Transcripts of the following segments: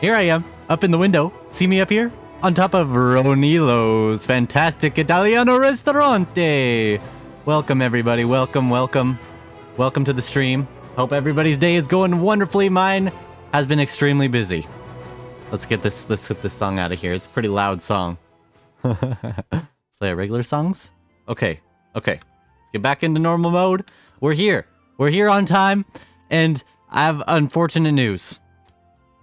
Here I am, up in the window. See me up here? On top of Ronilo's fantastic Italiano Ristorante. Welcome, everybody. Welcome, welcome. Welcome to the stream. Hope everybody's day is going wonderfully. Mine has been extremely busy. Let's get this song out of here. It's a pretty loud song. Let's play our regular songs. Okay. Let's get back into normal mode. We're here. We're here on time. And I have unfortunate news.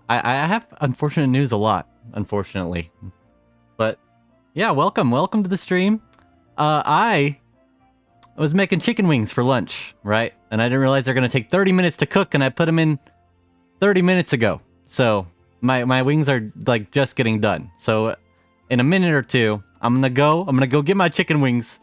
I have unfortunate news a lot, unfortunately. But yeah, welcome to the stream. I was making chicken wings for lunch, right? And I didn't realize they're gonna take 30 minutes to cook, and I put them in 30 minutes ago. So my wings are like just getting done. So in a minute or two, I'm gonna go get my chicken wings.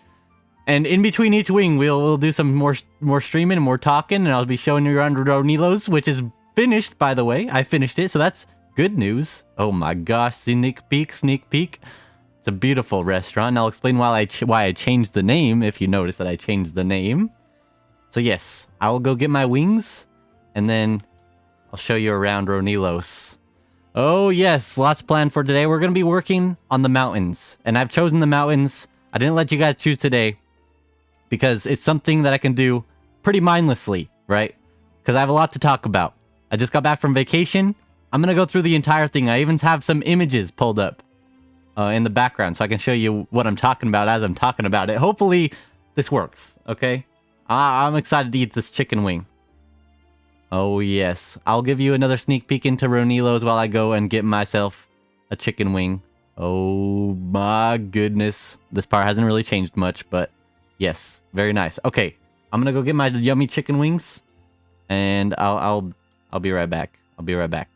And in between each wing, we'll do some more streaming and more talking, and I'll be showing you around Ronilo's, which is finished, by the way. I finished it, so that's good news. Oh my gosh, sneak peek. It's a beautiful restaurant, and I'll explain why I changed the name, if you notice that I changed the name. So yes, I will go get my wings, and then I'll show you around Ronilo's. Oh yes, lots planned for today. We're going to be working on the mountains, and I've chosen the mountains. I didn't let you guys choose today, because it's something that I can do pretty mindlessly, right? Because I have a lot to talk about. I just got back from vacation. I'm going to go through the entire thing. I even have some images pulled up in the background so I can show you what I'm talking about as I'm talking about it. Hopefully this works, okay? I'm excited to eat this chicken wing. Oh yes. I'll give you another sneak peek into Ronilo's while I go and get myself a chicken wing. Oh my goodness. This part hasn't really changed much, but yes, very nice. Okay, I'm gonna go get my yummy chicken wings, and I'll be right back. I'll be right back.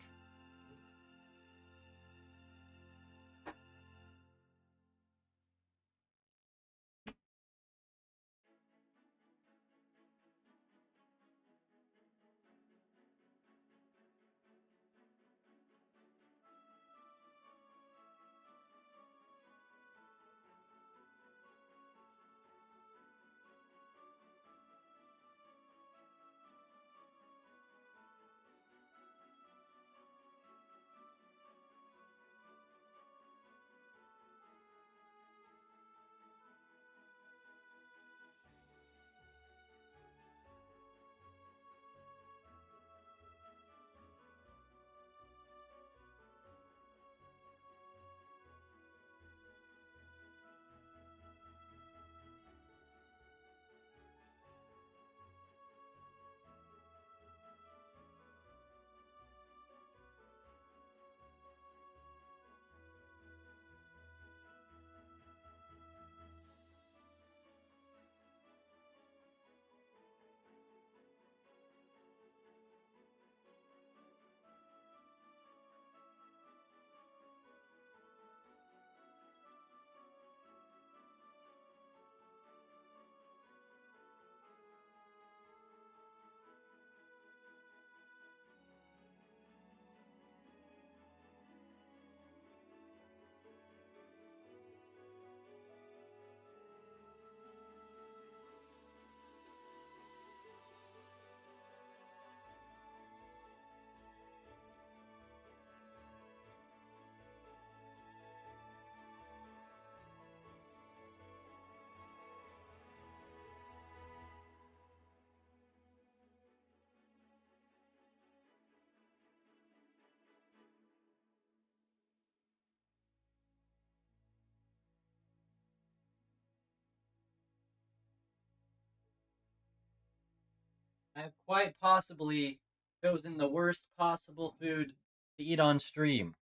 I've quite possibly chosen the worst possible food to eat on stream.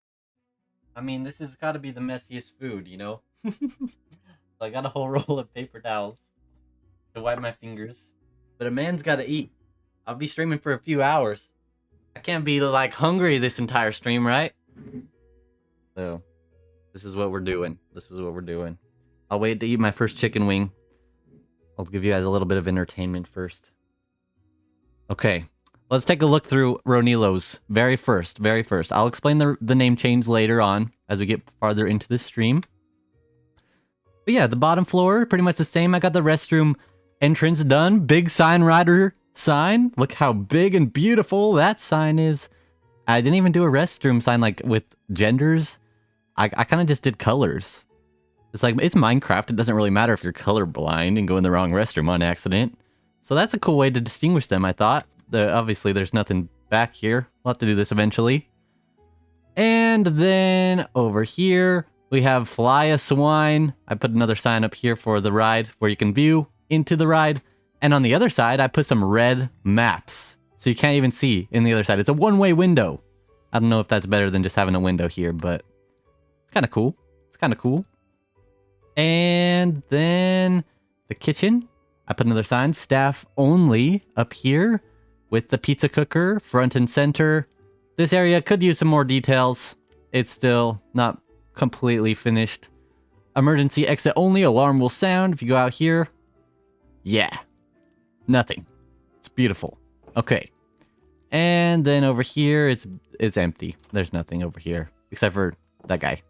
I mean, this has got to be the messiest food, you know? I got a whole roll of paper towels to wipe my fingers. But a man's got to eat. I'll be streaming for a few hours. I can't be, like, hungry this entire stream, right? So, this is what we're doing. I'll wait to eat my first chicken wing. I'll give you guys a little bit of entertainment first. Okay, let's take a look through Ronilo's very first. I'll explain the name change later on as we get farther into the stream. But yeah, the bottom floor, pretty much the same. I got the restroom entrance done. Big sign rider sign. Look how big and beautiful that sign is. I didn't even do a restroom sign like with genders. I kind of just did colors. It's like, it's Minecraft. It doesn't really matter if you're colorblind and go in the wrong restroom on accident. So that's a cool way to distinguish them, I thought. Obviously, there's nothing back here. We'll have to do this eventually. And then over here, we have Fly a Swine. I put another sign up here for the ride where you can view into the ride. And on the other side, I put some red maps. So you can't even see in the other side. It's a one-way window. I don't know if that's better than just having a window here, but it's kind of cool. It's kind of cool. And then the kitchen. I put another sign, staff only, up here with the pizza cooker front and center. This area could use some more details. It's still not completely finished. Emergency exit only, alarm will sound if you go out here. Yeah, nothing. It's beautiful. Okay. And then over here, it's empty. There's nothing over here except for that guy.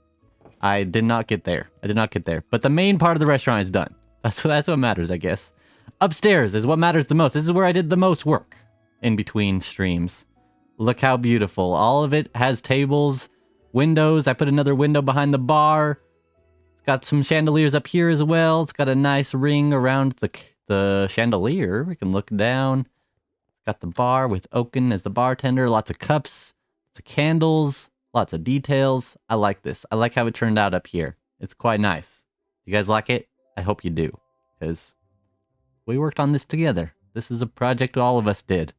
I did not get there. I did not get there. But the main part of the restaurant is done. That's what matters, I guess. Upstairs is what matters the most. This is where I did the most work in between streams. Look how beautiful. All of it has tables, windows. I put another window behind the bar. It's got some chandeliers up here as well. It's got a nice ring around the chandelier. We can look down. It's got the bar with Oaken as the bartender. Lots of cups, lots of candles, lots of details. I like this. I like how it turned out up here. It's quite nice. You guys like it? I hope you do, because we worked on this together. This is a project all of us did.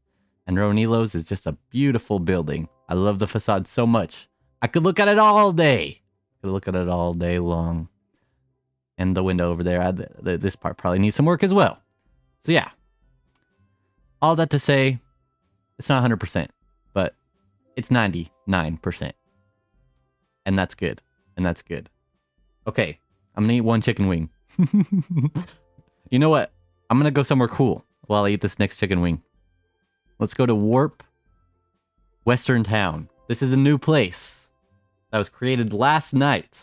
And Ronilo's is just a beautiful building. I love the facade so much. I could look at it all day. I could look at it all day long. And the window over there, this part probably needs some work as well. So yeah. All that to say, it's not 100%, but it's 99%. And that's good. And that's good. Okay, I'm gonna eat one chicken wing. You know what? I'm gonna go somewhere cool while I eat this next chicken wing. Let's go to Warp Western Town. This is a new place that was created last night.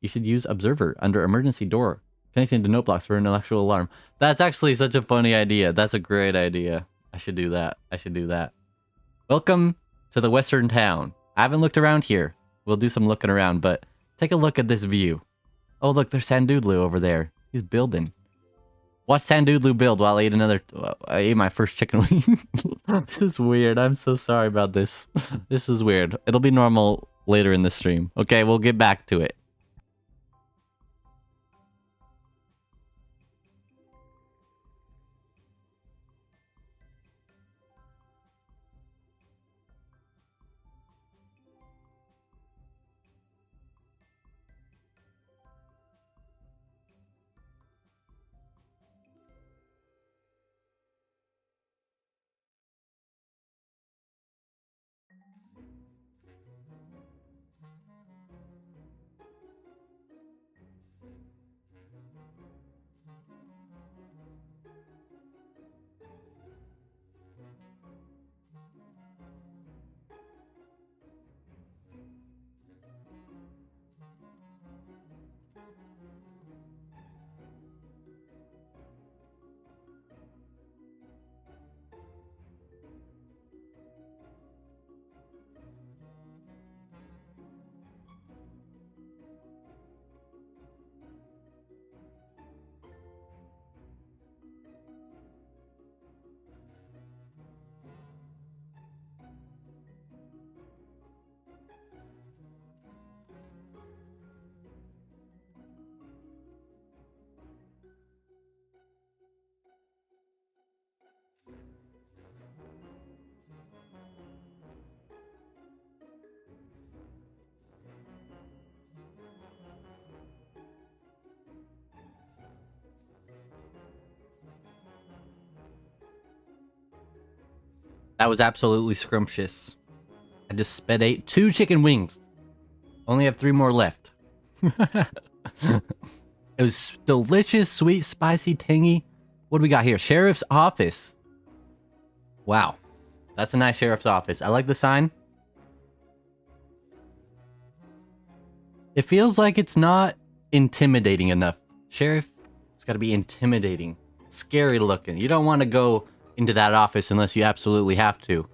You should use Observer under emergency door. Connecting to note blocks for an electrical alarm. That's actually such a funny idea. That's a great idea. I should do that. I should do that. Welcome to the Western Town. I haven't looked around here. We'll do some looking around, but take a look at this view. Oh, look, there's Sandoodloo over there. He's building. Watch Sandoodloo build while I ate my first chicken wing. This is weird. I'm so sorry about this. This is weird. It'll be normal later in the stream. Okay, we'll get back to it. That was absolutely scrumptious. I just sped ate 2 chicken wings. Only have 3 more left. It was delicious, sweet, spicy, tangy. What do we got here? Sheriff's office. Wow. That's a nice sheriff's office. I like the sign. It feels like it's not intimidating enough. Sheriff, it's got to be intimidating. Scary looking. You don't want to go into that office unless you absolutely have to.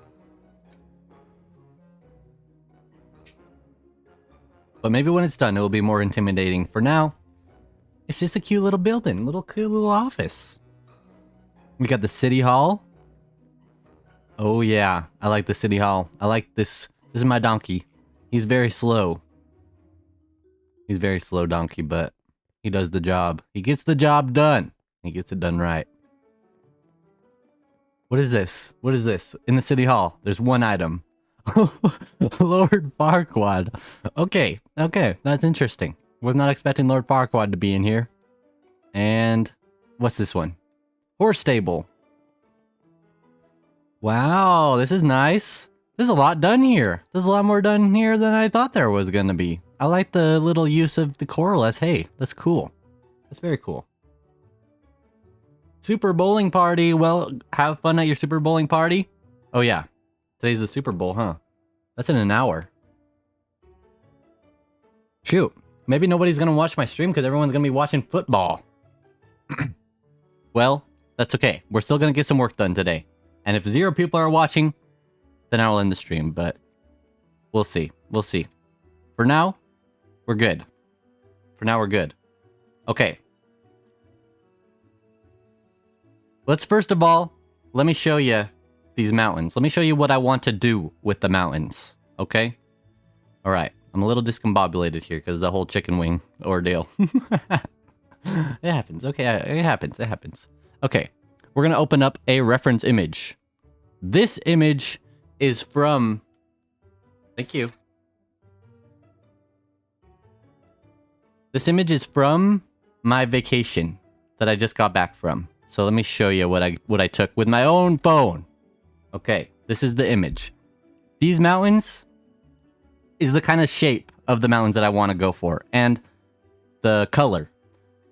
But maybe when it's done, it will be more intimidating. For now, it's just a cute little building, cute little office. We got the city hall. Oh yeah, I like the city hall. I like this. This is my donkey. He's very slow. He's very slow donkey, but he does the job. He gets the job done. He gets it done right. What is this? What is this? In the city hall, there's one item. Lord Farquaad. Okay, okay, that's interesting. Was not expecting Lord Farquaad to be in here. And what's this one? Horse stable. Wow, this is nice. There's a lot done here. There's a lot more done here than I thought there was gonna be. I like the little use of the coral as hay. That's cool. That's very cool. Super bowling party. Well, have fun at your super bowling party. Oh yeah, today's the Super Bowl, huh? That's in an hour. Shoot, maybe nobody's gonna watch my stream because everyone's gonna be watching football. Well, that's okay. We're still gonna get some work done today. And if 0 people are watching, then I will end the stream, but we'll see. We'll see. For now, we're good. For now, we're good. Okay. Let's first of all, let me show you these mountains. Let me show you what I want to do with the mountains. Okay? All right. I'm a little discombobulated here because of the whole chicken wing ordeal. It happens. Okay, it happens. It happens. Okay. We're going to open up a reference image. This image is from... Thank you. This image is from my vacation that I just got back from. So let me show you what I took with my own phone. Okay, this is the image. These mountains is the kind of shape of the mountains that I want to go for. And the color.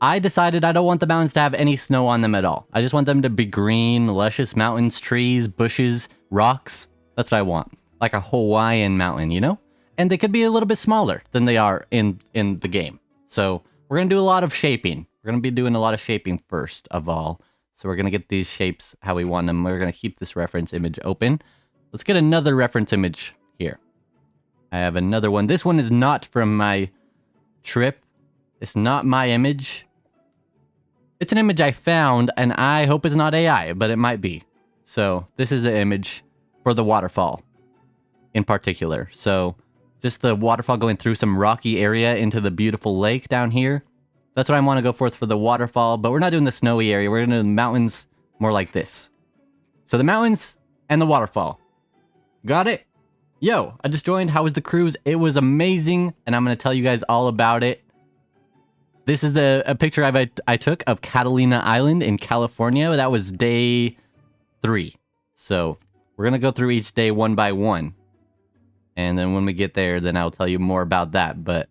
I decided I don't want the mountains to have any snow on them at all. I just want them to be green, luscious mountains, trees, bushes, rocks. That's what I want. Like a Hawaiian mountain, you know? And they could be a little bit smaller than they are in the game. So we're going to do a lot of shaping. We're going to be doing a lot of shaping first of all. So we're going to get these shapes how we want them. We're going to keep this reference image open. Let's get another reference image here. I have another one. This one is not from my trip. It's not my image. It's an image I found, and I hope it's not AI, but it might be. So this is the image for the waterfall in particular. So just the waterfall going through some rocky area into the beautiful lake down here. That's what I want to go for the waterfall, but we're not doing the snowy area. We're going to do the mountains more like this. So the mountains and the waterfall. Got it? Yo, I just joined. How was the cruise? It was amazing, and I'm going to tell you guys all about it. This is a picture I took of Catalina Island in California. That was day 3. So we're going to go through each day one by one. And then when we get there, then I'll tell you more about that. But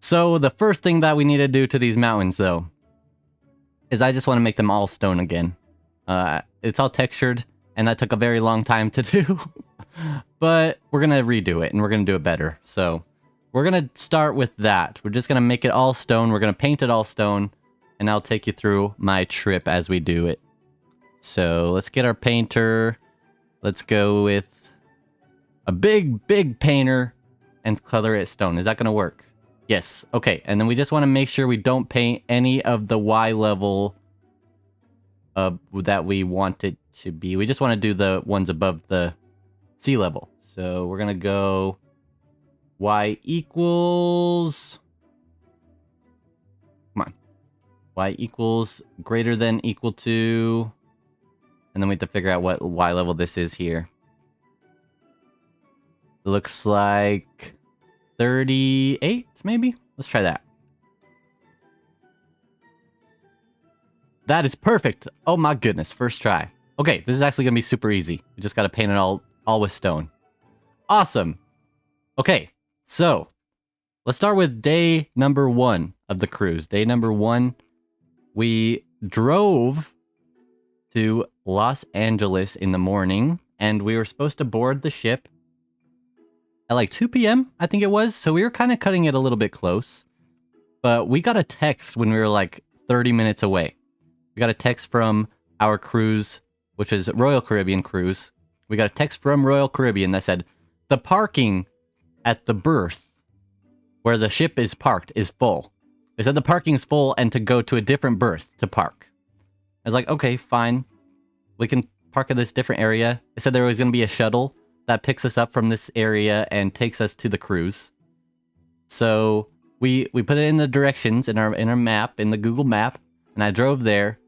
so the first thing that we need to do to these mountains, though, is I just want to make them all stone again. It's all textured, and that took a very long time to do. But we're going to redo it, and we're going to do it better. So we're going to start with that. We're just going to make it all stone. We're going to paint it all stone, and I'll take you through my trip as we do it. So let's get our painter. Let's go with a big painter and color it stone. Is that going to work? Yes. Okay. And then we just want to make sure we don't paint any of the Y level that we want it to be. We just want to do the ones above the sea level. So we're going to go Y equals... Come on. Y equals greater than equal to... And then we have to figure out what Y level this is here. It looks like 38, maybe? Let's try that. That is perfect. Oh my goodness, first try. Okay, this is actually going to be super easy. We just got to paint it all with stone. Awesome. Okay, so let's start with day number 1 of the cruise. Day number 1, we drove to Los Angeles in the morning, and we were supposed to board the ship at like 2 p.m., I think it was. So we were kind of cutting it a little bit close. But we got a text when we were like 30 minutes away. We got a text from our cruise, which is Royal Caribbean Cruise. We got a text from Royal Caribbean that said, the parking at the berth where the ship is parked is full. They said the parking's full and to go to a different berth to park. I was like, okay, fine. We can park at this different area. They said there was going to be a shuttle that picks us up from this area and takes us to the cruise. So we put it in the directions in our map, in the Google map, and I drove there,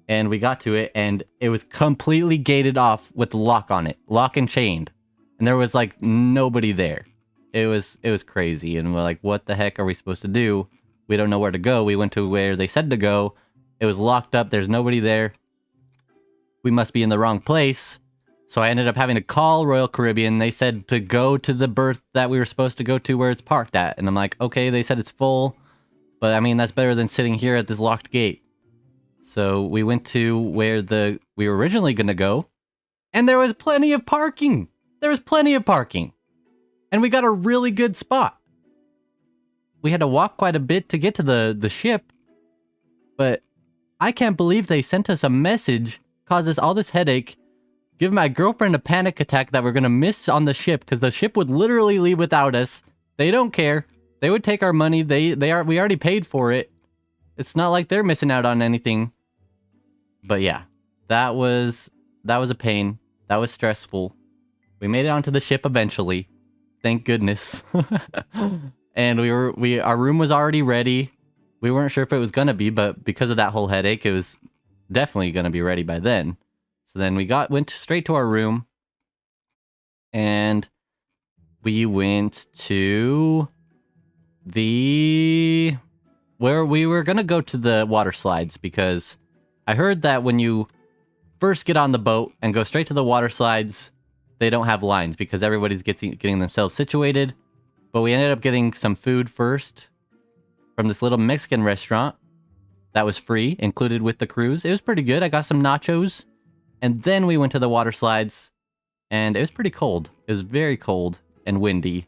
and we got to it, and it was completely gated off with the lock on it, lock and chained, and there was like nobody there. It was crazy, and we're like, what the heck are we supposed to do? We don't know where to go. We went to where they said to go. It was locked up. There's nobody there. We must be in the wrong place. So I ended up having to call Royal Caribbean. They said to go to the berth that we were supposed to go to where it's parked at. And I'm like, okay, they said it's full. But I mean, that's better than sitting here at this locked gate. So we went to where we were originally going to go. And there was plenty of parking. There was plenty of parking. And we got a really good spot. We had to walk quite a bit to get to the ship. But I can't believe they sent us a message, caused us all this headache, give my girlfriend a panic attack that we're gonna miss on the ship because the ship would literally leave without us. They don't care. They would take our money. We already paid for it. It's not like they're missing out on anything. But yeah, that was a pain. That was stressful. We made it onto the ship eventually. Thank goodness. And our room was already ready. We weren't sure if it was gonna be, but because of that whole headache, it was definitely gonna be ready by then. So then we went straight to our room, and we went to where we were gonna go to the water slides, because I heard that when you first get on the boat and go straight to the water slides, they don't have lines because everybody's getting themselves situated. But we ended up getting some food first from this little Mexican restaurant that was free, included with the cruise. It was pretty good. I got some nachos. And then we went to the water slides, and it was pretty cold. It was very cold and windy,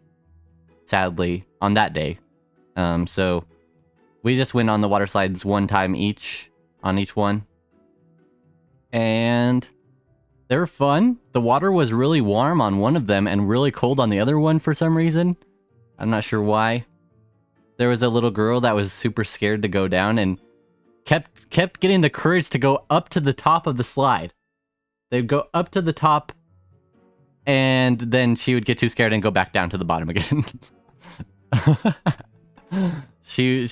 sadly, on that day. So we just went on the water slides one time on each one. And they were fun. The water was really warm on one of them and really cold on the other one for some reason. I'm not sure why. There was a little girl that was super scared to go down and kept getting the courage to go up to the top of the slide. They'd go up to the top, and then she would get too scared and go back down to the bottom again. She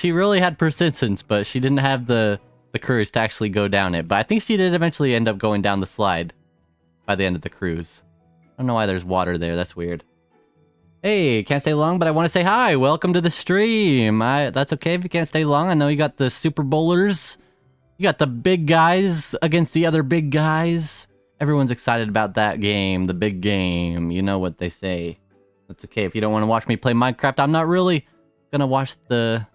really had persistence, but she didn't have the courage to actually go down it. But I think she did eventually end up going down the slide by the end of the cruise. I don't know why there's water there. That's weird. Hey, can't stay long, but I want to say hi. Welcome to the stream. That's okay if you can't stay long. I know you got the Super Bowlers. You got the big guys against the other big guys. Everyone's excited about that game, the big game. You know what they say. That's okay. If you don't want to watch me play Minecraft, I'm not really gonna watch the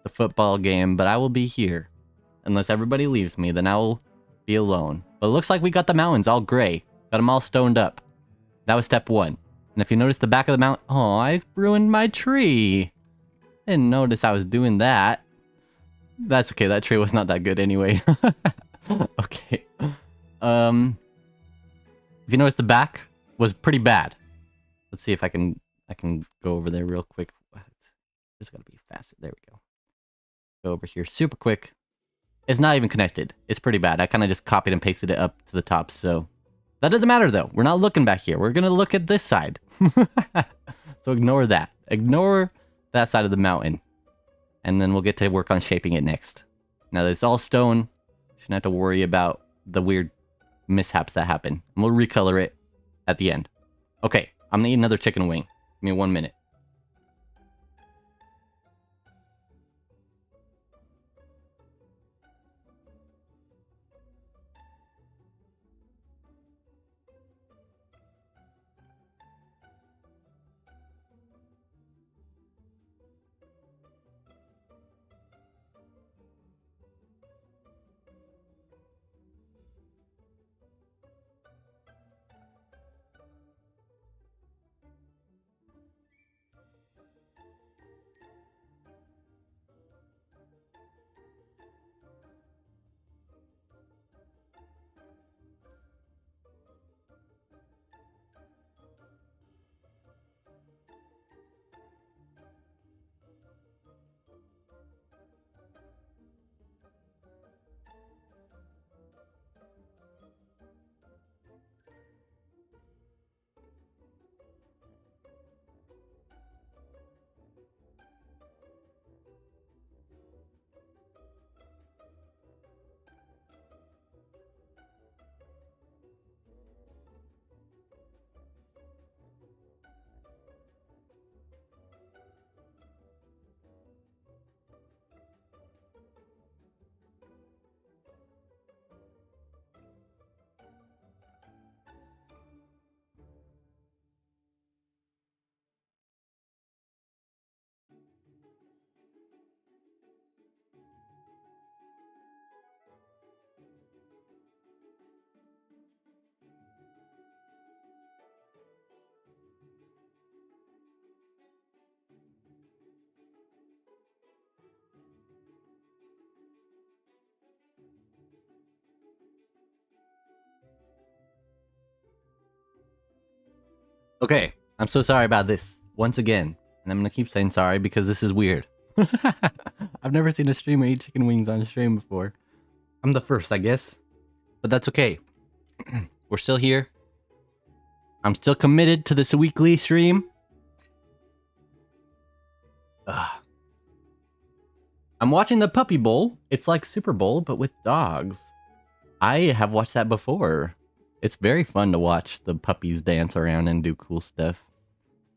football game, but I will be here. Unless everybody leaves me, then I will be alone. But it looks like we got the mountains all gray. Got them all stoned up. That was step one. And if you notice the back of the mountain... Oh, I ruined my tree. Didn't notice I was doing that. That's okay. That tree was not that good anyway. Okay. If you notice the back was pretty bad. Let's see if I can go over there real quick. Just gotta be faster. There we go. Go over here super quick. It's not even connected. It's pretty bad. I kind of just copied and pasted it up to the top, so... That doesn't matter, though. We're not looking back here. We're gonna look at this side. So ignore that. Ignore that side of the mountain. And then we'll get to work on shaping it next. Now that it's all stone, shouldn't have to worry about the weird mishaps that happen. And we'll recolor it at the end. Okay, I'm gonna eat another chicken wing. Give me 1 minute. Okay, I'm so sorry about this once again, and I'm gonna keep saying sorry because this is weird. I've never seen a streamer eat chicken wings on stream before. I'm the first, I guess, but that's okay. We're still here. I'm still committed to this weekly stream. I'm watching the Puppy Bowl. It's like Super Bowl, but with dogs. I have watched that before. It's very fun to watch the puppies dance around and do cool stuff.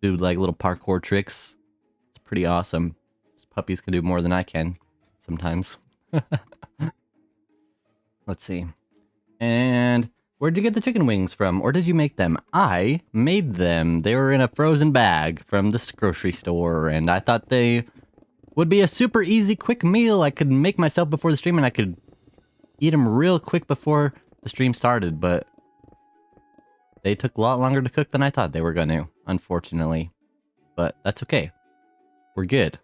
Do like little parkour tricks. It's pretty awesome. These puppies can do more than I can sometimes. Let's see. And where'd you get the chicken wings from? Or did you make them? I made them. They were in a frozen bag from the grocery store, and I thought they would be a super easy, quick meal I could make myself before the stream, and I could eat them real quick before the stream started, but they took a lot longer to cook than I thought they were going to, unfortunately. But that's okay. We're good.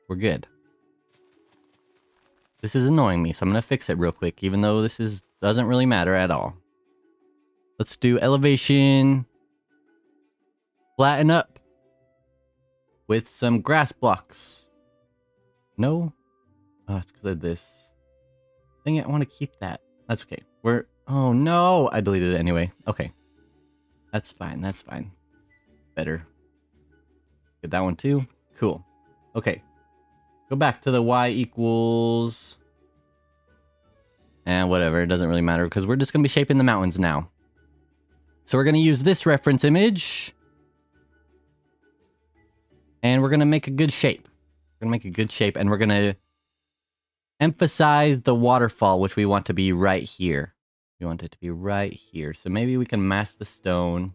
We're good. This is annoying me, so I'm going to fix it real quick, even though this doesn't really matter at all. Let's do elevation. Flatten up. With some grass blocks. No? Oh, it's because of this. Dang it, I want to keep that. That's okay. Oh no! I deleted it anyway. Okay. That's fine, that's fine. Better. Get that one too. Cool. Okay. Go back to the y equals... And whatever, it doesn't really matter because we're just going to be shaping the mountains now. So we're going to use this reference image. And we're going to make a good shape. We're going to make a good shape, and we're going to emphasize the waterfall, which we want to be right here. We want it to be right here. So maybe we can mask the stone.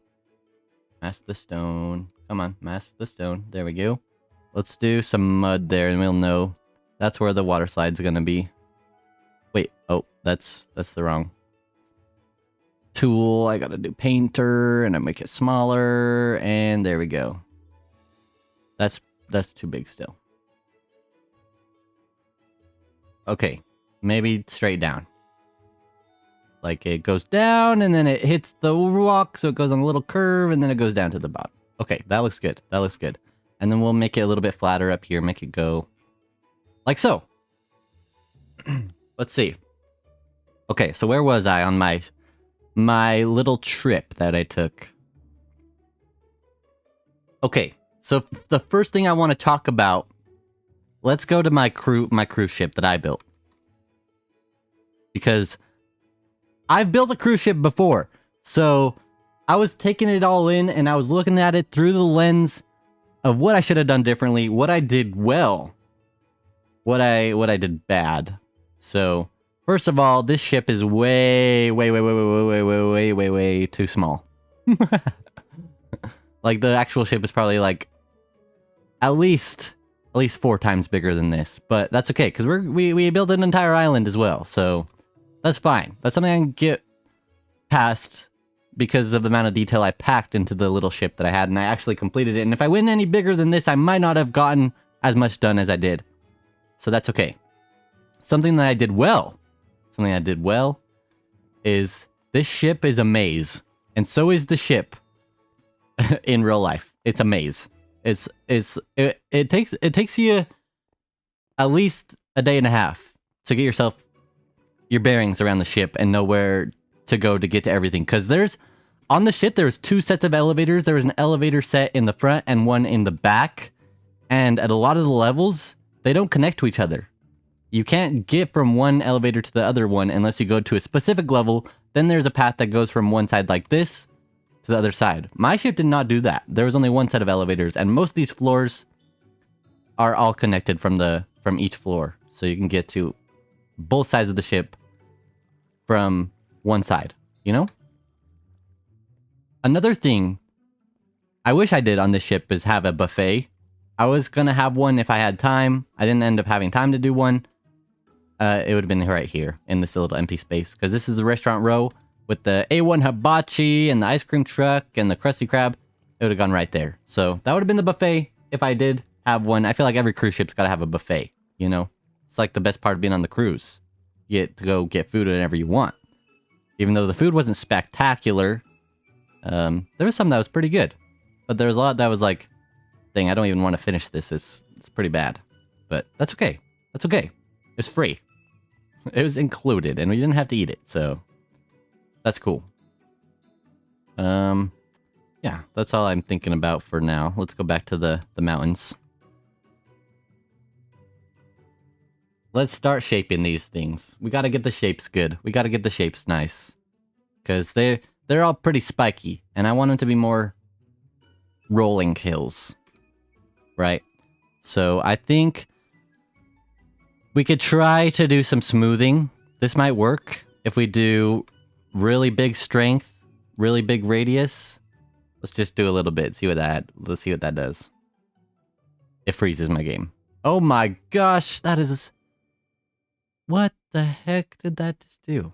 Mask the stone. Come on, mask the stone. There we go. Let's do some mud there, and we'll know that's where the water slide's going to be. Wait, oh, that's the wrong tool. I got to do painter, and I make it smaller, and there we go. That's too big still. Okay, maybe straight down. Like it goes down and then it hits the rock, so it goes on a little curve and then it goes down to the bottom. Okay, that looks good. That looks good. And then we'll make it a little bit flatter up here, make it go like so. Let's see. Okay, so where was I on my little trip that I took? Okay, so the first thing I want to talk about, let's go to my cruise ship that I built. Because I've built a cruise ship before. So I was taking it all in and I was looking at it through the lens of what I should have done differently, what I did well, what I did bad. So first of all, this ship is way too small. Like the actual ship is probably like at least 4 times bigger than this, but that's okay because we built an entire island as well, so that's fine. That's something I can get past because of the amount of detail I packed into the little ship that I had, and I actually completed it. And if I went any bigger than this, I might not have gotten as much done as I did, so that's okay. Something I did well is this ship is a maze, and so is the ship in real life. It's a maze. It takes you at least a day and a half to get your bearings around the ship and know where to go to get to everything. Because on the ship there's 2 sets of elevators. There's an elevator set in the front and one in the back. And at a lot of the levels, they don't connect to each other. You can't get from one elevator to the other one unless you go to a specific level. Then there's a path that goes from one side like this to the other side. My ship did not do that. There was only one set of elevators, and most of these floors are all connected from each floor. So you can get to both sides of the ship from one side, you know? Another thing I wish I did on this ship is have a buffet. I was gonna have one if I had time. I didn't end up having time to do one. It would have been right here in this little empty space, because this is the restaurant row with the A1 hibachi and the ice cream truck and the Krusty Krab. It would have gone right there. So that would have been the buffet if I did have one. I feel like every cruise ship's got to have a buffet, you know? It's like the best part of being on the cruise. You get to go get food whenever you want. Even though the food wasn't spectacular, there was some that was pretty good. But there was a lot that was like, dang, I don't even want to finish this. It's pretty bad. But that's okay. That's okay. It's free. It was included, and we didn't have to eat it, so that's cool. Yeah, that's all I'm thinking about for now. Let's go back to the mountains. Let's start shaping these things. We gotta get the shapes good. We gotta get the shapes nice. Because they're all pretty spiky, and I want them to be more rolling hills. Right? So I think we could try to do some smoothing. This might work if we do really big strength, really big radius. Let's just do a little bit. Let's see what that does. It freezes my game. Oh my gosh, that is... What the heck did that just do?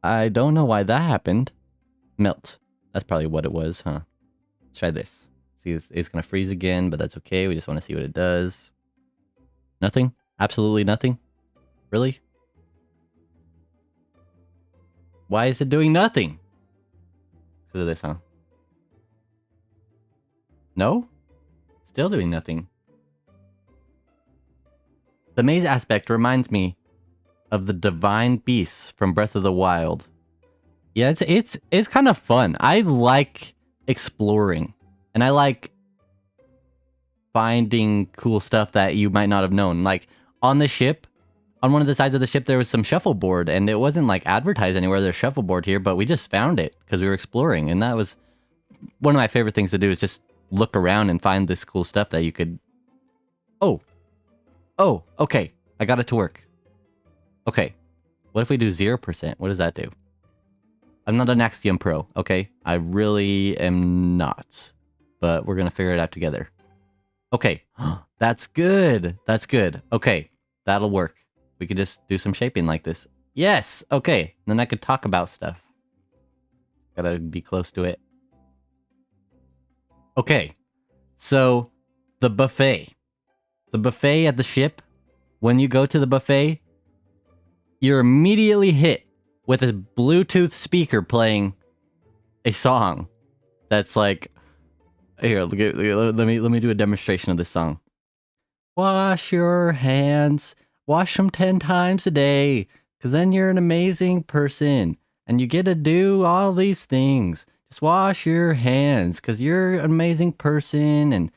I don't know why that happened. Melt. That's probably what it was, huh? Let's try this. See, it's gonna freeze again, but that's okay. We just want to see what it does. Nothing? Absolutely nothing? Really? Why is it doing nothing? Because of this, huh? No? Still doing nothing. The maze aspect reminds me of the divine beasts from Breath of the Wild. Yeah, it's kind of fun. I like exploring, and I like finding cool stuff that you might not have known. Like on the ship, on one of the sides of the ship, there was some shuffleboard, and it wasn't like advertised anywhere. There's shuffleboard here, but we just found it because we were exploring, and that was one of my favorite things to do. Is just look around and find this cool stuff that you could. Oh, okay. I got it to work. Okay. What if we do 0%? What does that do? I'm not an Axiom Pro, okay? I really am not. But we're gonna figure it out together. Okay. That's good. That's good. Okay. That'll work. We could just do some shaping like this. Yes! Okay. Then I could talk about stuff. Gotta be close to it. Okay. So, the buffet. The buffet at the ship, when you go to the buffet, you're immediately hit with a Bluetooth speaker playing a song that's like, here, let me do a demonstration of this song. Wash your hands, wash them 10 times a day, because then you're an amazing person, and you get to do all these things. Just wash your hands, because you're an amazing person, and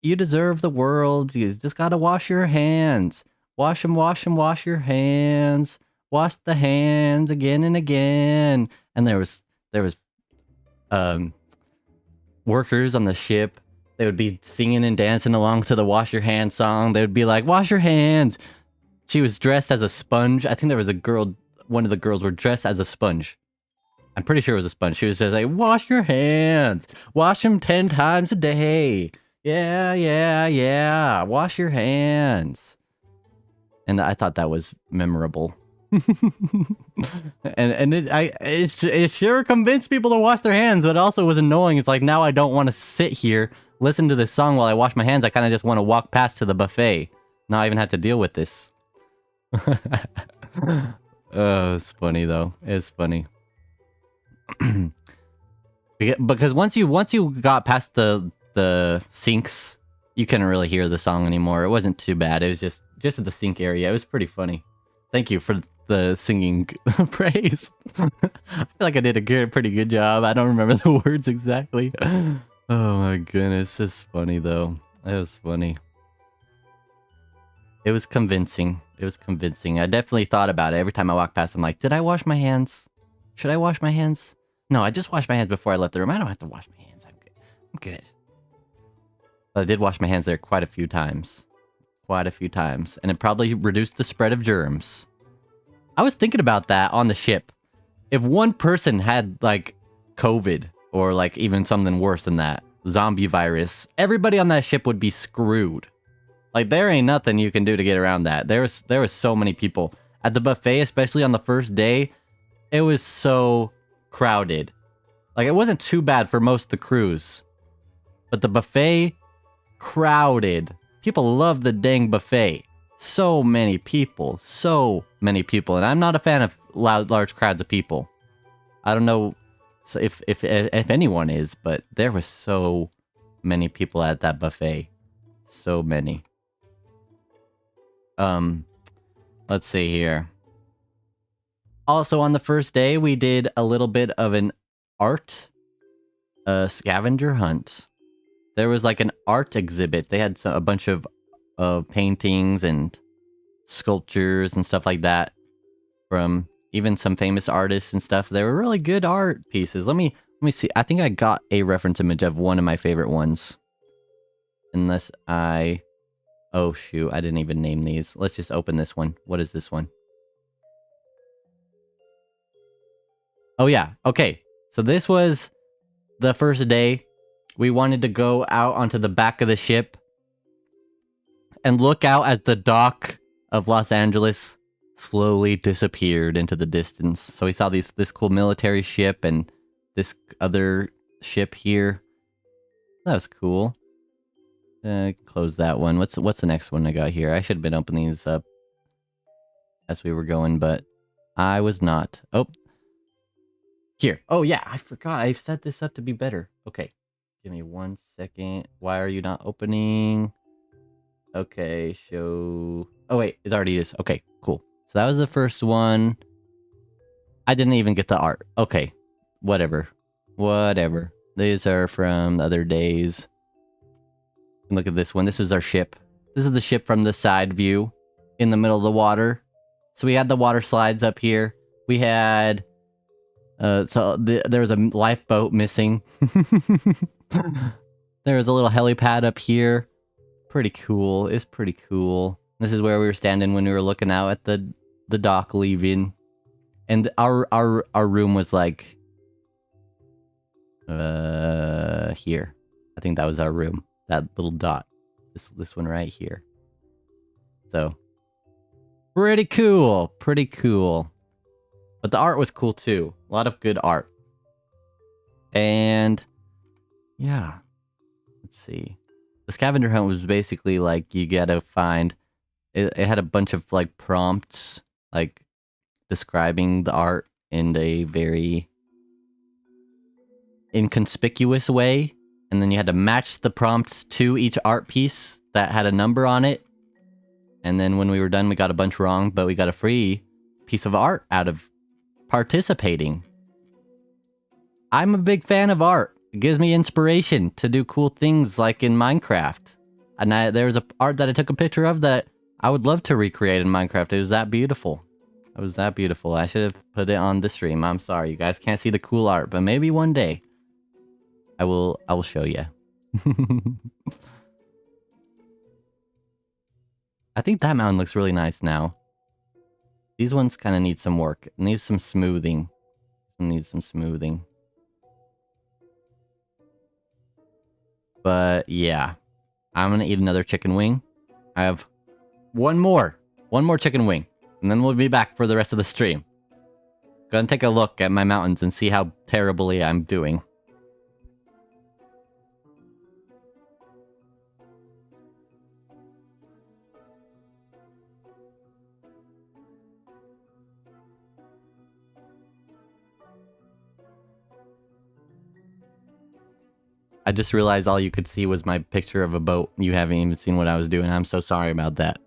you deserve the world. You just gotta wash your hands. Wash them, wash your hands. Wash the hands again and again. And there was workers on the ship. They would be singing and dancing along to the wash your hands song. They would be like, wash your hands. She was dressed as a sponge. I think there was a girl, one of the girls were dressed as a sponge. I'm pretty sure it was a sponge. She was just like, wash your hands. Wash them 10 times a day. Yeah. Wash your hands. And I thought that was memorable. and it sure convinced people to wash their hands, but it also was annoying. It's like, now I don't want to sit here, listen to this song while I wash my hands. I kind of just want to walk past to the buffet. Now I even have to deal with this. Oh, it's funny though. It's funny. Because once you got past the sinks, you couldn't really hear the song anymore. It wasn't too bad. It was just at the sink area. It was pretty funny. Thank you for the singing praise. I feel like I did a pretty good job. I don't remember the words exactly. Oh my goodness, it's funny though. It was funny. It was convincing. It was convincing. I definitely thought about it every time I walked past. I'm like, did I wash my hands? Should I wash my hands? No, I just washed my hands before I left the room. I don't have to wash my hands. I'm good. I'm good. But I did wash my hands there quite a few times. Quite a few times. And it probably reduced the spread of germs. I was thinking about that on the ship. If one person had, like, COVID, or, like, even something worse than that, zombie virus, everybody on that ship would be screwed. Like, there ain't nothing you can do to get around that. There was so many people. At the buffet, especially on the first day, it was so crowded. Like, it wasn't too bad for most of the crews. But the buffet, crowded. People love the dang buffet. So many people. So many people. And I'm not a fan of large crowds of people. I don't know So if anyone is, but there was so many people at that buffet. So many. Let's see here. Also on the first day, we did a little bit of an art scavenger hunt. There was like an art exhibit. They had a bunch of paintings and sculptures and stuff like that from even some famous artists and stuff. They were really good art pieces. Let me see. I think I got a reference image of one of my favorite ones. Unless I... Oh shoot, I didn't even name these. Let's just open this one. What is this one? Oh yeah, okay. So this was the first day. We wanted to go out onto the back of the ship and look out as the dock of Los Angeles slowly disappeared into the distance. So we saw this cool military ship and this other ship here. That was cool. Close that one. What's the next one I got here? I should have been opening these up as we were going, but I was not. Oh. Here. Oh yeah, I forgot. I've set this up to be better. Okay. Give me 1 second. Why are you not opening? Okay, show... Oh wait, it already is. Okay, cool. So that was the first one. I didn't even get the art. Okay, whatever. Whatever. These are from the other days. Look at this one. This is our ship. This is the ship from the side view in the middle of the water. So we had the water slides up here. We had... there was a lifeboat missing. There was a little helipad up here. Pretty cool. It's pretty cool. This is where we were standing when we were looking out at the dock leaving. And our room was like here. I think that was our room. That little dot. This one right here. So pretty cool. Pretty cool. But the art was cool too. A lot of good art. And yeah. Let's see. The scavenger hunt was basically like you gotta find... It had a bunch of like prompts, like describing the art in a very inconspicuous way. And then you had to match the prompts to each art piece that had a number on it. And then when we were done, we got a bunch wrong, but we got a free piece of art out of participating. I'm a big fan of art. It gives me inspiration to do cool things like in Minecraft. And there was a art that I took a picture of that I would love to recreate in Minecraft. It was that beautiful. It was that beautiful. I should have put it on the stream. I'm sorry, you guys can't see the cool art, but maybe one day I will show you. I think that mountain looks really nice now. These ones kind of need some work. It needs some smoothing. Needs some smoothing. But yeah, I'm gonna eat another chicken wing. I have one more chicken wing, and then we'll be back for the rest of the stream. Gonna take a look at my mountains and see how terribly I'm doing. I just realized all you could see was my picture of a boat. You haven't even seen what I was doing. I'm so sorry about that.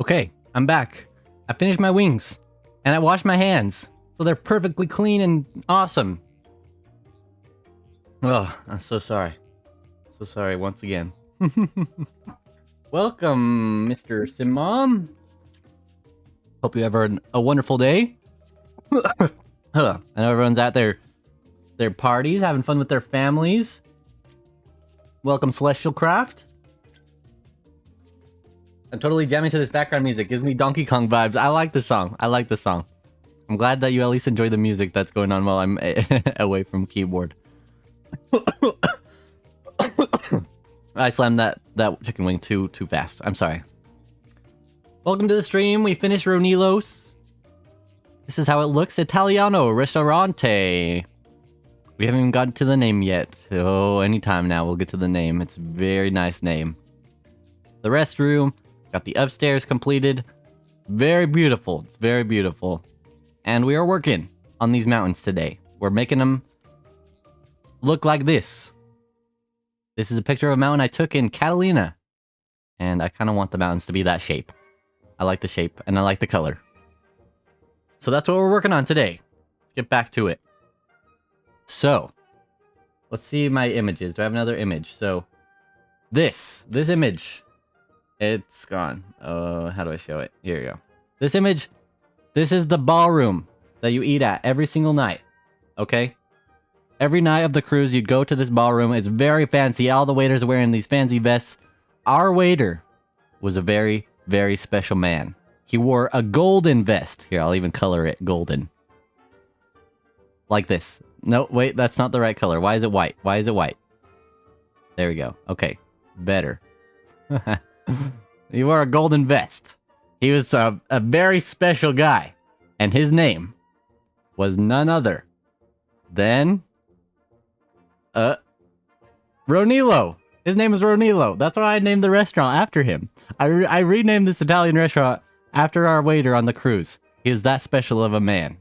Okay, I'm back. I finished my wings, and I washed my hands, so they're perfectly clean and awesome. Oh, I'm so sorry. So sorry once again. Welcome, Mr. Simom. Hope you have a wonderful day. I know everyone's at their parties, having fun with their families. Welcome, Celestial Craft. I'm totally jamming to this background music. Gives me Donkey Kong vibes. I like the song. I like the song. I'm glad that you at least enjoy the music that's going on while I'm away from keyboard. I slammed that chicken wing too fast. I'm sorry. Welcome to the stream. We finished Ronilos. This is how it looks. Italiano Ristorante. We haven't even gotten to the name yet. Oh, anytime now we'll get to the name. It's a very nice name. The restroom. Got the upstairs completed. Very beautiful. It's very beautiful. And we are working on these mountains today. We're making them look like this. This is a picture of a mountain I took in Catalina. And I kind of want the mountains to be that shape. I like the shape and I like the color. So that's what we're working on today. Let's get back to it. So, let's see my images. Do I have another image? So, this image, it's gone. How do I show it? Here you go. This image, this is the ballroom that you eat at every single night. Okay? Every night of the cruise, you'd go to this ballroom. It's very fancy. All the waiters are wearing these fancy vests. Our waiter was a very, very special man. He wore a golden vest. Here, I'll even color it golden. Like this. No, wait, that's not the right color. Why is it white? Why is it white? There we go. Okay, better. He wore a golden vest. He was a very special guy. And his name was none other than... Ronilo. His name is Ronilo. That's why I named the restaurant after him. I renamed this Italian restaurant after our waiter on the cruise. He is that special of a man.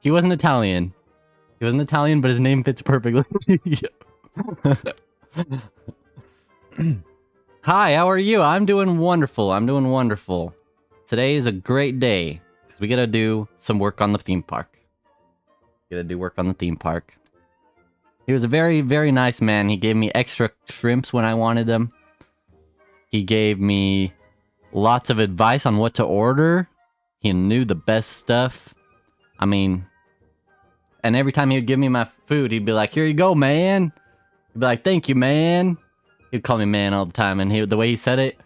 He wasn't Italian. He wasn't Italian, but his name fits perfectly. Hi, how are you? I'm doing wonderful. I'm doing wonderful. Today is a great day because we gotta do some work on the theme park. Gotta do work on the theme park. He was a very, very nice man. He gave me extra shrimps when I wanted them. He gave me lots of advice on what to order. He knew the best stuff. I mean, and every time he would give me my food, he'd be like, "Here you go, man." He'd be like, "Thank you, man." He'd call me man all the time, and the way he said it,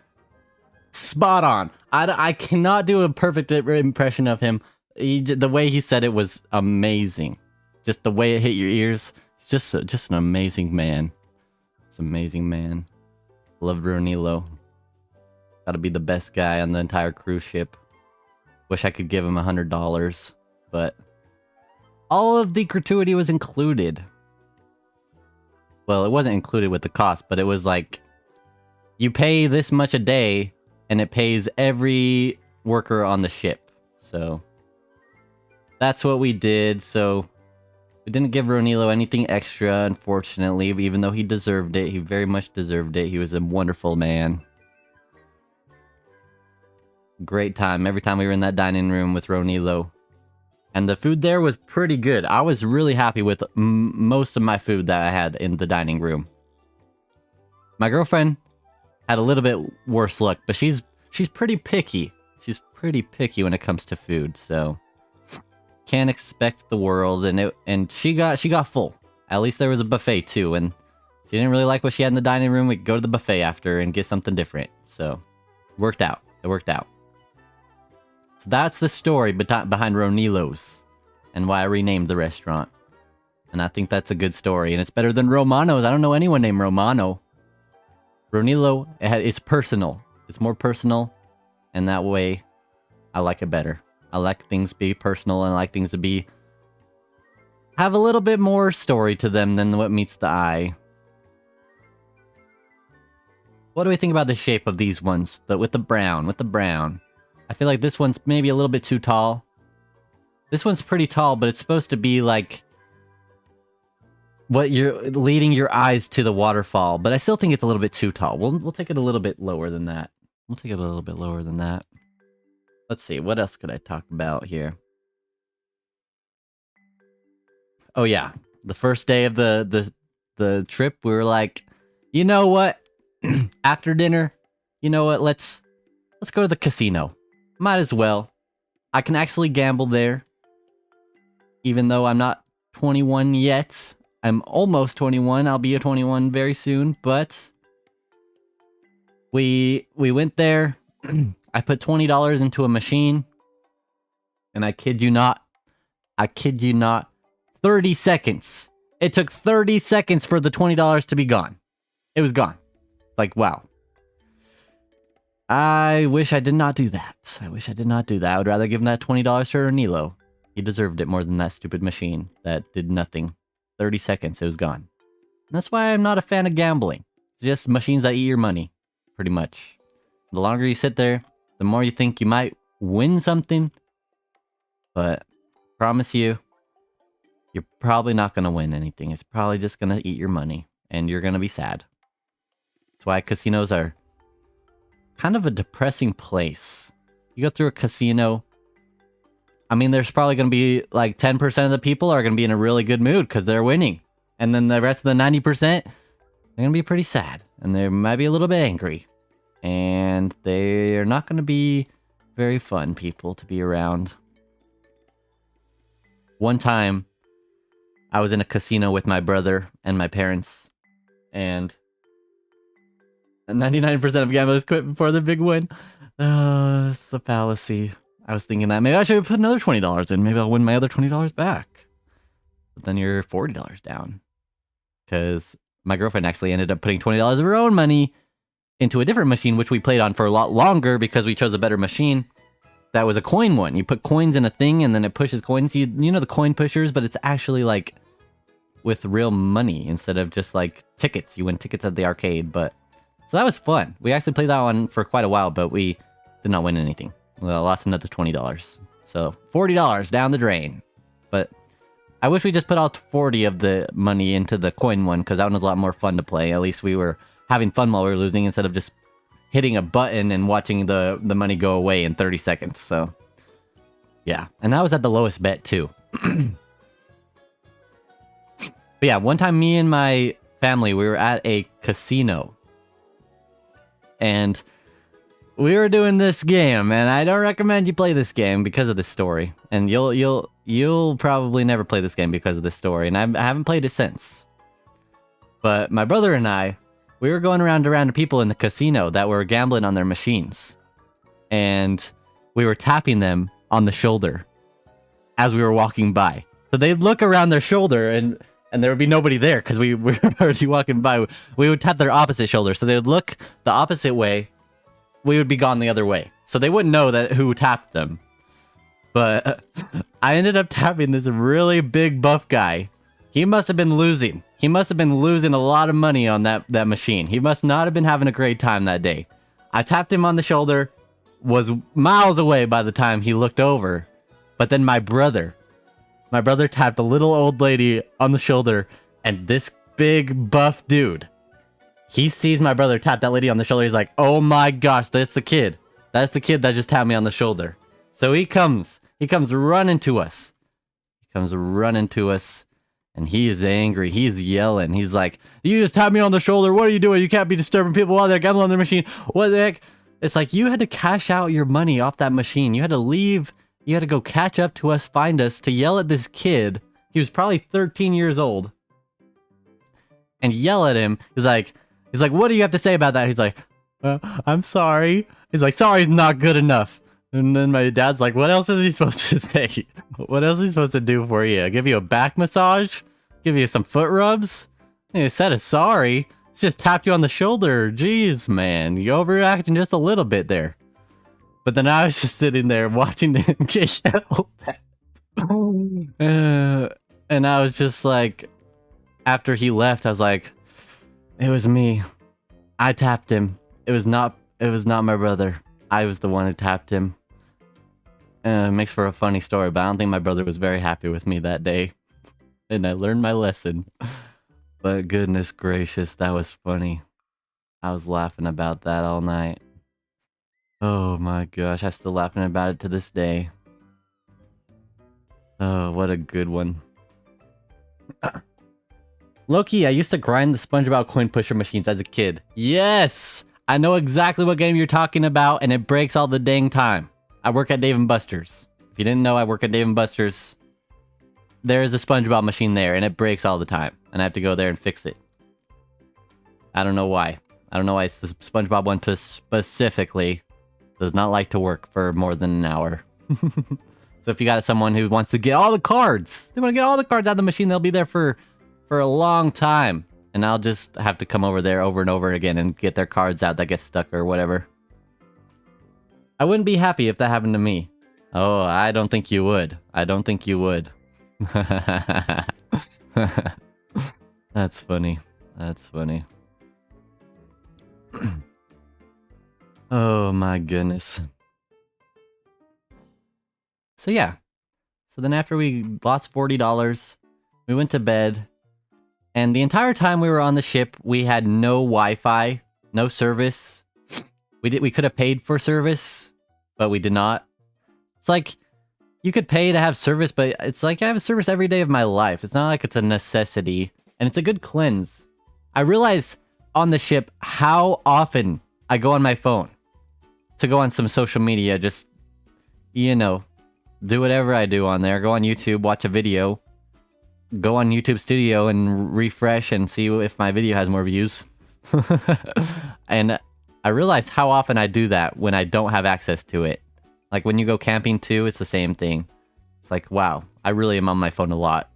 spot on. I cannot do a perfect impression of him. The way he said it was amazing. Just the way it hit your ears. He's just an amazing man. It's an amazing man. Love Ronilo. Gotta be the best guy on the entire cruise ship. Wish I could give him $100, but all of the gratuity was included. Well, it wasn't included with the cost, but it was like, you pay this much a day, and it pays every worker on the ship. So, that's what we did. So, we didn't give Ronilo anything extra, unfortunately, even though he deserved it. He very much deserved it. He was a wonderful man. Great time every time we were in that dining room with Ronilo. And the food there was pretty good. I was really happy with most of my food that I had in the dining room. My girlfriend had a little bit worse luck, but she's pretty picky. She's pretty picky when it comes to food, so can't expect the world. And she got full. At least there was a buffet too, and she didn't really like what she had in the dining room. We could go to the buffet after and get something different. So worked out. It worked out. So that's the story behind Ronilo's and why I renamed the restaurant. And I think that's a good story, and it's better than Romano's. I don't know anyone named Romano. Ronilo, it's personal. It's more personal, and that way, I like it better. I like things to be personal, and I like things to have a little bit more story to them than what meets the eye. What do we think about the shape of these ones? With the brown. I feel like this one's maybe a little bit too tall. This one's pretty tall, but it's supposed to be like what you're leading your eyes to the waterfall. But I still think it's a little bit too tall. We'll take it a little bit lower than that. We'll take it a little bit lower than that. Let's see, what else could I talk about here? Oh yeah, the first day of the trip, we were like, you know what? After dinner, you know what? Let's go to the casino. Might as well. I can actually gamble there, even though I'm not 21 yet. I'm almost 21. I'll be a 21 very soon, but we went there. I put $20 into a machine, and I kid you not, 30 seconds. It took 30 seconds for the $20 to be gone. It was gone. Like, wow. I wish I did not do that. I would rather give him that $20 to Nilo. He deserved it more than that stupid machine that did nothing. 30 seconds, it was gone. And that's why I'm not a fan of gambling. It's just machines that eat your money, pretty much. The longer you sit there, the more you think you might win something. But promise you, you're probably not going to win anything. It's probably just going to eat your money, and you're going to be sad. That's why casinos are kind of a depressing place. You go through a casino, I mean, there's probably going to be like 10% of the people are going to be in a really good mood because they're winning. And then the rest of the 90%, they're going to be pretty sad. And they might be a little bit angry. And they're not going to be very fun people to be around. One time, I was in a casino with my brother and my parents. And 99% of gamblers quit before the big win. It's a fallacy. I was thinking that maybe I should put another $20 in. Maybe I'll win my other $20 back. But then you're $40 down. Because my girlfriend actually ended up putting $20 of her own money into a different machine, which we played on for a lot longer because we chose a better machine. That was a coin one. You put coins in a thing and then it pushes coins. You know the coin pushers, but it's actually like with real money instead of just like tickets. You win tickets at the arcade, but so that was fun. We actually played that one for quite a while, but we did not win anything. We lost another $20. So $40 down the drain. But I wish we just put all 40 of the money into the coin one, because that one was a lot more fun to play. At least we were having fun while we were losing instead of just hitting a button and watching the money go away in 30 seconds. So yeah, and that was at the lowest bet too. But yeah, one time me and my family, we were at a casino. And we were doing this game, and I don't recommend you play this game because of this story. And you'll probably never play this game because of this story, and I haven't played it since. But my brother and I, we were going around to people in the casino that were gambling on their machines. And we were tapping them on the shoulder as we were walking by. So they'd look around their shoulder, and there would be nobody there because we were already walking by. We would tap their opposite shoulder, so they would look the opposite way. We would be gone the other way. So they wouldn't know that who tapped them. But I ended up tapping this really big buff guy. He must have been losing. He must have been losing a lot of money on that machine. He must not have been having a great time that day. I tapped him on the shoulder, was miles away by the time he looked over. But then my brother tapped a little old lady on the shoulder, and this big buff dude, he sees my brother tap that lady on the shoulder. He's like, oh my gosh, that's the kid. That's the kid that just tapped me on the shoulder. So he comes running to us. And he is angry. He's yelling. He's like, you just tapped me on the shoulder. What are you doing? You can't be disturbing people while they're gambling on their machine. What the heck? It's like, you had to cash out your money off that machine. You had to leave. You had to go catch up to us, find us, to yell at this kid. He was probably 13 years old. And yell at him. He's like, what do you have to say about that? He's like, I'm sorry. He's like, sorry's not good enough. And then my dad's like, what else is he supposed to say? What else is he supposed to do for you? Give you a back massage? Give you some foot rubs? He said a sorry. He just tapped you on the shoulder. Jeez, man. You overreacting just a little bit there. But then I was just sitting there watching him get yelled at. And I was just like, after he left, I was like, it was me. I tapped him. It was not my brother. I was the one who tapped him. It makes for a funny story, but I don't think my brother was very happy with me that day. And I learned my lesson. But goodness gracious, that was funny. I was laughing about that all night. Oh my gosh, I'm still laughing about it to this day. Oh, what a good one. Loki, I used to grind the SpongeBob coin pusher machines as a kid. Yes! I know exactly what game you're talking about, and it breaks all the dang time. I work at Dave & Buster's. If you didn't know, I work at Dave & Buster's. There is a SpongeBob machine there, and it breaks all the time. And I have to go there and fix it. I don't know why. I don't know why it's the SpongeBob one specifically does not like to work for more than an hour. So if you got someone who wants to get all the cards, they want to get all the cards out of the machine, they'll be there for a long time. And I'll just have to come over there over and over again and get their cards out that get stuck or whatever. I wouldn't be happy if that happened to me. Oh, I don't think you would. I don't think you would. That's funny. That's funny. Oh my goodness. So yeah. So then after we lost $40, we went to bed. And the entire time we were on the ship, we had no Wi-Fi, no service. We could have paid for service, but we did not. It's like, you could pay to have service, but it's like I have a service every day of my life. It's not like it's a necessity. And it's a good cleanse. I realize on the ship how often I go on my phone to go on some social media, just, you know, do whatever I do on there. Go on YouTube, watch a video. Go on YouTube Studio and refresh and see if my video has more views. And I realize how often I do that when I don't have access to it. Like when you go camping too, it's the same thing. It's like, wow, I really am on my phone a lot.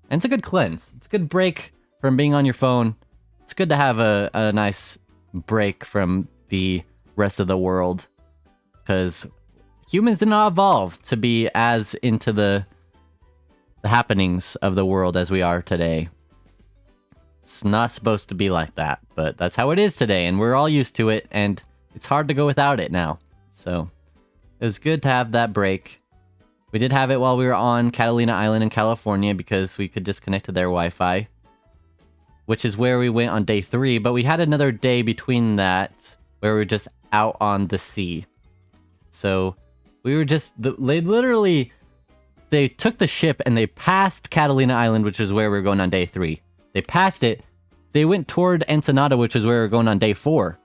And it's a good cleanse. It's a good break from being on your phone. It's good to have a nice break from the rest of the world. Because humans did not evolve to be as into the happenings of the world as we are today. It's not supposed to be like that, but that's how it is today, and we're all used to it, and it's hard to go without it now. So it was good to have that break. We did have it while we were on Catalina Island in California because we could just connect to their Wi-Fi, which is where we went on day 3, but we had another day between that where we were just out on the sea. So we were just, they took the ship and they passed Catalina Island, which is where we were going on day 3. They passed it. They went toward Ensenada, which is where we were going on day 4.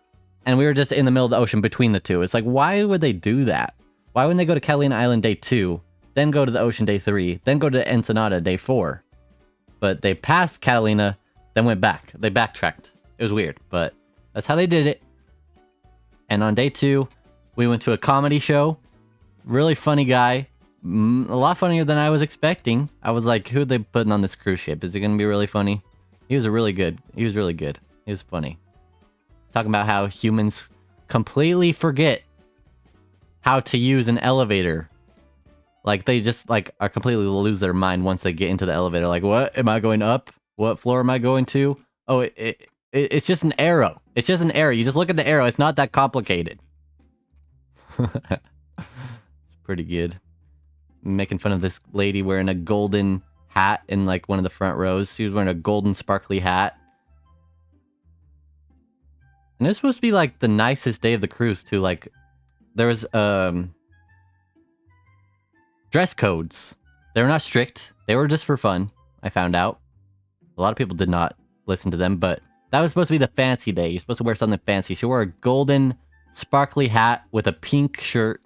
And we were just in the middle of the ocean between the two. It's like, why would they do that? Why wouldn't they go to Catalina Island day 2, then go to the ocean day 3, then go to Ensenada day 4? But they passed Catalina, then went back. They backtracked. It was weird, but that's how they did it. And on day 2, we went to a comedy show. Really funny guy. A lot funnier than I was expecting. I was like, who are they putting on this cruise ship? Is it going to be really funny? He was really good. He was really good. He was funny. Talking about how humans completely forget how to use an elevator. Like, they just, like, are completely lose their mind once they get into the elevator. Like, what? Am I going up? What floor am I going to? Oh, it's just an arrow. It's just an arrow. You just look at the arrow. It's not that complicated. It's pretty good. Making fun of this lady wearing a golden hat in, like, one of the front rows. She was wearing a golden sparkly hat. And it was supposed to be, like, the nicest day of the cruise, too. Like, there was, dress codes. They were not strict. They were just for fun, I found out. A lot of people did not listen to them, but that was supposed to be the fancy day. You're supposed to wear something fancy. She wore a golden sparkly hat with a pink shirt.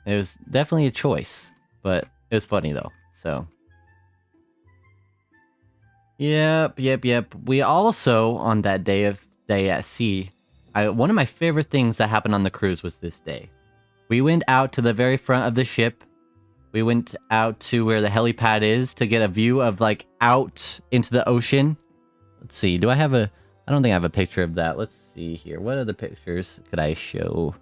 It was definitely a choice, but it was funny, though, so... Yep. We also, on that day at sea, one of my favorite things that happened on the cruise was this day. We went out to the very front of the ship. We went out to where the helipad is to get a view of, like, out into the ocean. Let's see, I don't think I have a picture of that. Let's see here. What other pictures could I show?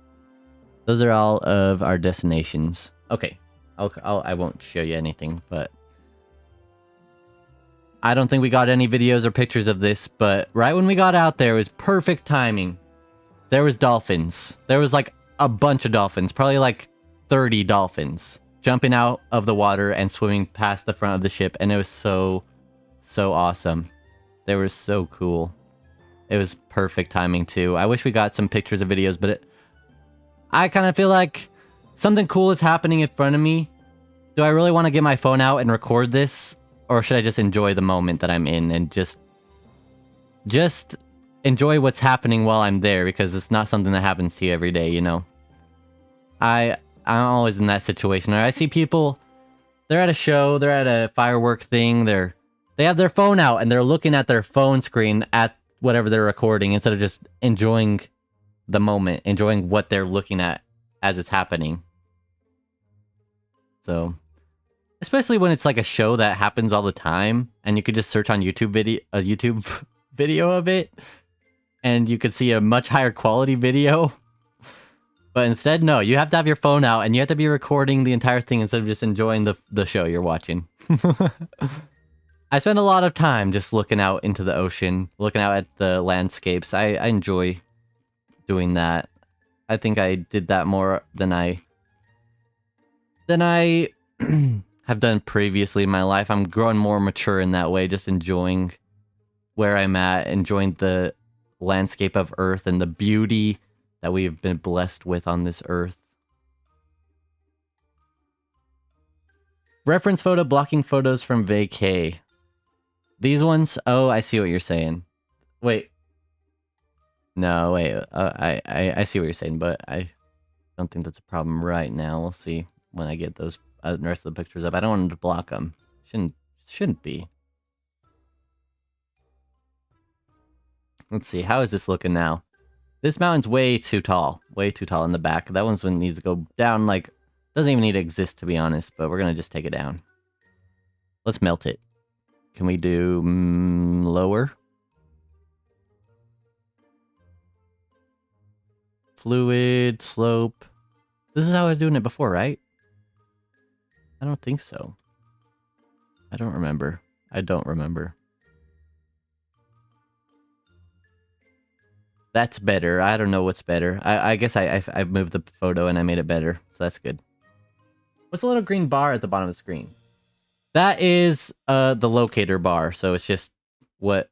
Those are all of our destinations. Okay, I won't show you anything, but... I don't think we got any videos or pictures of this, but right when we got out there, it was perfect timing. There was dolphins. There was, like, a bunch of dolphins. Probably, like, 30 dolphins. Jumping out of the water and swimming past the front of the ship. And it was so awesome. They were so cool. It was perfect timing, too. I wish we got some pictures or videos, but I kind of feel like something cool is happening in front of me. Do I really want to get my phone out and record this? Or should I just enjoy the moment that I'm in and just enjoy what's happening while I'm there? Because it's not something that happens to you every day, you know? I'm always in that situation. Or I see people, they're at a show, they're at a firework thing, they have their phone out and they're looking at their phone screen at whatever they're recording instead of just enjoying the moment, enjoying what they're looking at as it's happening. So, especially when it's like a show that happens all the time and you could just search on a YouTube video of it and you could see a much higher quality video. But instead, no, you have to have your phone out and you have to be recording the entire thing instead of just enjoying the show you're watching. I spend a lot of time just looking out into the ocean, looking out at the landscapes. I enjoy doing that. I think I did that more than I have done previously in my life. I'm growing more mature in that way, just enjoying where I'm at, enjoying the landscape of Earth and the beauty that we have been blessed with on this Earth. Reference photo blocking photos from vacay. These ones? Oh, I see what you're saying. Wait. No, wait. I see what you're saying, but I don't think that's a problem right now. We'll see when I get those the rest of the pictures up. I don't want to block them. Shouldn't be. Let's see. How is this looking now? This mountain's way too tall. Way too tall in the back. That one's one needs to go down. Like, doesn't even need to exist, to be honest. But we're gonna just take it down. Let's melt it. Can we do lower? Fluid, slope. This is how I was doing it before, right? I don't think so. I don't remember. I don't remember. That's better. I don't know what's better. I guess I moved the photo and I made it better, so that's good. What's the little green bar at the bottom of the screen? That is the locator bar, so it's just what...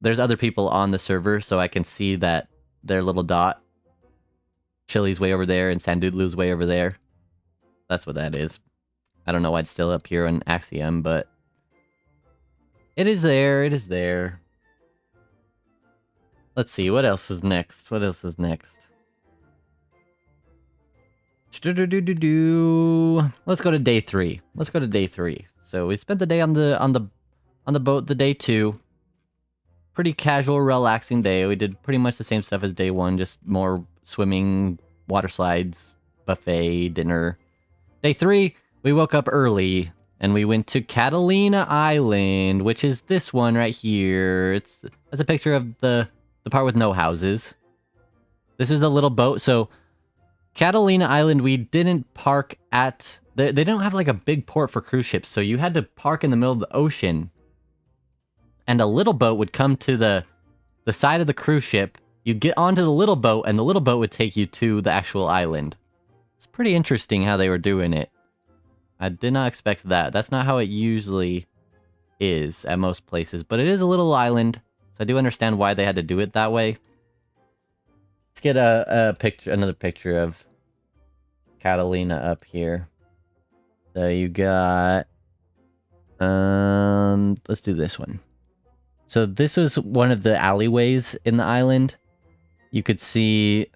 There's other people on the server, so I can see that their little dot. Chili's way over there and Sandoodloo's way over there. That's what that is. I don't know why it's still up here on Axiom, but... It is there, it is there. Let's see, what else is next? What else is next? Let's go to day 3. Let's go to day 3. So we spent the day on the boat, the day 2. Pretty casual, relaxing day. We did pretty much the same stuff as day 1, just more swimming, water slides, buffet, dinner. Day 3, we woke up early and we went to Catalina Island, which is this one right here. That's a picture of the part with no houses. This is a little boat. So Catalina Island, we didn't park at... They don't have like a big port for cruise ships, so you had to park in the middle of the ocean. And a little boat would come to the side of the cruise ship. You'd get onto the little boat, and the little boat would take you to the actual island. It's pretty interesting how they were doing it. I did not expect that. That's not how it usually is at most places, but it is a little island. So I do understand why they had to do it that way. Let's get a picture, another picture of Catalina up here. So you got, let's do this one. So this was one of the alleyways in the island. You could see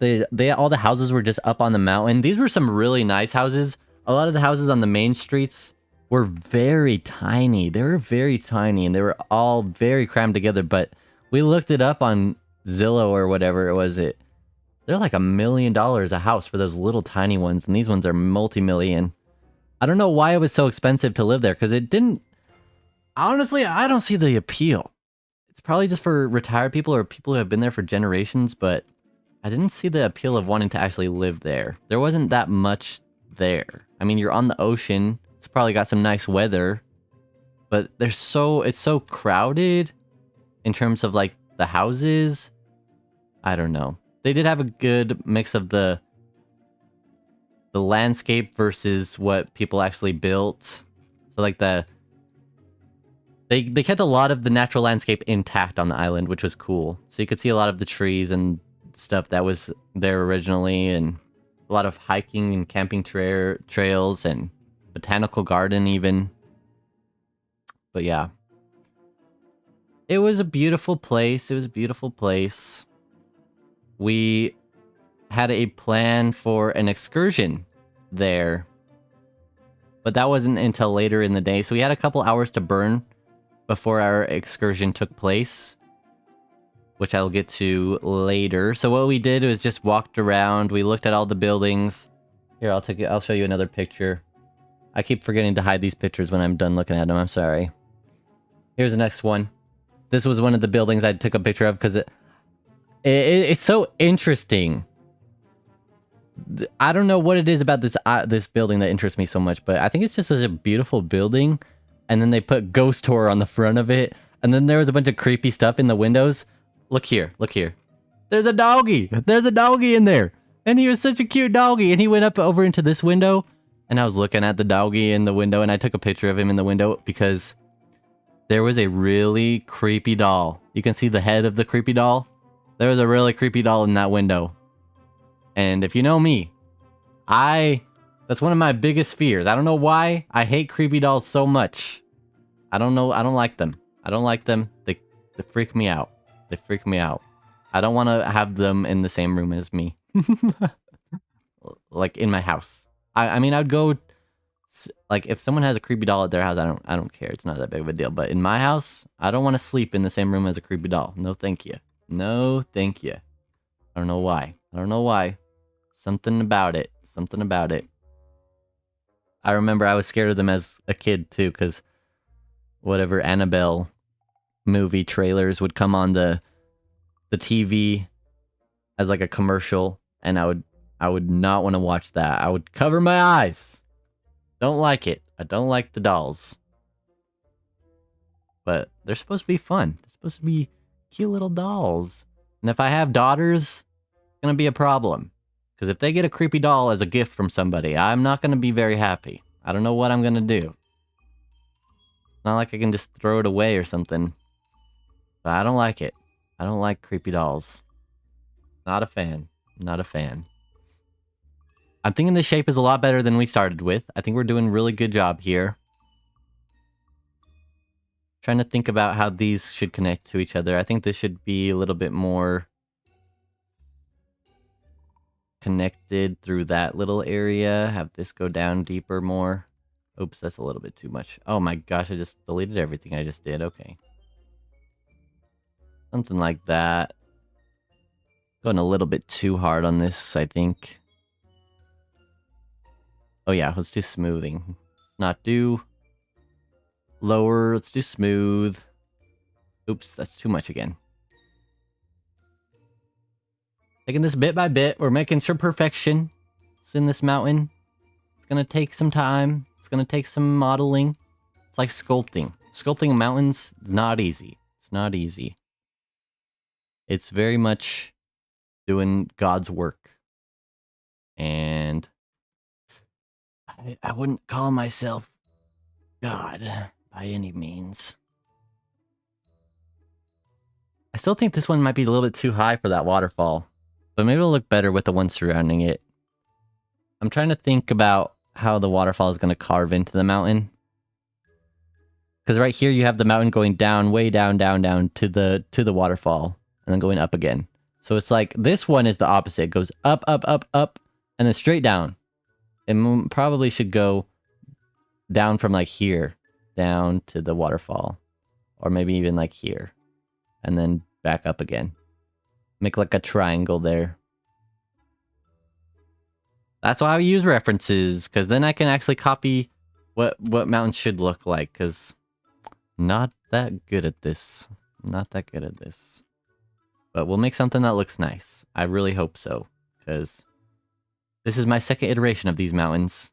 all the houses were just up on the mountain. These were some really nice houses. A lot of the houses on the main streets were very tiny. They were very tiny and they were all very crammed together, but we looked it up on Zillow or whatever it was. They're like $1 million a house for those little tiny ones, and these ones are multi-million. I don't know why it was so expensive to live there, because it didn't... Honestly, I don't see the appeal. It's probably just for retired people or people who have been there for generations, but I didn't see the appeal of wanting to actually live there. There wasn't that much there. I mean, you're on the ocean. It's probably got some nice weather, but it's so crowded in terms of like the houses. I don't know. They did have a good mix of the landscape versus what people actually built. So like they kept a lot of the natural landscape intact on the island, which was cool. So you could see a lot of the trees and stuff that was there originally, and a lot of hiking and camping trails and botanical garden even. But yeah. It was a beautiful place. It was a beautiful place. We had a plan for an excursion there, but that wasn't until later in the day. So we had a couple hours to burn before our excursion took place, which I'll get to later. So what we did was just walked around. We looked at all the buildings. Here, I'll show you another picture. I keep forgetting to hide these pictures when I'm done looking at them. I'm sorry. Here's the next one. This was one of the buildings I took a picture of because it's so interesting. I don't know what it is about this building that interests me so much, but I think it's just such a beautiful building. And then they put ghost horror on the front of it. And then there was a bunch of creepy stuff in the windows. Look here. Look here. There's a doggy. There's a doggy in there. And he was such a cute doggy. And he went up over into this window. And I was looking at the doggy in the window. And I took a picture of him in the window because there was a really creepy doll. You can see the head of the creepy doll. There was a really creepy doll in that window. And if you know me, that's one of my biggest fears. I don't know why I hate creepy dolls so much. I don't know. I don't like them. I don't like them. They freak me out. They freak me out. I don't want to have them in the same room as me. Like in my house. I mean, I'd go, like, if someone has a creepy doll at their house, I don't care. It's not that big of a deal. But in my house, I don't want to sleep in the same room as a creepy doll. No, thank you. No, thank you. I don't know why. I don't know why. Something about it. Something about it. I remember I was scared of them as a kid, too, because whatever Annabelle movie trailers would come on the TV as, like, a commercial, and I would not want to watch that. I would cover my eyes. Don't like it. I don't like the dolls. But they're supposed to be fun. They're supposed to be cute little dolls. And if I have daughters, it's going to be a problem. Because if they get a creepy doll as a gift from somebody, I'm not going to be very happy. I don't know what I'm going to do. Not like I can just throw it away or something. But I don't like it. I don't like creepy dolls. Not a fan. Not a fan. I'm thinking the shape is a lot better than we started with. I think we're doing a really good job here. Trying to think about how these should connect to each other. I think this should be a little bit more connected through that little area. Have this go down deeper more. Oops, that's a little bit too much. Oh my gosh, I just deleted everything I just did. Okay. Something like that. Going a little bit too hard on this, I think. Oh yeah, let's do smoothing. Let's not do lower, let's do smooth. Oops, that's too much again. Taking this bit by bit, we're making sure perfection is in this mountain. It's gonna take some time. It's gonna take some modeling. It's like sculpting. Sculpting mountains, not easy. It's not easy. It's very much doing God's work. And I wouldn't call myself God by any means. I still think this one might be a little bit too high for that waterfall. But maybe it'll look better with the one surrounding it. I'm trying to think about how the waterfall is going to carve into the mountain. Because right here you have the mountain going down, way down, down to the waterfall. And then going up again. So it's like, this one is the opposite. It goes up, up, up, up, and then straight down. It probably should go down from like here, down to the waterfall. Or maybe even like here. And then back up again. Make like a triangle there. That's why I use references, because then I can actually copy what mountains should look like, because not that good at this. Not that good at this. But we'll make something that looks nice. I really hope so, because this is my second iteration of these mountains.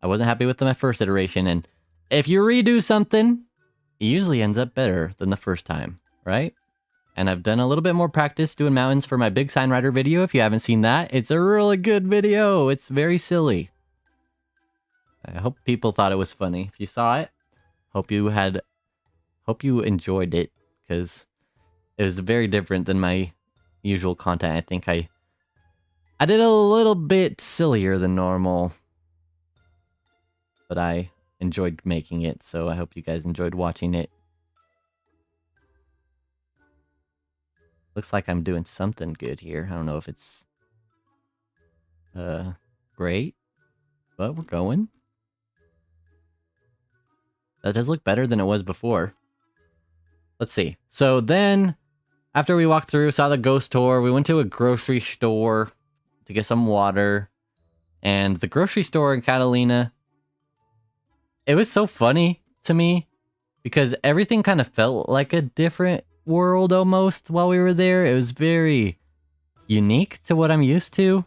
I wasn't happy with my first iteration, and if you redo something, it usually ends up better than the first time, right? And I've done a little bit more practice doing mountains for my Big Sign Rider video. If you haven't seen that, it's a really good video. It's very silly. I hope people thought it was funny. If you saw it, hope you enjoyed it, because it was very different than my usual content. I think I did a little bit sillier than normal, but I enjoyed making it, so I hope you guys enjoyed watching it. Looks like I'm doing something good here. I don't know if it's great, but we're going. That does look better than it was before. Let's see. So then, after we walked through, saw the ghost tour, we went to a grocery store to get some water. And the grocery store in Catalina, it was so funny to me because everything kind of felt like a different world almost while we were there. It was very unique to what I'm used to.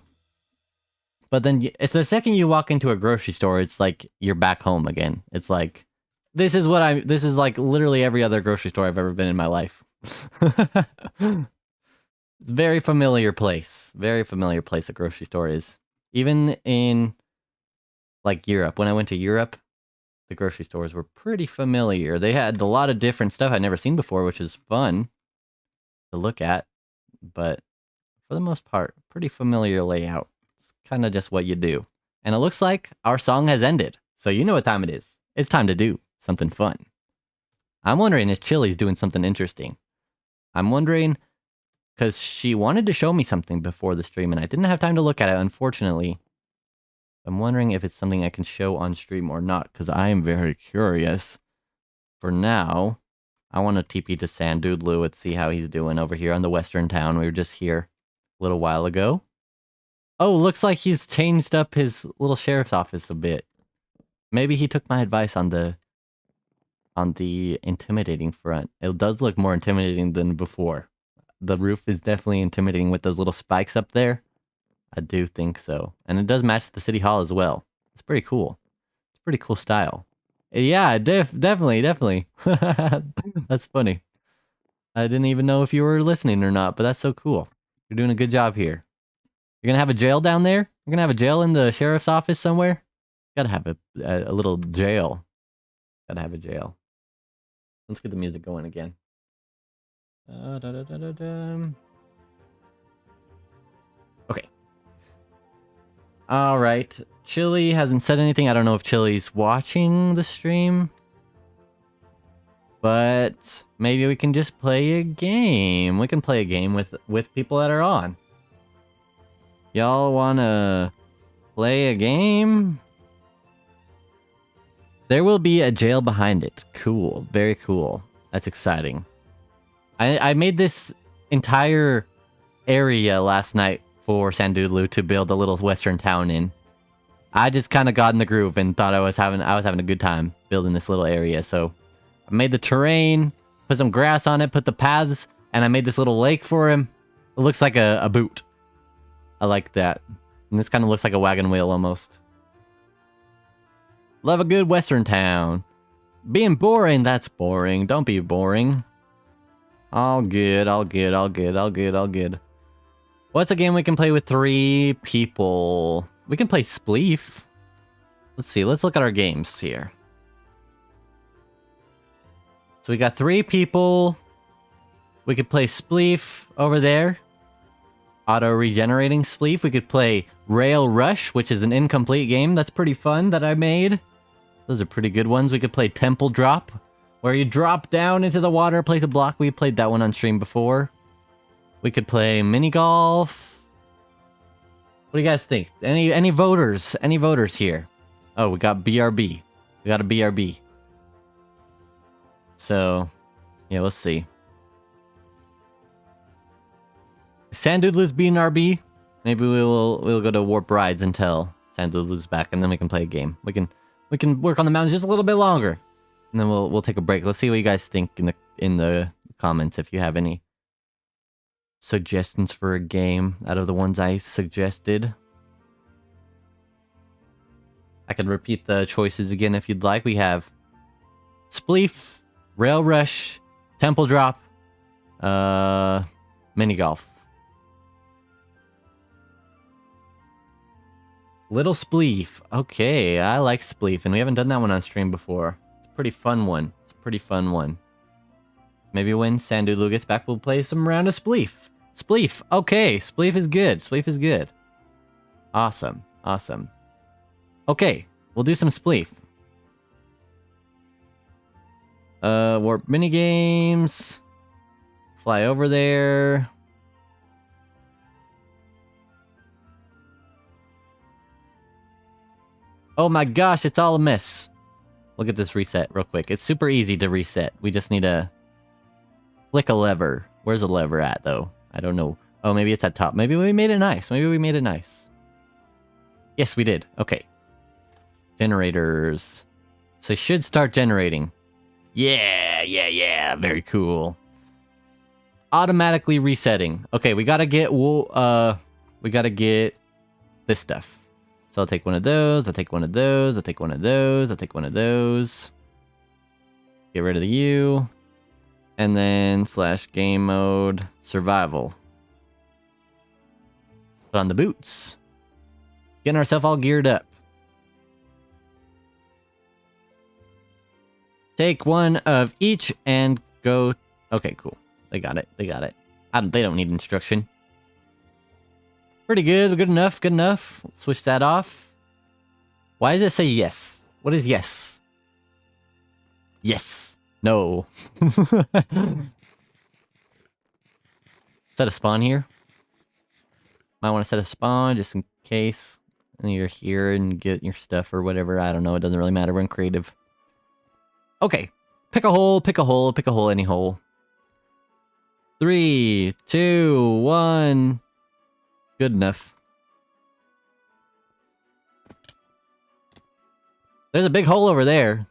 But then it's the second you walk into a grocery store, it's like you're back home again. It's like, this is like literally every other grocery store I've ever been in my life. Very familiar place. Very familiar place a grocery store is. Even in like Europe, when I went to Europe, the grocery stores were pretty familiar. They had a lot of different stuff I'd never seen before, which is fun to look at. But for the most part, pretty familiar layout. It's kind of just what you do. And it looks like our song has ended. So you know what time it is. It's time to do something fun. I'm wondering if Chili's doing something interesting. I'm wondering, because she wanted to show me something before the stream, and I didn't have time to look at it, unfortunately. I'm wondering if it's something I can show on stream or not, because I am very curious. For now, I want to TP to Sandoodloo and see how he's doing over here on the western town. We were just here a little while ago. Oh, looks like he's changed up his little sheriff's office a bit. Maybe he took my advice on the intimidating front. It does look more intimidating than before. The roof is definitely intimidating with those little spikes up there. I do think so. And it does match the city hall as well. It's pretty cool. It's pretty cool style. Yeah, definitely. That's funny. I didn't even know if you were listening or not, but that's so cool. You're doing a good job here. You're gonna have a jail down there? You're gonna have a jail in the sheriff's office somewhere? Gotta have a little jail. Gotta have a jail. Let's get the music going again. Okay. Alright. Chili hasn't said anything. I don't know if Chili's watching the stream. But maybe we can just play a game. We can play a game with people that are on. Y'all wanna play a game? There will be a jail behind it. Cool. Very cool. That's exciting. I made this entire area last night for Sandoodloo to build a little western town in. I just kind of got in the groove and thought I was having a good time building this little area. So I made the terrain, put some grass on it, put the paths, and I made this little lake for him. It looks like a boot. I like that. And this kind of looks like a wagon wheel almost. Love a good western town. Being boring, that's boring. Don't be boring. All good. What's a game we can play with 3 people? We can play Spleef. Let's see. Let's look at our games here. So we got 3 people. We could play Spleef over there. Auto-regenerating Spleef. We could play Rail Rush, which is an incomplete game. That's pretty fun that I made. Those are pretty good ones. We could play Temple Drop, where you drop down into the water, place a block. We played that one on stream before. We could play Mini Golf. What do you guys think? Any voters? Any voters here? Oh, we got BRB. We got a BRB. So, yeah, let's see. Sandoodloo's being RB. Maybe we'll go to Warp Rides until Sandoodloo's back, and then we can play a game. We can work on the mountains just a little bit longer, and then we'll take a break. Let's see what you guys think in the comments if you have any suggestions for a game out of the ones I suggested. I can repeat the choices again if you'd like. We have Spleef, Rail Rush, Temple Drop, Mini Golf. Little Spleef. Okay, I like Spleef, and we haven't done that one on stream before. It's a pretty fun one. Maybe when Sandoodloo gets back, we'll play some round of Spleef. Spleef. Okay, Spleef is good. Spleef is good. Awesome. Awesome. Okay, we'll do some Spleef. Warp minigames. Fly over there. Oh my gosh, it's all a mess. Look at this reset real quick. It's super easy to reset. We just need to flick a lever. Where's the lever at, though? I don't know. Oh, maybe it's at top. Maybe we made it nice. Maybe we made it nice. Yes, we did. Okay. Generators. So it should start generating. Yeah. Very cool. Automatically resetting. Okay, we gotta get this stuff. So I'll take one of those, I'll take one of those, I'll take one of those, I'll take one of those. Get rid of the U. And then / game mode survival. Put on the boots. Getting ourselves all geared up. Take one of each and go. Okay, cool. They got it. They got it. They don't need instruction. Pretty good. Good enough. Good enough. Switch that off. Why does it say yes? What is yes? Yes. No. Set a spawn here. Might want to set a spawn just in case you're here and get your stuff or whatever. I don't know. It doesn't really matter. We're in creative. Okay. Pick a hole. Pick a hole. Pick a hole. Any hole. 3, 2, 1. Good enough. There's a big hole over there.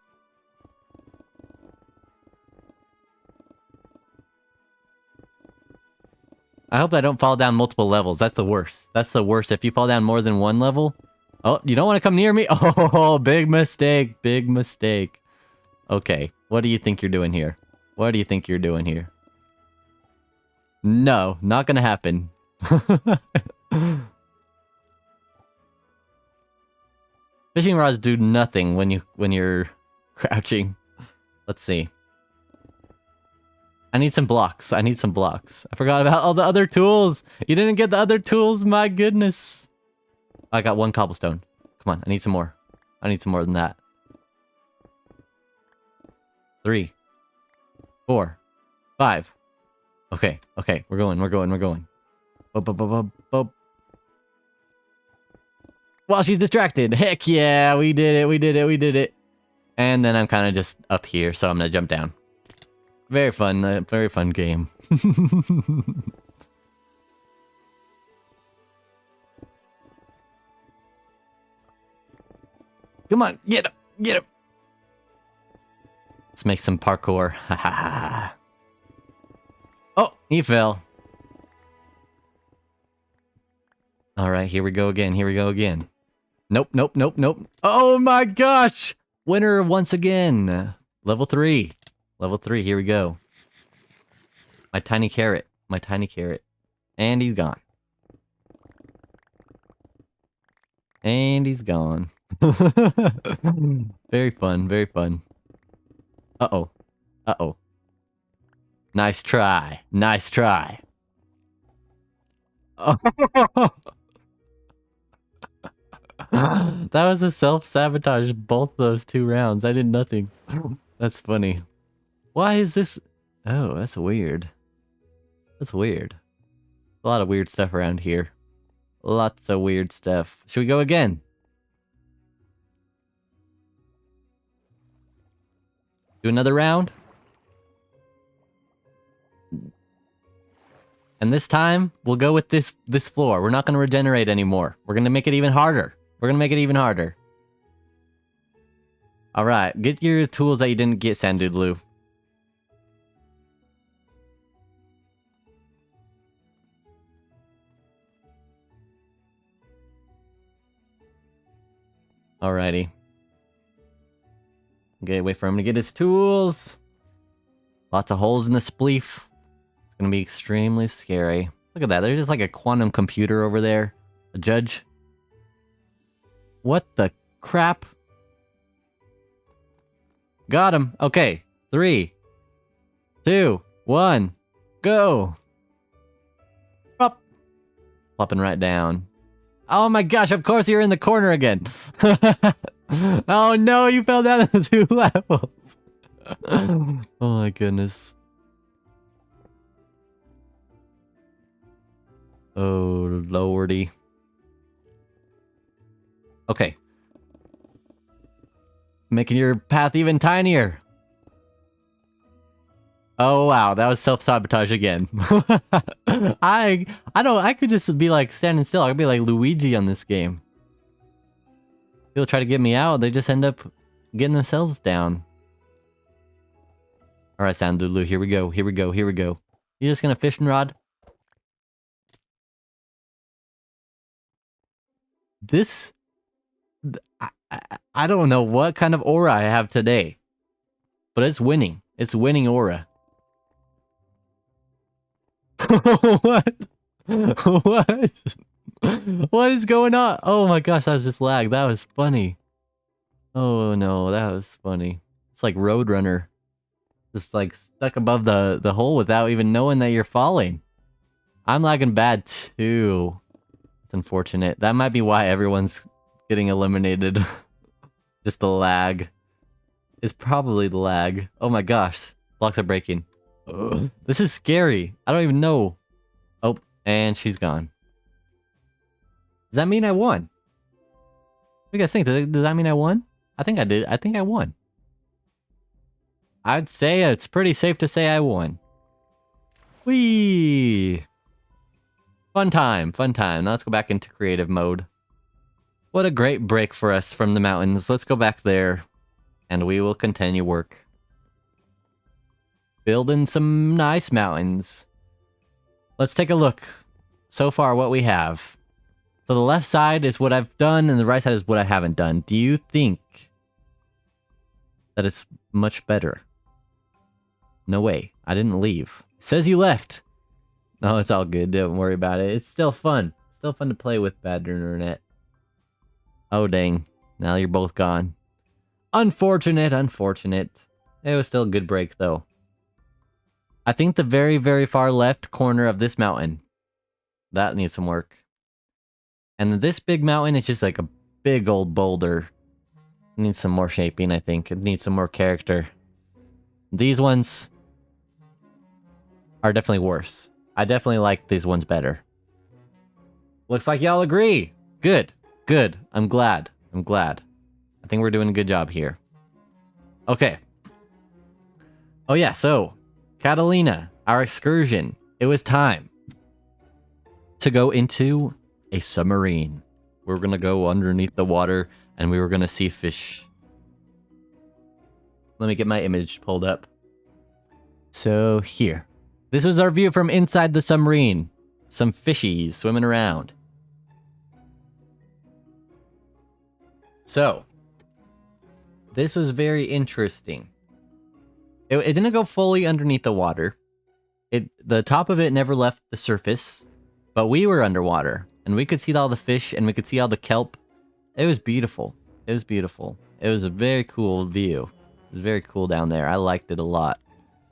I hope I don't fall down multiple levels. That's the worst. That's the worst. If you fall down more than one level. Oh, you don't want to come near me? Oh, big mistake. Big mistake. Okay. What do you think you're doing here? What do you think you're doing here? No, not gonna happen. Fishing rods do nothing when you're crouching. Let's see. I need some blocks. I need some blocks. I forgot about all the other tools. You didn't get the other tools. My goodness. I got one cobblestone. Come on. I need some more. I need some more than that. 3, 4, 5. Okay. Okay. We're going. We're going. We're going. Boop. While she's distracted. Heck yeah. We did it. We did it. We did it. And then I'm kind of just up here. So I'm going to jump down. Very fun. Very fun game. Come on. Get him. Get him. Let's make some parkour. Ha ha ha. Oh, he fell. Alright, here we go again. Here we go again. Nope, nope, nope, nope. Oh my gosh! Winner once again. Level 3. Level 3, here we go. My tiny carrot. My tiny carrot. And he's gone. And he's gone. Very fun, very fun. Uh-oh. Uh-oh. Nice try. Nice try. Oh. That was a self-sabotage, both those 2 rounds. I did nothing. That's funny. Why is this... Oh, that's weird. That's weird. A lot of weird stuff around here. Lots of weird stuff. Should we go again? Do another round? And this time, we'll go with this floor. We're not going to regenerate anymore. We're going to make it even harder. We're going to make it even harder. Alright, get your tools that you didn't get, Sandoodloo. Alrighty. Okay, wait for him to get his tools. Lots of holes in the spleef. It's gonna be extremely scary. Look at that, there's just like a quantum computer over there. A judge. What the crap? Got him. Okay, 3, 2, 1, go. Plopping right down. Oh my gosh, of course you're in the corner again. Oh no, you fell down the 2 levels. Oh my goodness. Oh lordy. Okay. Making your path even tinier. Oh wow, that was self-sabotage again. I could just be like standing still. I could be like Luigi on this game. People try to get me out, they just end up getting themselves down. Alright, Sandulu, here we go, here we go, here we go. You just gonna fishing rod? This... I don't know what kind of aura I have today. But it's winning. It's winning aura. What? What? What is going on? Oh my gosh, that was just lag. That was funny. Oh no, that was funny. It's like Roadrunner. Just like stuck above the hole without even knowing that you're falling. I'm lagging bad too. It's unfortunate. That might be why everyone's getting eliminated. Just the lag. It's probably the lag. Oh my gosh. Blocks are breaking. Ugh. This is scary. I don't even know. Oh, and she's gone. Does that mean I won? What do you guys think? Does that mean I won? I think I did. I think I won. I'd say it's pretty safe to say I won. Whee! Fun time, fun time. Now let's go back into creative mode. What a great break for us from the mountains. Let's go back there, and we will continue work. Building some nice mountains. Let's take a look. So far, what we have. So the left side is what I've done, and the right side is what I haven't done. Do you think that it's much better? No way. I didn't leave. It says you left. No, it's all good. Don't worry about it. It's still fun. Still fun to play with bad internet. Oh, dang. Now you're both gone. Unfortunate, unfortunate. It was still a good break, though. I think the very, very far left corner of this mountain. That needs some work. And this big mountain is just like a big old boulder. It needs some more shaping, I think. It needs some more character. These ones are definitely worse. I definitely like these ones better. Looks like y'all agree. Good. Good. I'm glad. I'm glad. I think we're doing a good job here. Okay. Oh yeah, so Catalina, our excursion. It was time to go into a submarine. We're gonna go underneath the water and we were gonna see fish. Let me get my image pulled up. So here. This was our view from inside the submarine. Some fishies swimming around. So, this was very interesting. It didn't go fully underneath the water. The top of it never left the surface, but we were underwater, and we could see all the fish, and we could see all the kelp. It was beautiful. It was beautiful. It was a very cool view. It was very cool down there. I liked it a lot.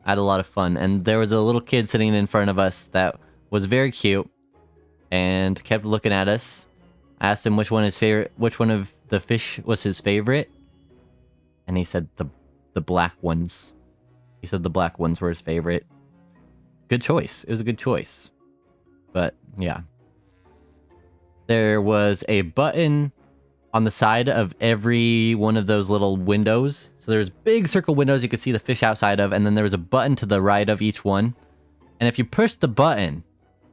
I had a lot of fun, and there was a little kid sitting in front of us that was very cute, and kept looking at us. I asked him which one of the fish was his favorite, and he said the black ones. He said the black ones were his favorite. Good choice. It was a good choice. But, yeah. There was a button on the side of every one of those little windows. So there's big circle windows you could see the fish outside of, and then there was a button to the right of each one. And if you pushed the button,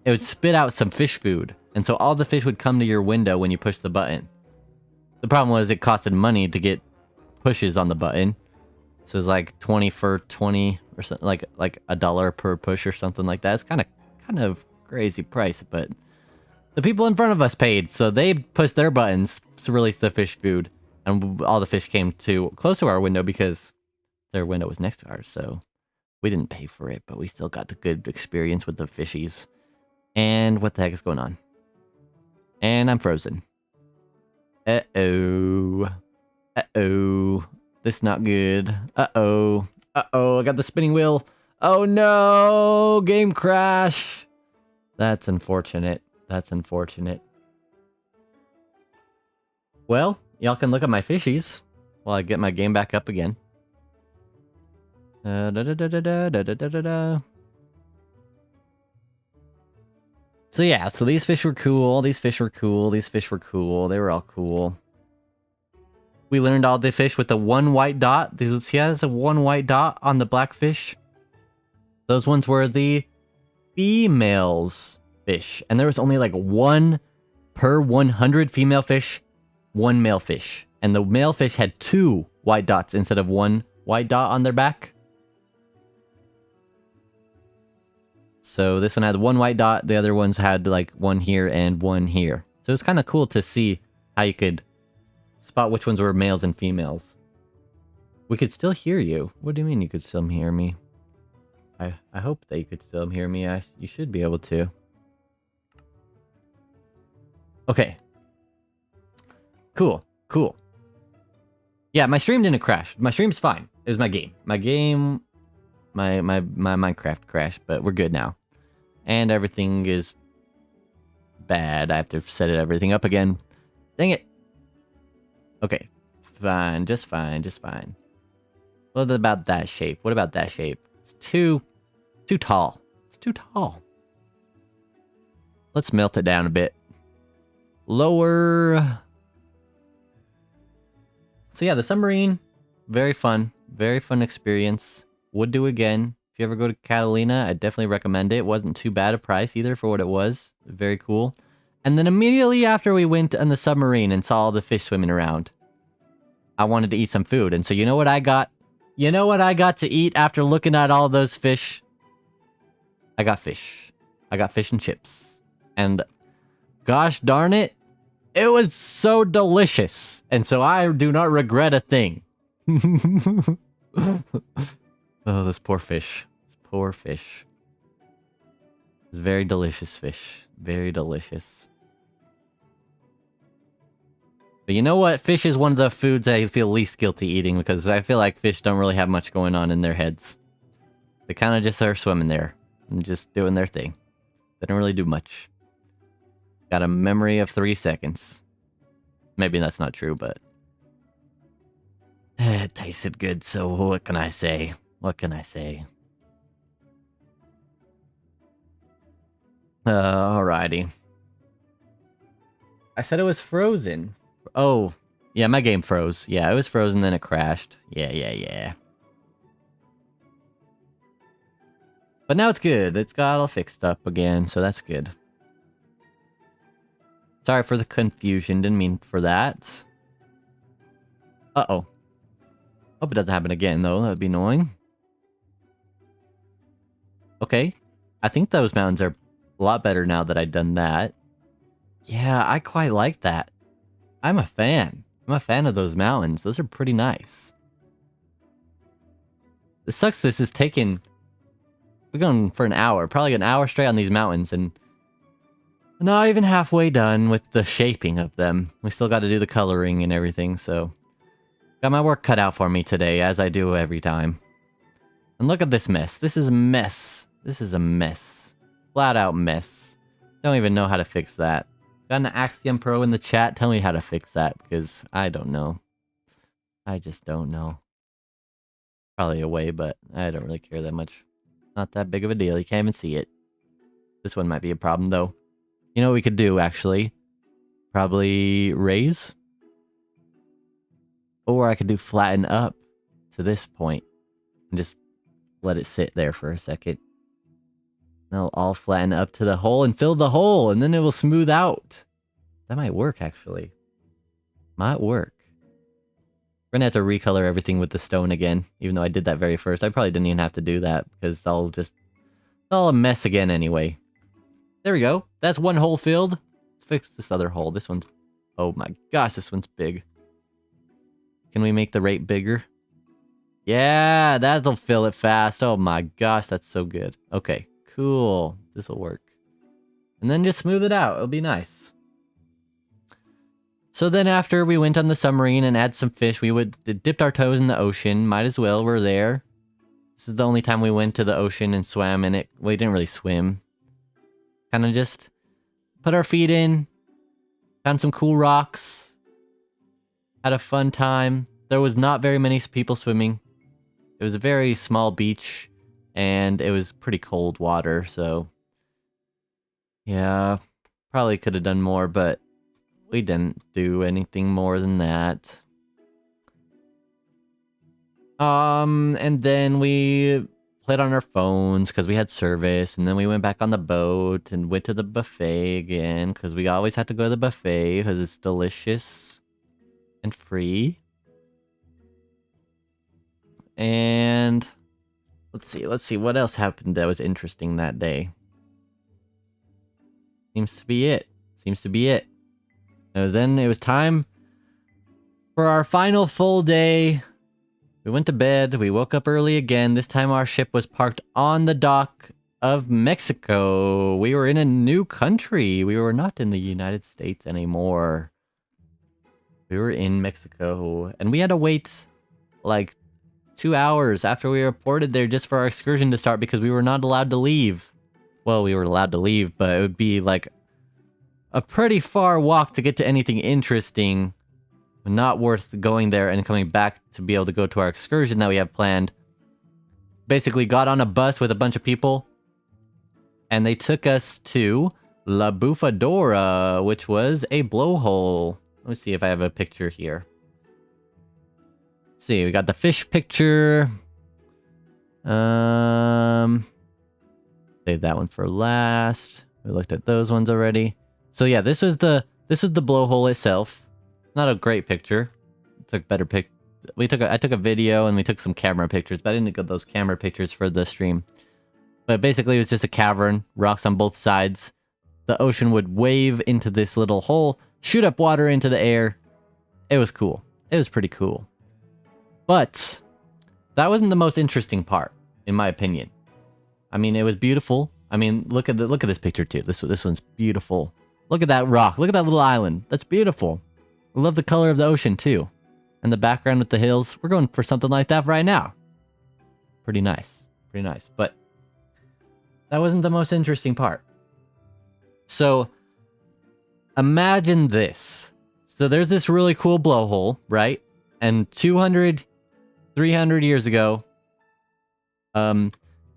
it would spit out some fish food. And so all the fish would come to your window when you push the button. The problem was it costed money to get pushes on the button. So it's like 20 for 20 or something, like $1 per push or something like that. It's kind of crazy price, but the people in front of us paid, so they pushed their buttons to release the fish food, and all the fish came close to our window because their window was next to ours. So we didn't pay for it, but we still got the good experience with the fishies. And what the heck is going on? And I'm frozen. Uh-oh. Uh-oh. This not good. Uh-oh. Uh-oh, I got the spinning wheel. Oh no! Game crash! That's unfortunate. That's unfortunate. Well, y'all can look at my fishies while I get my game back up again. So yeah, so these fish were cool, these fish were cool, these fish were cool, they were all cool. We learned all the fish with the one white dot. See, has a one white dot on the black fish. Those ones were the females fish. And there was only like 1 per 100 female fish, 1 male fish. And the male fish had 2 white dots instead of 1 white dot on their back. So this one had 1 white dot, the other ones had like 1 here and 1 here. So it's kind of cool to see how you could spot which ones were males and females. We could still hear you. What do you mean you could still hear me? I hope that you could still hear me. You should be able to. Okay. Cool. Cool. Yeah, my stream didn't crash. My stream's fine. It was my game. My Minecraft crashed, but we're good now. And everything is bad. I have to set everything up again. Dang it. Okay. Fine. Just fine. Just fine. What about that shape? What about that shape? It's too tall. It's too tall. Let's melt it down a bit. Lower. So yeah, the submarine, very fun experience. Would do again. If you ever go to Catalina, I definitely recommend it. It wasn't too bad a price either for what it was. Very cool. And then immediately after we went on the submarine and saw all the fish swimming around, I wanted to eat some food. And so you know what I got? You know what I got to eat after looking at all those fish? I got fish. I got fish and chips. And gosh darn it, it was so delicious. And so I do not regret a thing. Oh, this poor fish. This poor fish. It's very delicious fish. Very delicious. But you know what? Fish is one of the foods I feel least guilty eating because I feel like fish don't really have much going on in their heads. They kind of just are swimming there and just doing their thing. They don't really do much. Got a memory of 3 seconds. Maybe that's not true, but it tasted good, so what can I say? What can I say? Alrighty. I said it was frozen. Oh, yeah, my game froze. Yeah, it was frozen, then it crashed. Yeah. But now it's good. It's got all fixed up again, so that's good. Sorry for the confusion. Didn't mean for that. Uh-oh. Hope it doesn't happen again, though. That'd be annoying. Okay. I think those mountains are a lot better now that I've done that. Yeah, I quite like that. I'm a fan. I'm a fan of those mountains. Those are pretty nice. It sucks this is taking... We're going for an hour. Probably an hour straight on these mountains, and... not even halfway done with the shaping of them. We still got to do the coloring and everything, so... Got my work cut out for me today, as I do every time. And look at this mess. This is a mess. This is a mess. Flat out mess. Don't even know how to fix that. Got an Axiom Pro in the chat. Tell me how to fix that, because I don't know. I just don't know. Probably a way, but I don't really care that much. Not that big of a deal. You can't even see it. This one might be a problem, though. You know what we could do, actually? Probably raise? Or I could do flatten up to this point and just let it sit there for a second. They'll all flatten up to the hole and fill the hole, and then it will smooth out. That might work, actually. Might work. We're gonna have to recolor everything with the stone again, even though I did that very first. I probably didn't even have to do that, because it's all a mess again anyway. There we go. That's one hole filled. Let's fix this other hole. This one's... oh my gosh, this one's big. Can we make the rate bigger? Yeah, that'll fill it fast. Oh my gosh, that's so good. Okay, cool. This will work. And then just smooth it out. It'll be nice. So then after we went on the submarine and had some fish, we dipped our toes in the ocean. Might as well. We're there. This is the only time we went to the ocean and swam in it. We didn't really swim. Kind of just put our feet in, found some cool rocks, had a fun time. There was not very many people swimming. It was a very small beach, and it was pretty cold water, so yeah, probably could have done more, but we didn't do anything more than that. And then we played on our phones because we had service, and then we went back on the boat and went to the buffet again because we always had to go to the buffet because it's delicious and free. And let's see what else happened that was interesting that day. Seems to be it. And then it was time for our final full day. We went to bed, we woke up early again. This time our ship was parked on the dock of Mexico. We were in a new country. We were not in the United States anymore. We were in Mexico. And we had to wait like 2 hours after we reported there just for our excursion to start because we were not allowed to leave. Well, we were allowed to leave, but it would be like a pretty far walk to get to anything interesting. Not worth going there and coming back to be able to go to our excursion that we have planned. Basically got on a bus with a bunch of people, and they took us to La Bufadora, which was a blowhole. Let me see if I have a picture here. Let's see, we got the fish picture. Save that one for last. We looked at those ones already. So yeah, this is the blowhole itself. Not a great picture. Took better I took a video and we took some camera pictures, but I didn't get those camera pictures for the stream. But basically it was just a cavern, rocks on both sides. The ocean would wave into this little hole, shoot up water into the air. It was cool. It was pretty cool. But that wasn't the most interesting part, in my opinion. I mean, it was beautiful. I mean, look at this picture too. This one's beautiful. Look at that rock. Look at that little island. That's beautiful. I love the color of the ocean, too. And the background with the hills. We're going for something like that right now. Pretty nice. Pretty nice. But that wasn't the most interesting part. So, imagine this. So there's this really cool blowhole, right? And 200, 300 years ago,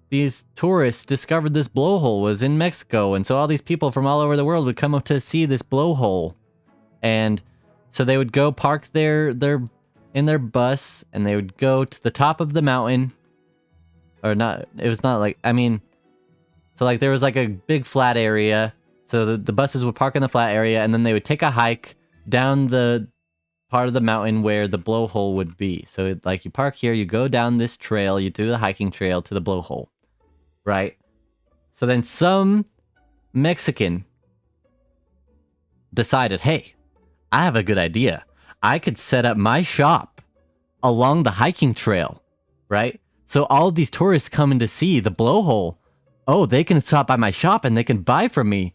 these tourists discovered this blowhole was in Mexico. And so all these people from all over the world would come up to see this blowhole. And so they would go park in their bus, and they would go to the top of the mountain. Or not, it was not like, I mean, so like there was like a big flat area. So the buses would park in the flat area, and then they would take a hike down the part of the mountain where the blowhole would be. So like you park here, you go down this trail, you do the hiking trail to the blowhole, right? So then some Mexican decided, hey, I have a good idea. I could set up my shop along the hiking trail, right? So all of these tourists coming to see the blowhole, oh, they can stop by my shop and they can buy from me.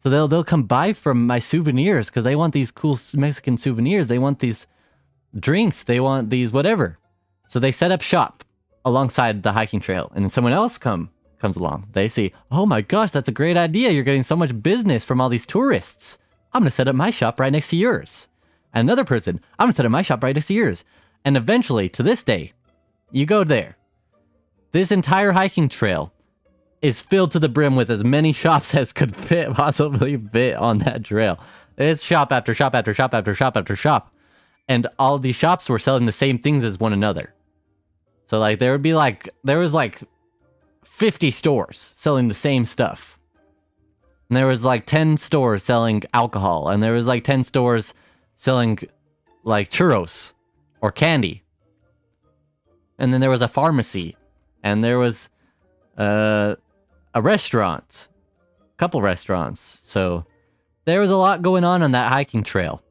So they'll come buy from my souvenirs because they want these cool Mexican souvenirs. They want these drinks. They want these whatever. So they set up shop alongside the hiking trail, and then someone else comes along. They see, oh my gosh, that's a great idea. You're getting so much business from all these tourists. I'm going to set up my shop right next to yours. And another person, I'm going to set up my shop right next to yours. And eventually, to this day, you go there. This entire hiking trail is filled to the brim with as many shops as could possibly fit on that trail. It's shop after shop after shop after shop after shop. And all of these shops were selling the same things as one another. So like there was like 50 stores selling the same stuff. And there was like 10 stores selling alcohol, and there was like 10 stores selling like churros or candy. And then there was a pharmacy, and there was a restaurant, a couple restaurants. So there was a lot going on that hiking trail.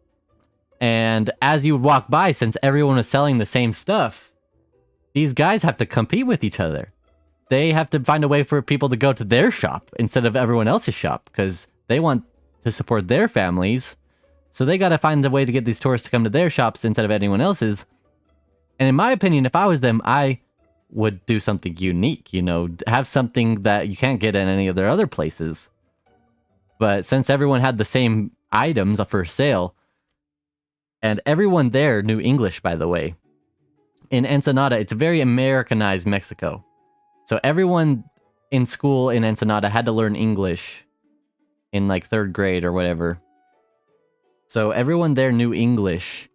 And as you would walk by, since everyone was selling the same stuff, these guys have to compete with each other. They have to find a way for people to go to their shop instead of everyone else's shop because they want to support their families. So they got to find a way to get these tourists to come to their shops instead of anyone else's. And in my opinion, if I was them, I would do something unique, you know, have something that you can't get in any of their other places. But since everyone had the same items for sale, and everyone there knew English, by the way. In Ensenada, it's very Americanized Mexico. So everyone in school in Ensenada had to learn English in like 3rd grade or whatever. So everyone there knew English,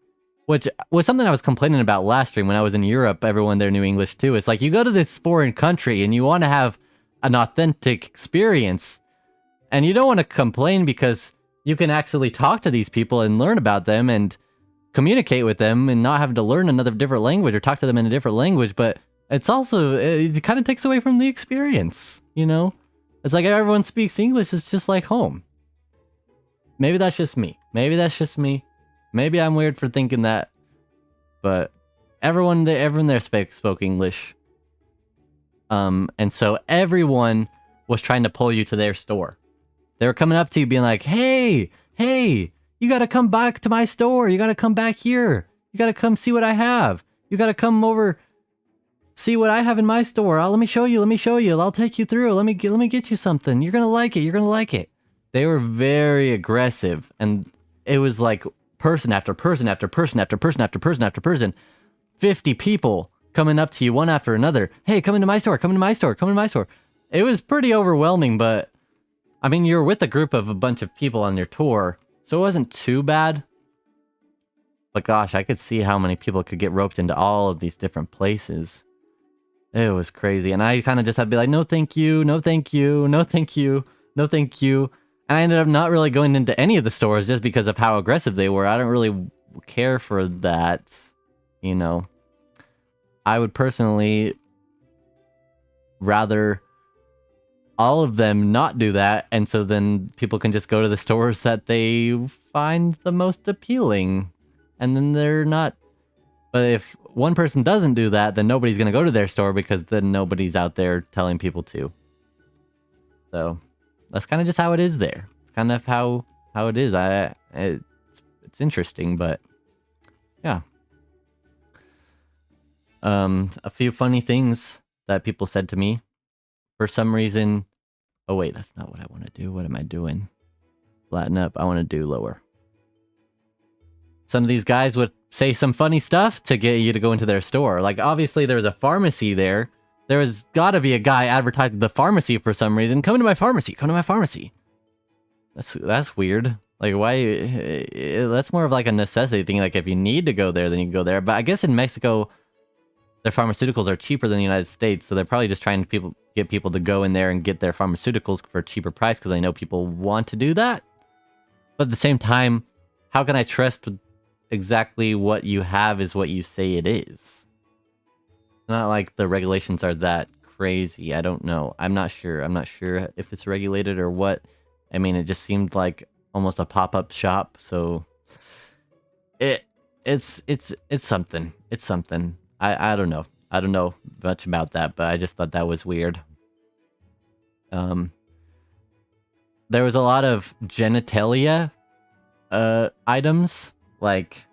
which was something I was complaining about last stream when I was in Europe. Everyone there knew English too. It's like you go to this foreign country and you want to have an authentic experience, and you don't want to complain because you can actually talk to these people and learn about them and communicate with them and not have to learn another different language or talk to them in a different language. But it's also, it kind of takes away from the experience, you know? It's like everyone speaks English, it's just like home. Maybe that's just me. Maybe that's just me. Maybe I'm weird for thinking that. But everyone there spoke English. And so everyone was trying to pull you to their store. They were coming up to you being like, hey, you gotta come back to my store. You gotta come back here. You gotta come see what I have. You gotta come over, see what I have in my store. Let me show you. I'll take you through. Let me get you something. You're gonna like it. They were very aggressive, and it was like person after person after person after person after person after person. 50 people coming up to you one after another. Hey, come into my store. It was pretty overwhelming, but I mean, you're with a group of a bunch of people on your tour, so it wasn't too bad. But gosh, I could see how many people could get roped into all of these different places. It was crazy. And I kind of just had to be like, no thank you, no thank you, no thank you, no thank you. And I ended up not really going into any of the stores just because of how aggressive they were. I don't really care for that, you know. I would personally rather all of them not do that, and so then people can just go to the stores that they find the most appealing, and then they're not. But if one person doesn't do that, then nobody's going to go to their store because then nobody's out there telling people to. So that's kind of just how it is there. It's kind of how it is. It's interesting, but yeah. A few funny things that people said to me. For some reason... Oh wait, that's not what I want to do. What am I doing? Flatten up. I want to do lower. Some of these guys would say some funny stuff to get you to go into their store. Like, obviously, there's a pharmacy there. There has got to be a guy advertising the pharmacy for some reason. Come to my pharmacy. Come to my pharmacy. That's weird. Like, why? That's more of like a necessity thing. Like, if you need to go there, then you can go there. But I guess in Mexico, their pharmaceuticals are cheaper than the United States, so they're probably just trying to get people to go in there and get their pharmaceuticals for a cheaper price because they know people want to do that. But at the same time, how can I trust exactly what you have is what you say it is? It's not like the regulations are that crazy. I don't know. I'm not sure. I'm not sure if it's regulated or what. I mean, it just seemed like almost a pop-up shop, so it's something. It's something. I don't know. I don't know much about that, but I just thought that was weird. There was a lot of genitalia items, like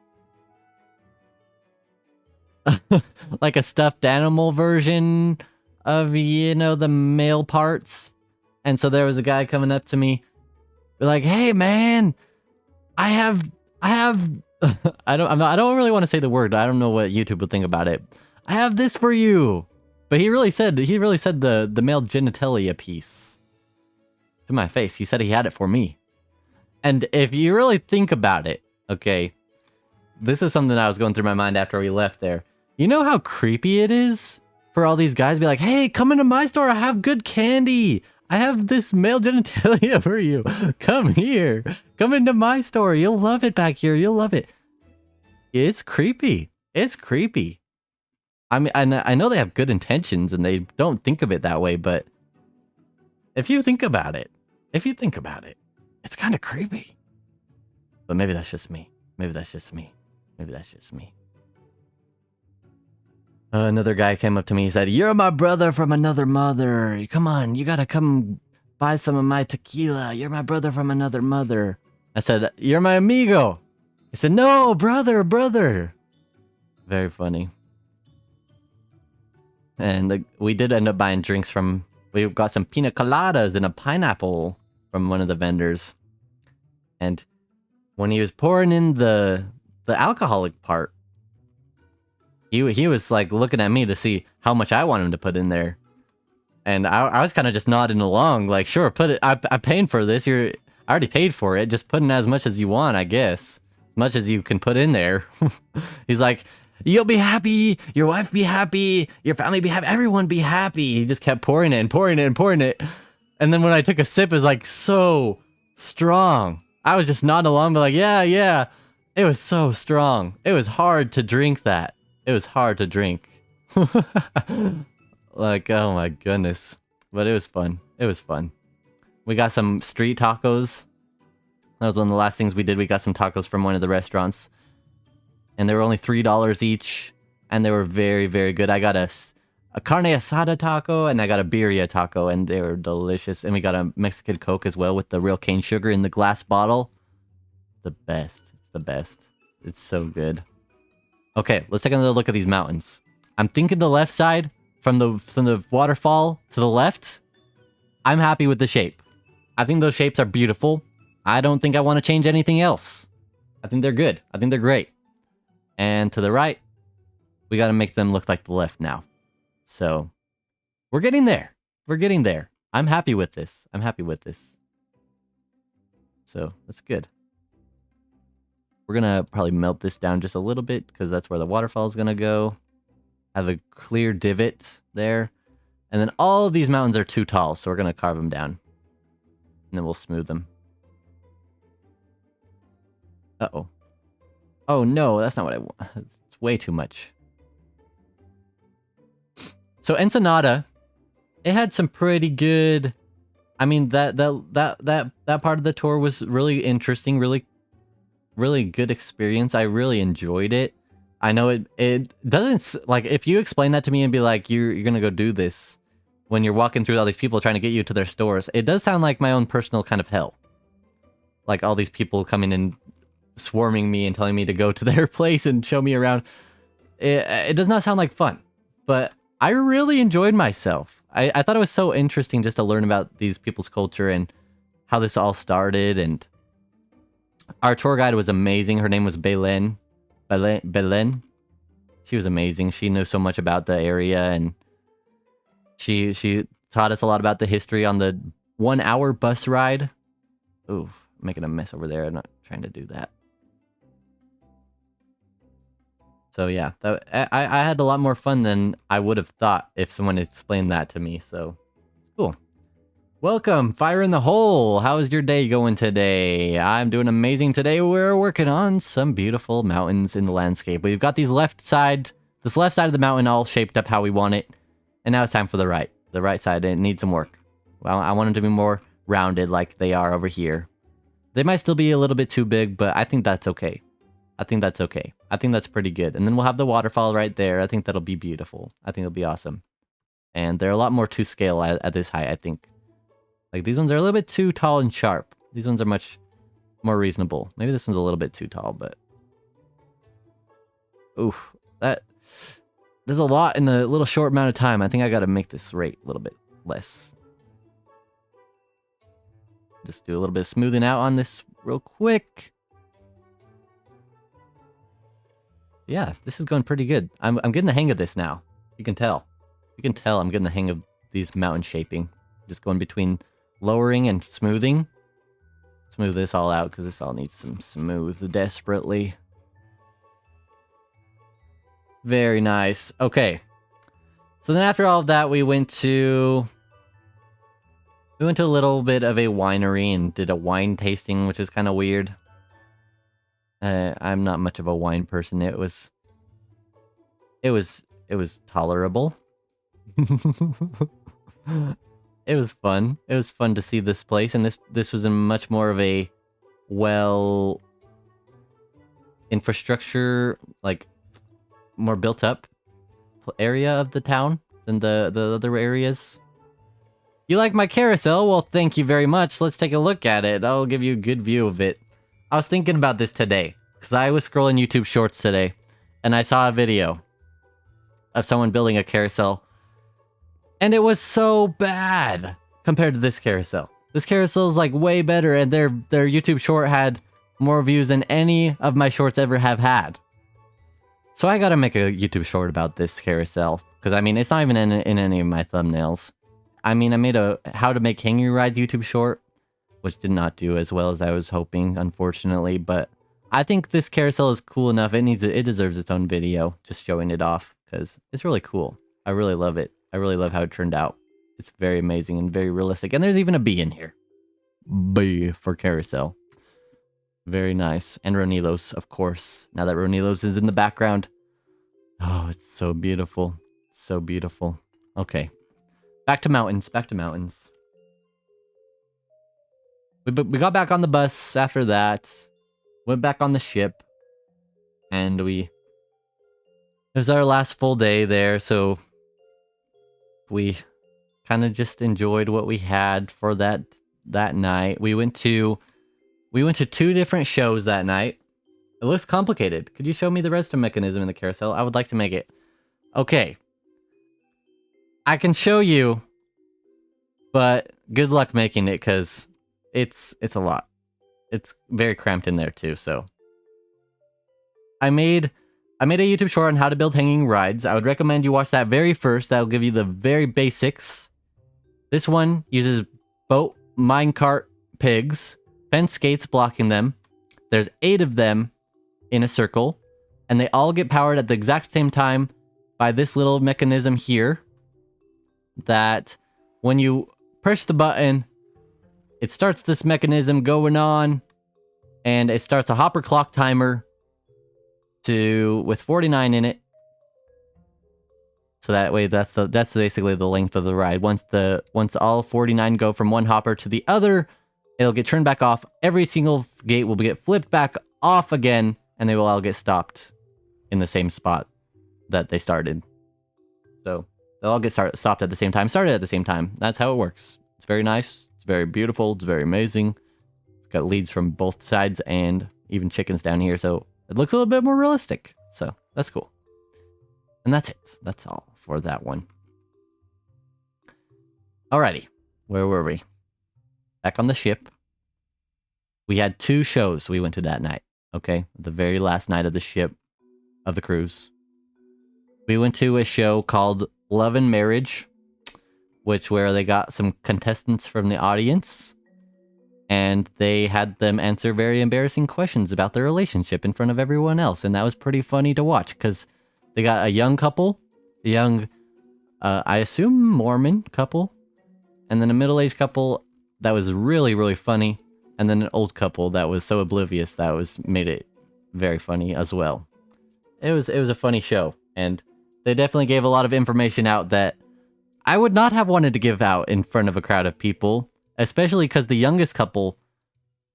like a stuffed animal version of, you know, the male parts. And so there was a guy coming up to me like, "Hey man, I have I don't really want to say the word. I don't know what YouTube would think about it. I have this for you." But he really said the male genitalia piece to my face. He said he had it for me. And if you really think about it, okay, this is something I was going through my mind after we left there. You know how creepy it is for all these guys to be like, "Hey, come into my store. I have good candy. I have this male genitalia for you. Come here. Come into my store. You'll love it back here. You'll love it." It's creepy. It's creepy. I mean, I know they have good intentions and they don't think of it that way, but if you think about it, it's kind of creepy. But maybe that's just me. Maybe that's just me. Maybe that's just me. Another guy came up to me. He said, "You're my brother from another mother. Come on, you gotta come buy some of my tequila. You're my brother from another mother." I said, "You're my amigo." He said, "No, brother. Very funny. And we did end up buying drinks from... We got some pina coladas and a pineapple from one of the vendors. And when he was pouring in the alcoholic part, he was like looking at me to see how much I want him to put in there. And I was kind of just nodding along, like, sure, put it. I'm paying for this. I already paid for it. Just put in as much as you want, I guess. As much as you can put in there. He's like, you'll be happy. Your wife be happy. Your family be happy. Everyone be happy. He just kept pouring it and pouring it and pouring it. And then when I took a sip, it was like so strong. I was just nodding along, but like, yeah, yeah. It was so strong. It was hard to drink that. It was hard to drink. Like, oh my goodness. But it was fun. It was fun. We got some street tacos. That was one of the last things we did. We got some tacos from one of the restaurants. And they were only $3 each. And they were very, very good. I got a carne asada taco and I got a birria taco. And they were delicious. And we got a Mexican Coke as well with the real cane sugar in the glass bottle. The best. It's the best. It's so good. Okay, let's take another look at these mountains. I'm thinking the left side, from the waterfall to the left, I'm happy with the shape. I think those shapes are beautiful. I don't think I want to change anything else. I think they're good. I think they're great. And to the right, we got to make them look like the left now. So, we're getting there. We're getting there. I'm happy with this. I'm happy with this. So, that's good. We're going to probably melt this down just a little bit because that's where the waterfall is going to go. Have a clear divot there. And then all of these mountains are too tall, so we're going to carve them down. And then we'll smooth them. Uh-oh. Oh, no, that's not what I want. It's way too much. So Ensenada, it had some pretty good... I mean, that part of the tour was really interesting, really good experience. I really enjoyed it. I know it doesn't, like, if you explain that to me and be like, you're gonna go do this when you're walking through all these people trying to get you to their stores, it does sound like my own personal kind of hell. Like all these people coming and swarming me and telling me to go to their place and show me around. It does not sound like fun, but I really enjoyed myself. I thought it was so interesting just to learn about these people's culture and how this all started. And our tour guide was amazing. Her name was Belen. Belen. She was amazing. She knew so much about the area, and she taught us a lot about the history on the 1 hour bus ride. Ooh, I'm making a mess over there. I'm not trying to do that. So yeah, I had a lot more fun than I would have thought if someone explained that to me. So it's cool. Welcome, Fire in the Hole. How's your day going today? I'm doing amazing today. We're working on some beautiful mountains in the landscape. We've got this left side of the mountain all shaped up how we want it. And now it's time for the right. The right side, it needs some work. Well, I want them to be more rounded like they are over here. They might still be a little bit too big, but I think that's okay. I think that's okay. I think that's pretty good. And then we'll have the waterfall right there. I think that'll be beautiful. I think it'll be awesome. And they're a lot more to scale at this height, I think. Like, these ones are a little bit too tall and sharp. These ones are much more reasonable. Maybe this one's a little bit too tall, but... Oof. There's a lot in a little short amount of time. I think I gotta make this rate a little bit less. Just do a little bit of smoothing out on this real quick. Yeah, this is going pretty good. I'm getting the hang of this now. You can tell. You can tell I'm getting the hang of these mountain shaping. Just going between lowering and smoothing. Smooth this all out because this all needs some smooth desperately. Very nice. Okay. So then after all of that, we went to a little bit of a winery and did a wine tasting, which is kind of weird. I'm not much of a wine person. It was tolerable. It was fun. It was fun to see this place, and this was in much more of a well infrastructure, like more built up area of the town than the other areas. You like my carousel? Well, thank you very much. Let's take a look at it. I'll give you a good view of it. I was thinking about this today because I was scrolling YouTube Shorts today, and I saw a video of someone building a carousel. And it was so bad compared to this carousel. This carousel is like way better, and their YouTube short had more views than any of my shorts ever have had. So I gotta make a YouTube short about this carousel, because I mean, it's not even in any of my thumbnails. I mean, I made a how to make hanging rides YouTube short, which did not do as well as I was hoping, unfortunately, but I think this carousel is cool enough. It deserves its own video, just showing it off, because it's really cool. I really love it. I really love how it turned out. It's very amazing and very realistic. And there's even a bee in here. B for carousel. Very nice. And Ronilos, of course. Now that Ronilos is in the background. Oh, it's so beautiful. So beautiful. Okay. Back to mountains. Back to mountains. We got back on the bus after that. Went back on the ship. And it was our last full day there, so we kind of just enjoyed what we had for that night. We went to 2 different shows that night. It looks complicated. Could you show me the redstone mechanism in the carousel? I would like to make it. Okay. I can show you, but good luck making it, because it's a lot. It's very cramped in there too, so. I made a YouTube short on how to build hanging rides. I would recommend you watch that very first. That'll give you the very basics. This one uses boat, minecart, pigs, fence gates blocking them. There's 8 of them in a circle, and they all get powered at the exact same time by this little mechanism here, that when you push the button, it starts this mechanism going on, and it starts a hopper clock timer with 49 in it. So that way, that's basically the length of the ride. Once all 49 go from one hopper to the other, it'll get turned back off. Every single gate will get flipped back off again, and they will all get stopped in the same spot that they started. So they'll all get stopped at the same time, started at the same time. That's how it works. It's very nice. It's very beautiful. It's very amazing. It's got leads from both sides and even chickens down here, so it looks a little bit more realistic. So that's cool. And that's it. That's all for that one. Alrighty. Where were we? Back on the ship. We had 2 shows we went to that night. Okay? The very last night of the ship, of the cruise. We went to a show called Love and Marriage, where they got some contestants from the audience, and they had them answer very embarrassing questions about their relationship in front of everyone else, and that was pretty funny to watch, because they got a young couple, I assume Mormon couple, and then a middle-aged couple that was really, really funny, and then an old couple that was so oblivious that made it very funny as well. It was a funny show, and they definitely gave a lot of information out that I would not have wanted to give out in front of a crowd of people, especially because the youngest couple,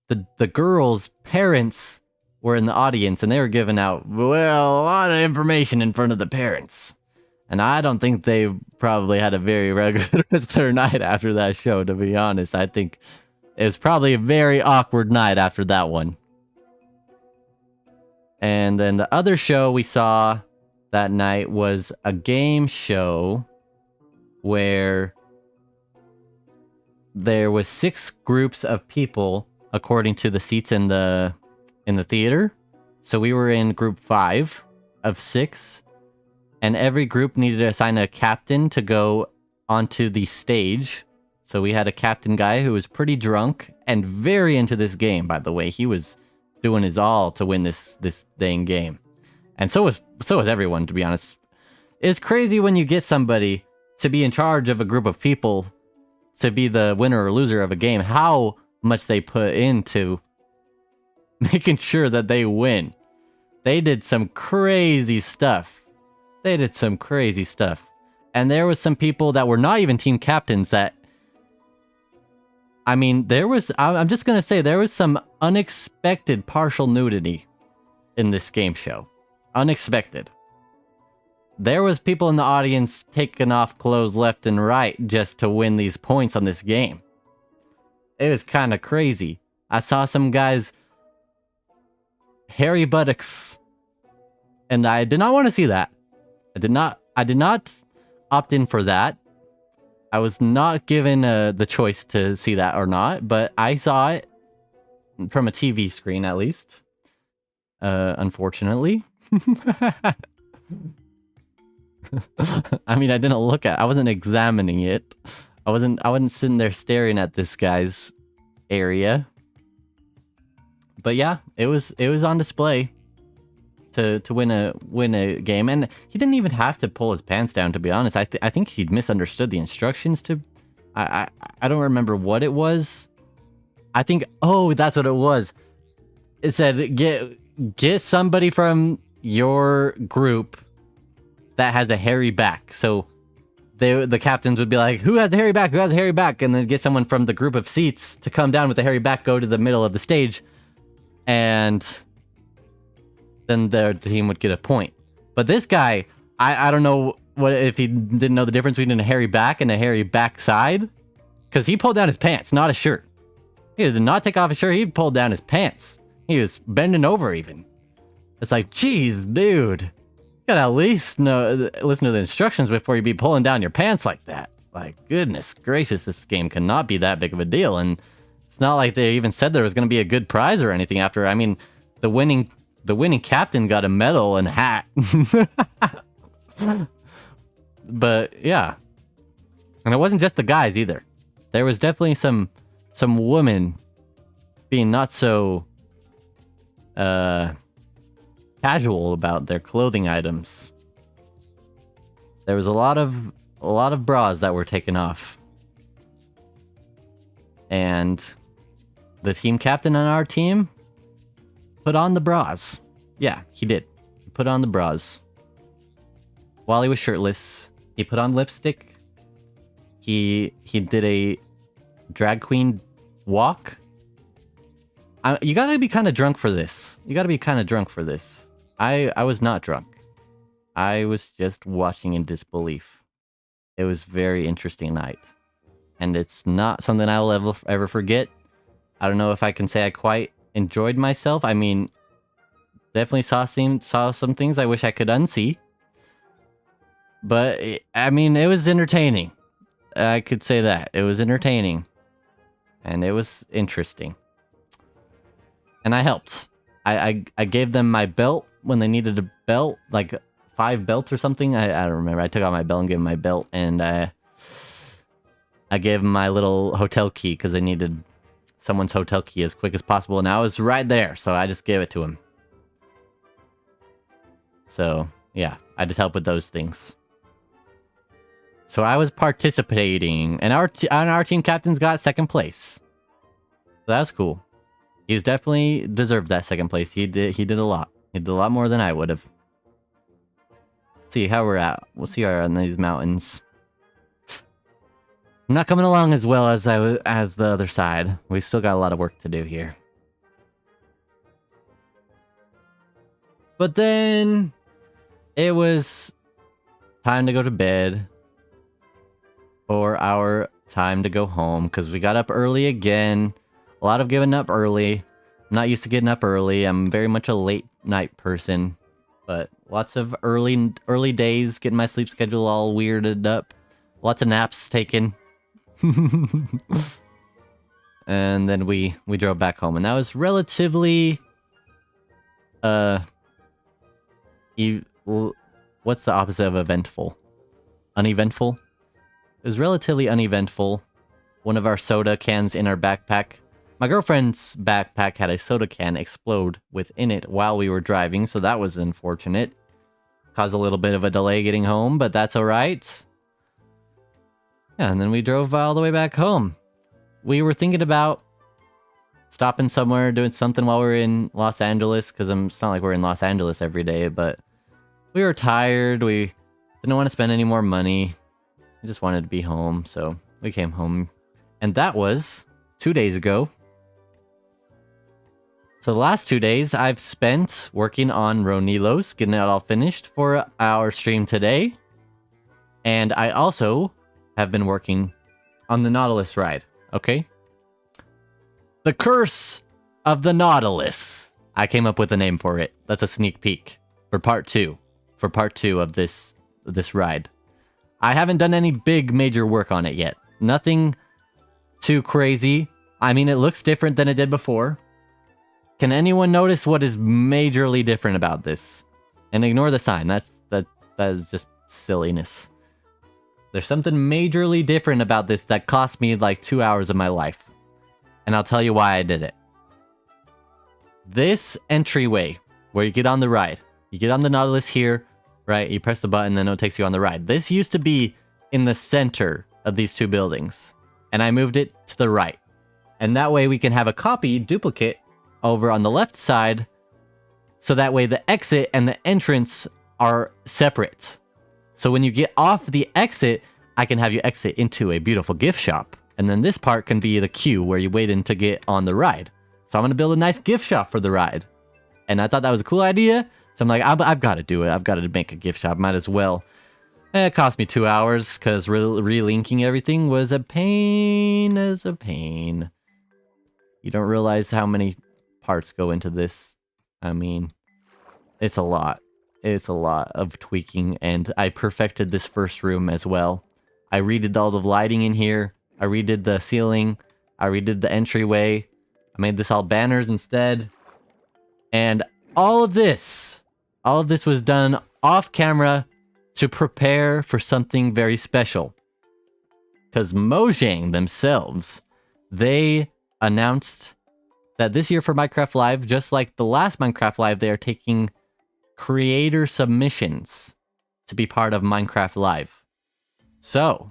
the girl's parents were in the audience, and they were giving out, well, a lot of information in front of the parents. And I don't think they probably had a very regular night after that show, to be honest. I think it was probably a very awkward night after that one. And then the other show we saw that night was a game show where there was 6 groups of people according to the seats in the theater. So we were in group 5 of 6, and every group needed to assign a captain to go onto the stage. So we had a captain guy who was pretty drunk and very into this game, by the way. He was doing his all to win this dang game. And so was everyone, to be honest. It's crazy when you get somebody to be in charge of a group of people to be the winner or loser of a game, how much they put into making sure that they win. They did some crazy stuff. And there was some people that were not even team captains that, I mean, I'm just going to say, there was some unexpected partial nudity in this game show. Unexpected. There was people in the audience taking off clothes left and right just to win these points on this game. It was kind of crazy. I saw some guys hairy buttocks, and I did not want to see that. I did not opt in for that. I was not given the choice to see that or not, but I saw it from a TV screen at least. Unfortunately. I mean, I didn't look at. I wasn't examining it. I wasn't sitting there staring at this guy's area. But yeah, it was on display to win a game, and he didn't even have to pull his pants down, to be honest. I think he'd misunderstood the instructions to. I don't remember what it was. I think, oh, that's what it was. It said get somebody from your group that has a hairy back. So the captains would be like, who has a hairy back? Who has a hairy back? And then get someone from the group of seats to come down with a hairy back, go to the middle of the stage, and then the team would get a point. But this guy, I don't know what if he didn't know the difference between a hairy back and a hairy backside, because he pulled down his pants, not a shirt. He did not take off his shirt. He pulled down his pants. He was bending over even. It's like, geez, dude. You gotta at least listen to the instructions before you be pulling down your pants like that. Like, goodness gracious, this game cannot be that big of a deal. And it's not like they even said there was going to be a good prize or anything after. I mean, the winning captain got a medal and hat. But yeah. And it wasn't just the guys either. There was definitely some women being not so casual about their clothing items. There was a lot of bras that were taken off. And the team captain on our team put on the bras. Yeah, he did. He put on the bras. While he was shirtless, he put on lipstick. He did a drag queen walk. You gotta be kind of drunk for this. I was not drunk. I was just watching in disbelief. It was a very interesting night. And it's not something I will ever forget. I don't know if I can say I quite enjoyed myself. I mean, definitely saw some things I wish I could unsee. But, I mean, it was entertaining. I could say that. It was entertaining. And it was interesting. And I helped. I gave them my belt when they needed a belt, like 5 belts or something. I don't remember. I took out my belt and gave them my belt, and I gave them my little hotel key because they needed someone's hotel key as quick as possible, and I was right there, so I just gave it to him. So yeah, I did help with those things. So I was participating, and our team captains got 2nd place. So that was cool. He was definitely deserved that 2nd place. He did a lot. He did a lot more than I would have. See how we're at. We'll see how we're on these mountains. I'm not coming along as well as as the other side. We still got a lot of work to do here. But then it was time to go to bed, or our time to go home, because we got up early again. A lot of getting up early. I'm not used to getting up early. I'm very much a late night person. But lots of early days, getting my sleep schedule all weirded up. Lots of naps taken. And then we drove back home. And that was relatively... what's the opposite of eventful? Uneventful? It was relatively uneventful. One of our soda cans in our backpack. My girlfriend's backpack had a soda can explode within it while we were driving, so that was unfortunate. Caused a little bit of a delay getting home, but that's alright. Yeah, and then we drove all the way back home. We were thinking about stopping somewhere, doing something while we were in Los Angeles, because it's not like we're in Los Angeles every day, but we were tired, we didn't want to spend any more money. We just wanted to be home, so we came home. And that was 2 days ago. So the last 2 days I've spent working on Ronilos, getting it all finished for our stream today. And I also have been working on the Nautilus ride, okay? The Curse of the Nautilus. I came up with a name for it. That's a sneak peek for part 2. For part 2 of this ride. I haven't done any big major work on it yet. Nothing too crazy. I mean, it looks different than it did before. Can anyone notice what is majorly different about this? And ignore the sign. That is just silliness. There's something majorly different about this that cost me like 2 hours of my life. And I'll tell you why I did it. This entryway, where you get on the ride. You get on the Nautilus here, right? You press the button, then it takes you on the ride. This used to be in the center of these two buildings. And I moved it to the right. And that way we can have a copy, duplicate, over on the left side. So that way the exit and the entrance are separate. So when you get off the exit, I can have you exit into a beautiful gift shop. And then this part can be the queue where you wait in to get on the ride. So I'm going to build a nice gift shop for the ride. And I thought that was a cool idea. So I'm like, I've got to do it. I've got to make a gift shop. Might as well. It cost me 2 hours because relinking everything was a pain as a pain. You don't realize how many parts go into this. I mean, it's a lot. It's a lot of tweaking, and I perfected this first room as well. I redid all the lighting in here. I redid the ceiling. I redid the entryway. I made this all banners instead. And all of this was done off camera to prepare for something very special. Because Mojang themselves, they announced that this year for Minecraft Live, just like the last Minecraft Live, they are taking creator submissions to be part of Minecraft Live. So,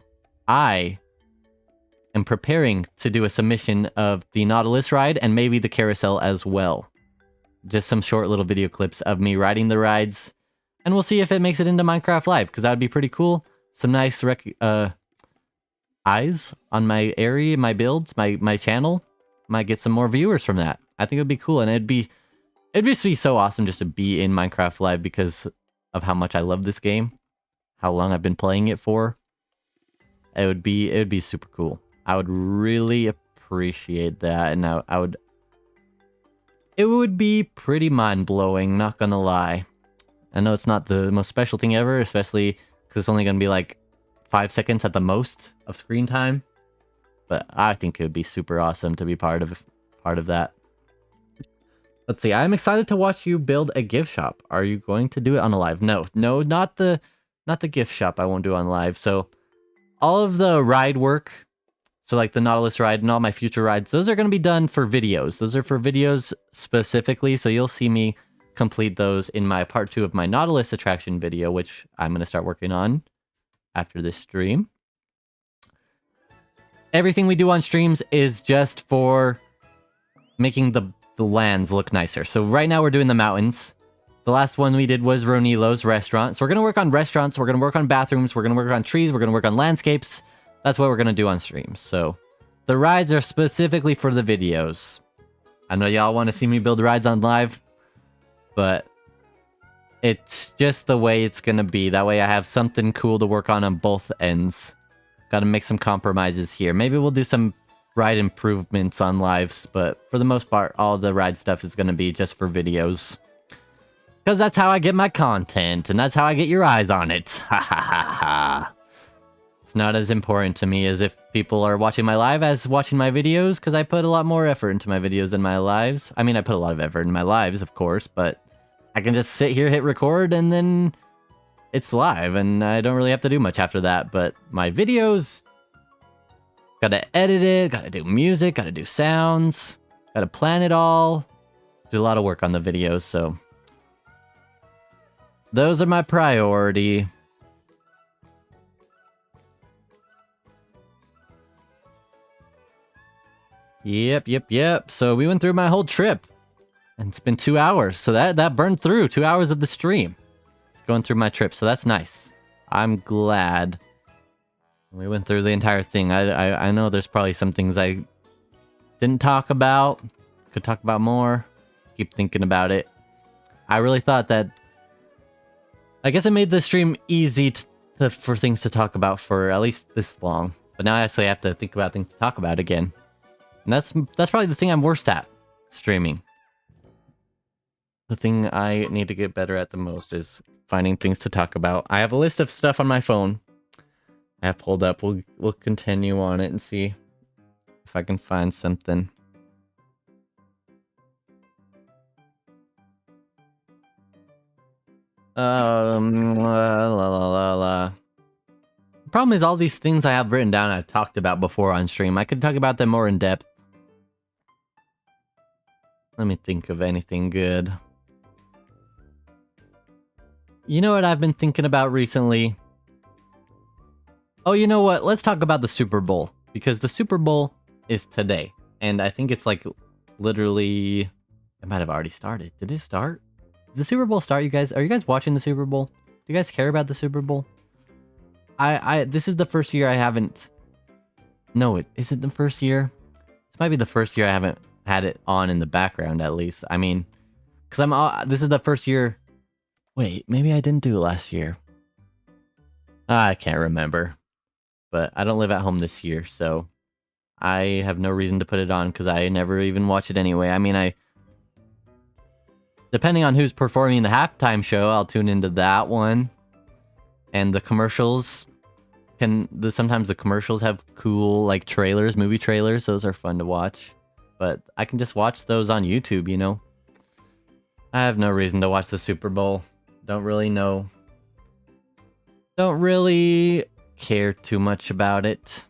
I am preparing to do a submission of the Nautilus ride and maybe the carousel as well. Just some short little video clips of me riding the rides, and we'll see if it makes it into Minecraft Live, because that would be pretty cool. Some nice eyes on my area, my builds, my channel. Might get some more viewers from that. I think it would be cool, and it'd just be so awesome just to be in Minecraft Live because of how much I love this game, how long I've been playing it for. It would be super cool. I would really appreciate that, and it would be pretty mind-blowing, not gonna lie. I know it's not the most special thing ever, especially because it's only gonna be like 5 seconds at the most of screen time. But I think it would be super awesome to be part of that. Let's see. I'm excited to watch you build a gift shop. Are you going to do it on a live? No, not the gift shop. I won't do on live. So all of the ride work, so like the Nautilus ride and all my future rides, those are going to be done for videos. Those are for videos specifically. So you'll see me complete those in my part 2 of my Nautilus attraction video, which I'm going to start working on after this stream. Everything we do on streams is just for making the lands look nicer. So right now we're doing the mountains. The last one we did was Ronilo's restaurant. So we're going to work on restaurants. We're going to work on bathrooms. We're going to work on trees. We're going to work on landscapes. That's what we're going to do on streams. So the rides are specifically for the videos. I know y'all want to see me build rides on live, but it's just the way it's going to be. That way I have something cool to work on both ends. Got to make some compromises here. Maybe we'll do some ride improvements on lives, but for the most part, all the ride stuff is going to be just for videos. Because that's how I get my content, and that's how I get your eyes on it. Ha ha ha ha. It's not as important to me as if people are watching my live as watching my videos, because I put a lot more effort into my videos than my lives. I mean, I put a lot of effort in my lives, of course, but I can just sit here, hit record, and then it's live, and I don't really have to do much after that. But my videos, gotta edit it, gotta do music, gotta do sounds, gotta plan it all. Do a lot of work on the videos, so those are my priority. Yep. So we went through my whole trip, and it's been 2 hours. So that burned through 2 hours of the stream. Going through my trip, so that's nice. I'm glad we went through the entire thing. I know there's probably some things I didn't talk about, could talk about more. Keep thinking about it. I really thought that, I guess it made the stream easy for things to talk about for at least this long, but now I actually have to think about things to talk about again, and that's probably the thing I'm worst at, streaming. The thing I need to get better at the most is finding things to talk about. I have a list of stuff on my phone I have pulled up. We'll continue on it and see if I can find something. La. The problem is all these things I have written down I've talked about before on stream. I could talk about them more in depth. Let me think of anything good. You know what I've been thinking about recently? Oh, you know what? Let's talk about the Super Bowl. Because the Super Bowl is today. And I think it's like literally... It might have already started. Did it start? Did the Super Bowl start, you guys? Are you guys watching the Super Bowl? Do you guys care about the Super Bowl? This is the first year I haven't... No, is it the first year? This might be the first year I haven't had it on in the background, at least. I mean, because this is the first year... Wait, maybe I didn't do it last year. I can't remember. But I don't live at home this year, so... I have no reason to put it on, because I never even watch it anyway. I mean, depending on who's performing the halftime show, I'll tune into that one. And the commercials... Sometimes the commercials have cool, like, trailers, movie trailers. Those are fun to watch. But I can just watch those on YouTube, you know? I have no reason to watch the Super Bowl. Don't really know. Don't really care too much about it.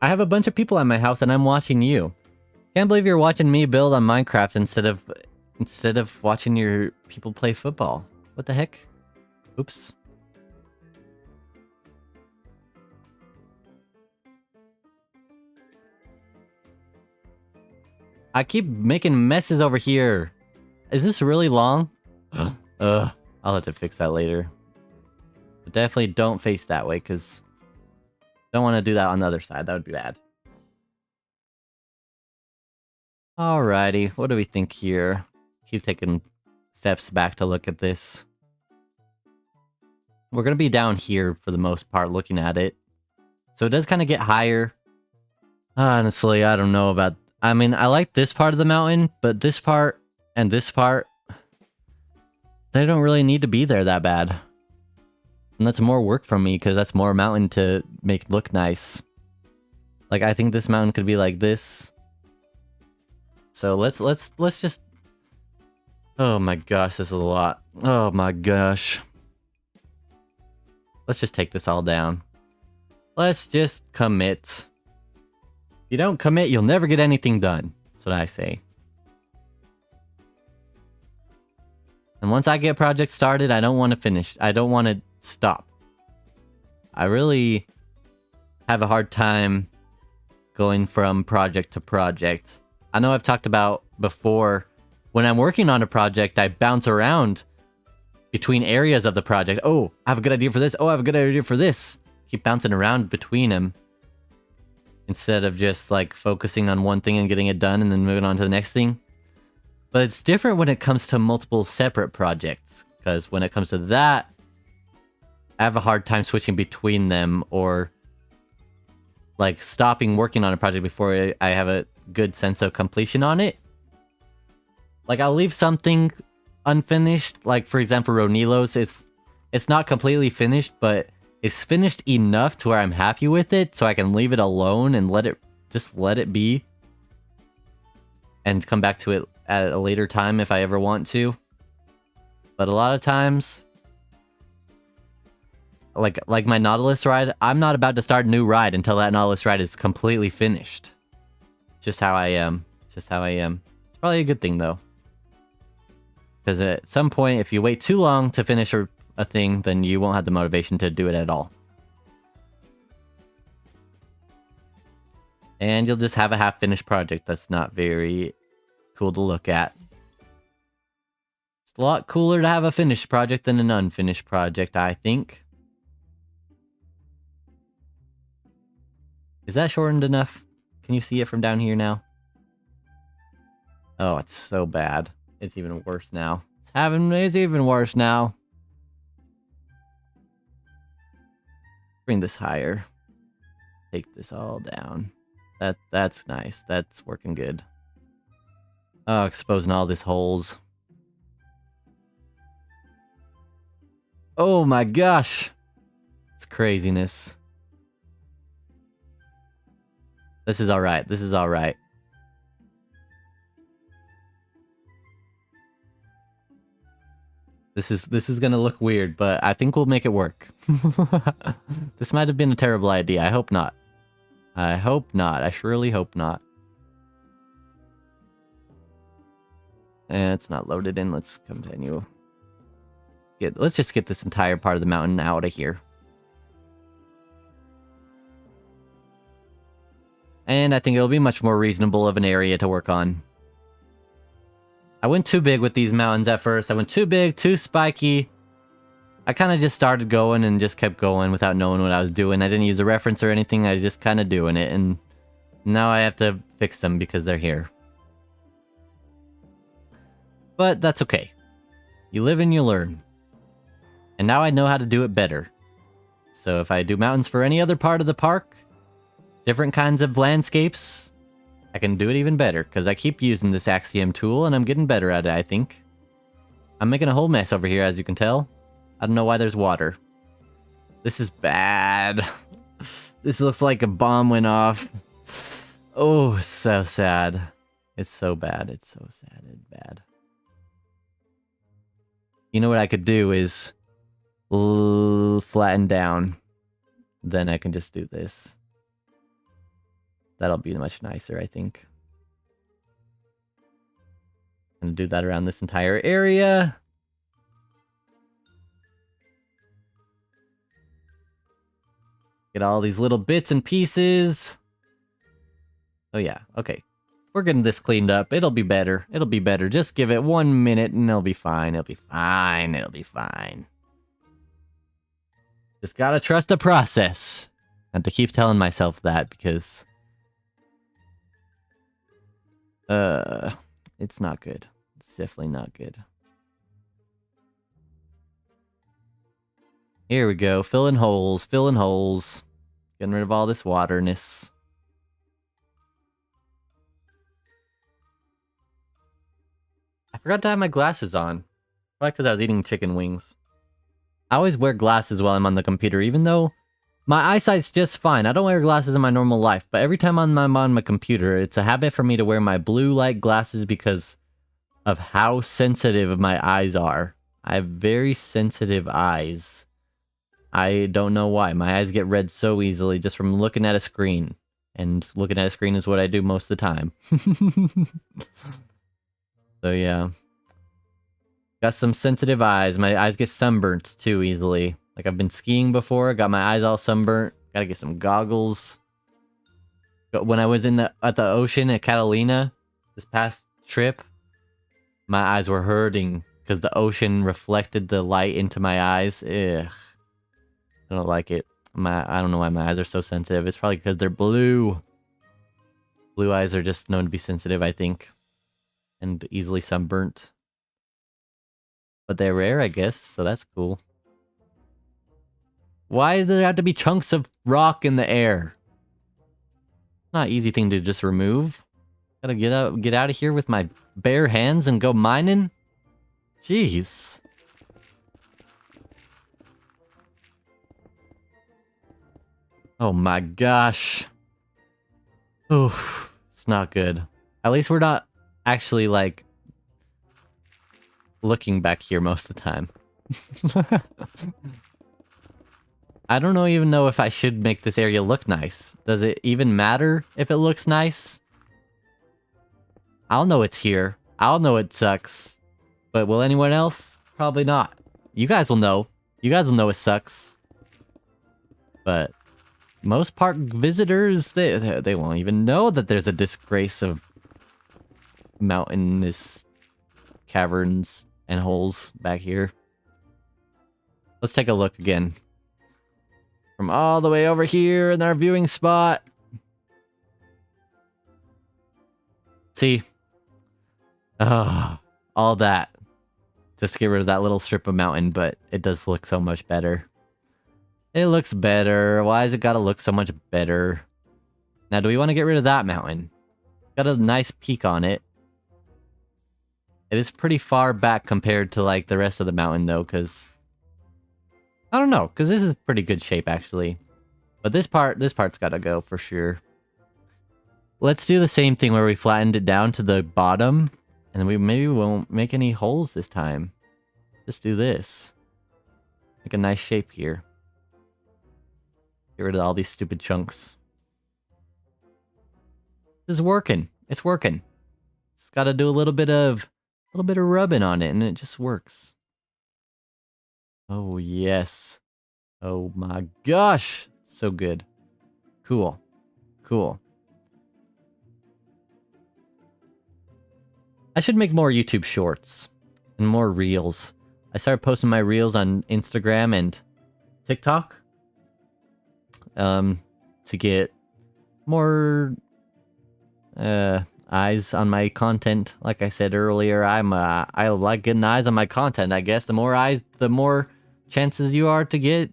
I have a bunch of people at my house and I'm watching you. Can't believe you're watching me build on Minecraft instead of watching your people play football. What the heck? Oops. I keep making messes over here. Is this really long? I'll have to fix that later. But definitely don't face that way, because don't want to do that on the other side. That would be bad. Alrighty, what do we think here? Keep taking steps back to look at this. We're going to be down here for the most part looking at it. So it does kind of get higher. Honestly, I don't know about... I mean, I like this part of the mountain, but this part and this part... They don't really need to be there that bad. And that's more work from me, because that's more mountain to make look nice. Like, I think this mountain could be like this. So let's just... Oh my gosh, this is a lot. Oh my gosh. Let's just take this all down. Let's just commit. If you don't commit, you'll never get anything done. That's what I say. And once I get projects started, I don't want to finish. I don't want to stop. I really have a hard time going from project to project. I know I've talked about before, when I'm working on a project, I bounce around between areas of the project. Oh, I have a good idea for this. Oh, I have a good idea for this. Keep bouncing around between them. Instead of just like focusing on one thing and getting it done and then moving on to the next thing. But it's different when it comes to multiple separate projects. Because when it comes to that, I have a hard time switching between them, or like stopping working on a project before I have a good sense of completion on it. Like, I'll leave something unfinished, like for example Ronilos. It's not completely finished, but it's finished enough to where I'm happy with it, so I can leave it alone and let it be, and come back to it at a later time if I ever want to. But a lot of times, like my Nautilus ride, I'm not about to start a new ride until that Nautilus ride is completely finished. Just how I am. Just how I am. It's probably a good thing though. Because at some point, if you wait too long to finish a thing, then you won't have the motivation to do it at all. And you'll just have a half-finished project that's not very cool to look at. It's a lot cooler to have a finished project than an unfinished project, I think. Is that shortened enough? Can you see it from down here now? Oh, it's so bad. It's even worse now. It's even worse now. Bring this higher. Take this all down. That's nice. That's working good. Oh, exposing all these holes. Oh my gosh. It's craziness. This is alright. This is alright. This is gonna look weird, but I think we'll make it work. This might have been a terrible idea. I hope not. I hope not. I surely hope not. And it's not loaded in. Let's continue. Let's just get this entire part of the mountain out of here. And I think it'll be much more reasonable of an area to work on. I went too big with these mountains at first. I went too big, too spiky. I kind of just started going and just kept going without knowing what I was doing. I didn't use a reference or anything. I was just kind of doing it. And now I have to fix them because they're here. But that's okay. You live and you learn. And now I know how to do it better. So if I do mountains for any other part of the park, different kinds of landscapes, I can do it even better, because I keep using this Axiom tool, and I'm getting better at it, I think. I'm making a whole mess over here, as you can tell. I don't know why there's water. This is bad. This looks like a bomb went off. Oh, so sad. It's so bad. It's so sad and bad. You know what I could do is flatten down. Then I can just do this. That'll be much nicer, I think. I'm gonna do that around this entire area. Get all these little bits and pieces. Oh yeah, okay. We're getting this cleaned up. It'll be better. It'll be better. Just give it 1 minute and it'll be fine. It'll be fine. It'll be fine. Just gotta trust the process. And to keep telling myself that because... it's not good. It's definitely not good. Here we go. Filling holes. Filling holes. Getting rid of all this waterness. I forgot to have my glasses on. Probably because I was eating chicken wings. I always wear glasses while I'm on the computer, even though my eyesight's just fine. I don't wear glasses in my normal life, but every time I'm on my computer, it's a habit for me to wear my blue light glasses because of how sensitive my eyes are. I have very sensitive eyes. I don't know why. My eyes get red so easily just from looking at a screen. And looking at a screen is what I do most of the time. So yeah. Got some sensitive eyes. My eyes get sunburnt too easily. Like I've been skiing before, got my eyes all sunburnt. Gotta get some goggles. But when I was at the ocean at Catalina this past trip, my eyes were hurting because the ocean reflected the light into my eyes. Ugh. I don't like it. I don't know why my eyes are so sensitive. It's probably because they're blue. Blue eyes are just known to be sensitive, I think. And easily sunburnt. But they're rare, I guess, so that's cool. Why does there have to be chunks of rock in the air? Not an easy thing to just remove. Gotta get out of here with my bare hands and go mining? Jeez. Oh my gosh. Oof. It's not good. At least we're not actually, like, looking back here most of the time. I don't even know if I should make this area look nice. Does it even matter if it looks nice? I'll know it's here. I'll know it sucks. But will anyone else? Probably not. You guys will know. You guys will know it sucks. But most park visitors, they won't even know that there's a disgrace of mountainous caverns and holes back here. Let's take a look again. From all the way over here in our viewing spot. See? All that. Just to get rid of that little strip of mountain, but it does look so much better. It looks better. Why has it gotta look so much better? Now, do we want to get rid of that mountain? Got a nice peak on it. It is pretty far back compared to, like, the rest of the mountain, though, because I don't know, because this is pretty good shape, actually. But this part's gotta go for sure. Let's do the same thing where we flattened it down to the bottom, and maybe won't make any holes this time. Just do this. Make a nice shape here. Get rid of all these stupid chunks. This is working. It's working. Just gotta do a little bit of rubbing on it, and it just works. Oh yes. Oh my gosh. So good. Cool. Cool. I should make more YouTube shorts and more reels. I started posting my reels on Instagram and TikTok. To get more eyes on my content. Like I said earlier, I like getting eyes on my content. I guess the more eyes, the more chances you are to get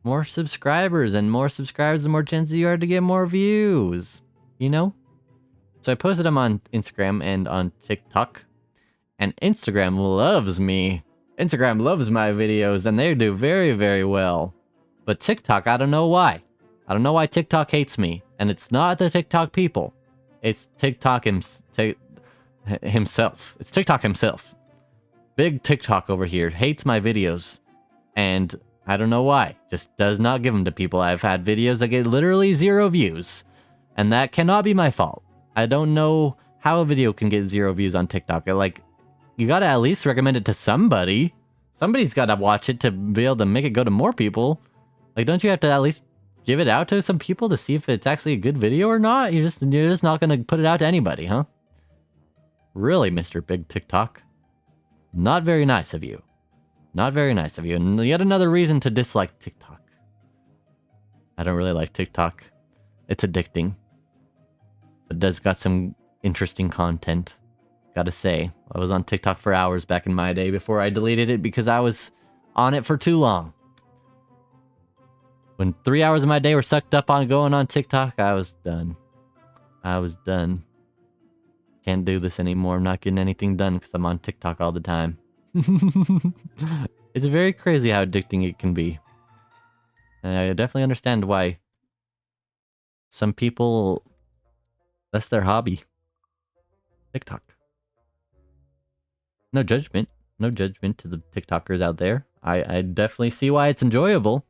more subscribers, and more subscribers, the more chances you are to get more views. You know? So I posted them on Instagram and on TikTok, and Instagram loves me. Instagram loves my videos, and they do very, very well. But TikTok, I don't know why. I don't know why TikTok hates me. And it's not the TikTok people. It's TikTok himself. It's TikTok himself. Big TikTok over here hates my videos. And I don't know why. Just does not give them to people. I've had videos that get literally 0 views. And that cannot be my fault. I don't know how a video can get 0 views on TikTok. Like, you gotta at least recommend it to somebody. Somebody's gotta watch it to be able to make it go to more people. Like, don't you have to at least give it out to some people to see if it's actually a good video or not? You're just not gonna put it out to anybody, huh? Really, Mr. Big TikTok? Not very nice of you. Not very nice of you. And yet another reason to dislike TikTok. I don't really like TikTok. It's addicting. It does got some interesting content. Gotta say. I was on TikTok for hours back in my day before I deleted it because I was on it for too long. When 3 hours of my day were sucked up on going on TikTok, I was done. I was done. Can't do this anymore. I'm not getting anything done because I'm on TikTok all the time. It's very crazy how addicting it can be. And I definitely understand why some people, that's their hobby. TikTok. No judgment. No judgment to the TikTokers out there. I definitely see why it's enjoyable.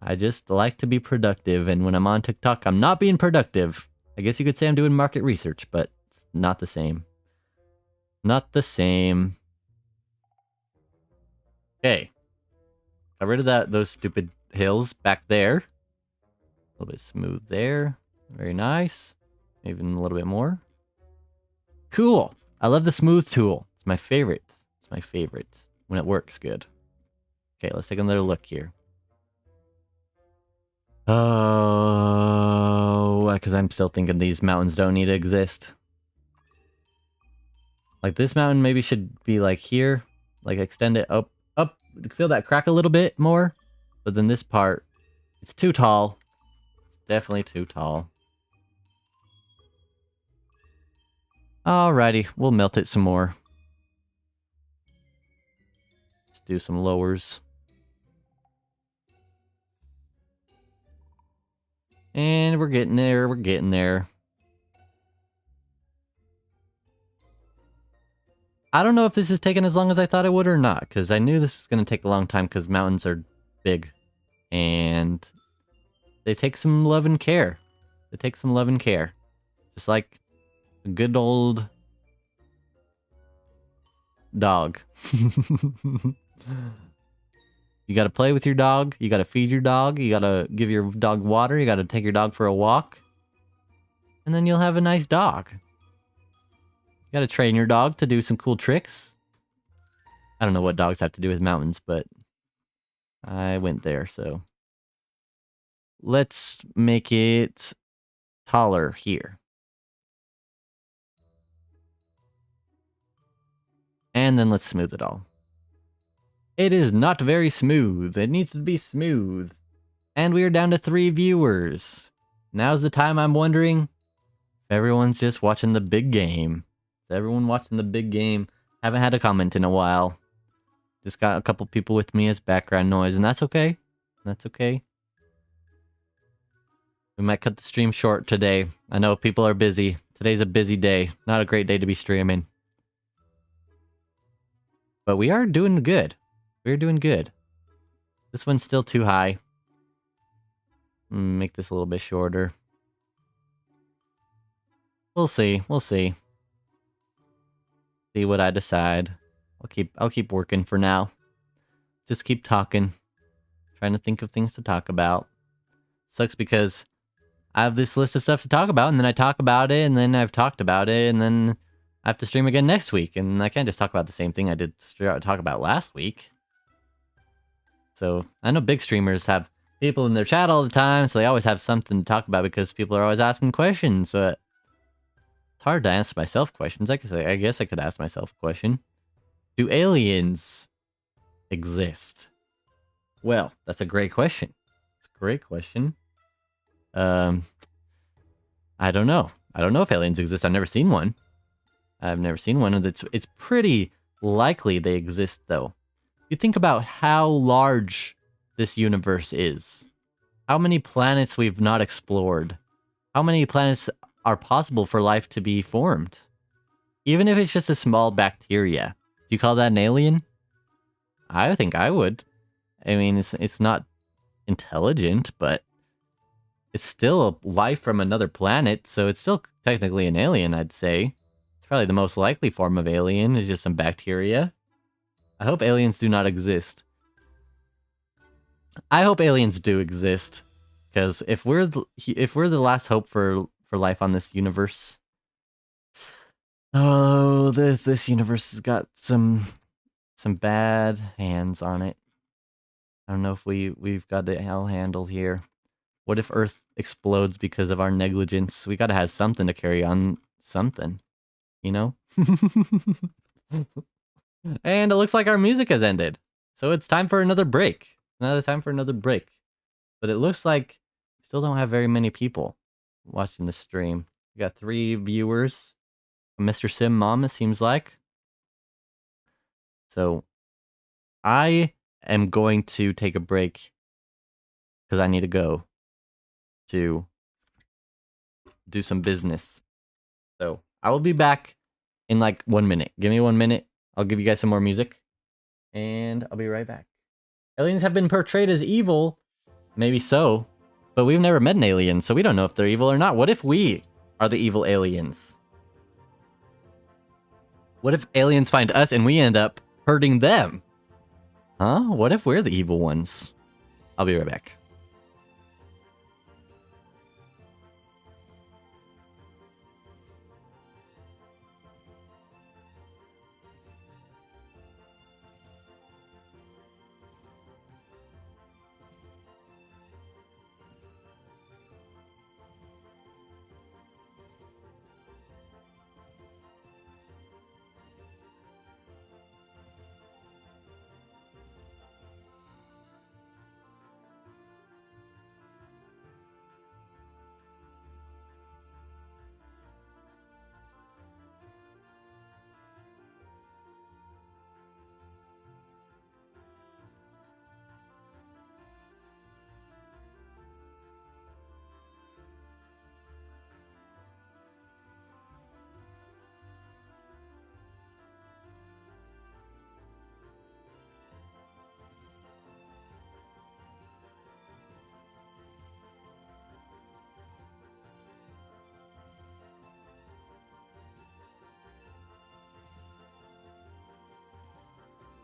I just like to be productive, and when I'm on TikTok, I'm not being productive. I guess you could say I'm doing market research, but it's not the same. Not the same. Okay. Got rid of those stupid hills back there. A little bit smooth there. Very nice. Even a little bit more. Cool. I love the smooth tool. It's my favorite. It's my favorite when it works good. Okay, let's take another look here. Oh, because I'm still thinking these mountains don't need to exist. Like, this mountain maybe should be like here. Like, extend it up. Feel that crack a little bit more. But then this part, it's too tall. It's definitely too tall. Alrighty, we'll melt it some more. Let's do some lowers. And we're getting there, we're getting there. I don't know if this is taking as long as I thought it would or not, because I knew this is going to take a long time because mountains are big. And they take some love and care. They take some love and care. Just like a good old dog. You gotta play with your dog. You gotta feed your dog. You gotta give your dog water. You gotta take your dog for a walk. And then you'll have a nice dog. You gotta train your dog to do some cool tricks. I don't know what dogs have to do with mountains, but I went there, so. Let's make it taller here. And then let's smooth it all. It is not very smooth. It needs to be smooth. And we are down to 3 viewers. Now's the time I'm wondering if everyone's just watching the big game. Is everyone watching the big game? Haven't had a comment in a while. Just got a couple people with me as background noise, and that's okay. That's okay. We might cut the stream short today. I know people are busy. Today's a busy day. Not a great day to be streaming. But we are doing good. We're doing good. This one's still too high. Make this a little bit shorter. We'll see. We'll see. See what I decide. I'll keep working for now. Just keep talking. Trying to think of things to talk about. Sucks because I have this list of stuff to talk about, and then I talk about it, and then I've talked about it, and then I have to stream again next week, and I can't just talk about the same thing I did talk about last week. So I know big streamers have people in their chat all the time, so they always have something to talk about because people are always asking questions. But it's hard to ask myself questions. I guess I could ask myself a question. Do aliens exist? Well, that's a great question. It's a great question. I don't know. I don't know if aliens exist. I've never seen one. It's pretty likely they exist, though. You think about how large this universe is. How many planets we've not explored. How many planets are possible for life to be formed. Even if it's just a small bacteria. Do you call that an alien? I think I would. I mean, it's not intelligent, but it's still life from another planet, so it's still technically an alien, I'd say. It's probably the most likely form of alien, is just some bacteria. I hope aliens do not exist. I hope aliens do exist, because if we're the last hope for life on this universe, oh, this universe has got some bad hands on it. I don't know if we've got it all handled here. What if Earth explodes because of our negligence? We gotta have something to carry on something, you know? And it looks like our music has ended. So it's time for another break. But it looks like we still don't have very many people watching the stream. We got 3 viewers. Mr. Sim Mom, it seems like. So I am going to take a break because I need to go to do some business. So I will be back in like 1 minute. Give me 1 minute. I'll give you guys some more music. And I'll be right back. Aliens have been portrayed as evil. Maybe so. But we've never met an alien, so we don't know if they're evil or not. What if we are the evil aliens? What if aliens find us and we end up hurting them? Huh? What if we're the evil ones? I'll be right back.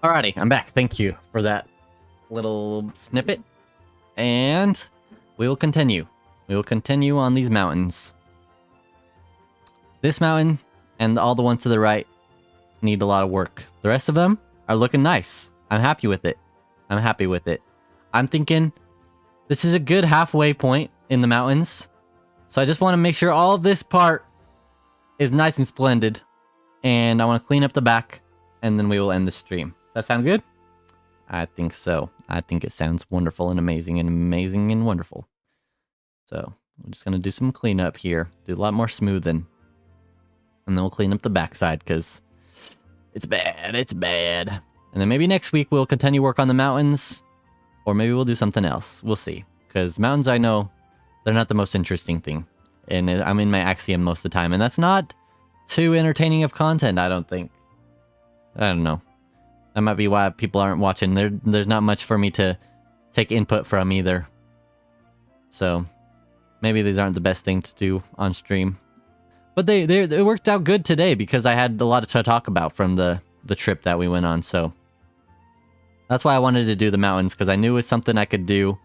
Alrighty, I'm back. Thank you for that little snippet. And we will continue. We will continue on these mountains. This mountain and all the ones to the right need a lot of work. The rest of them are looking nice. I'm happy with it. I'm thinking this is a good halfway point in the mountains. So I just want to make sure all of this part is nice and splendid. And I want to clean up the back. And then we will end the stream. Does that sound good? I think so. I think it sounds wonderful and amazing and wonderful. So we're just going to do some cleanup here. Do a lot more smoothing. And then we'll clean up the backside because it's bad. It's bad. And then maybe next week we'll continue work on the mountains. Or maybe we'll do something else. We'll see. Because mountains, I know, they're not the most interesting thing. And I'm in my Axiom most of the time. And that's not too entertaining of content, I don't think. I don't know. That might be why people aren't watching. There's not much for me to take input from either. So, maybe these aren't the best thing to do on stream. But they worked out good today because I had a lot to talk about from the trip that we went on, so... That's why I wanted to do the mountains, because I knew it was something I could do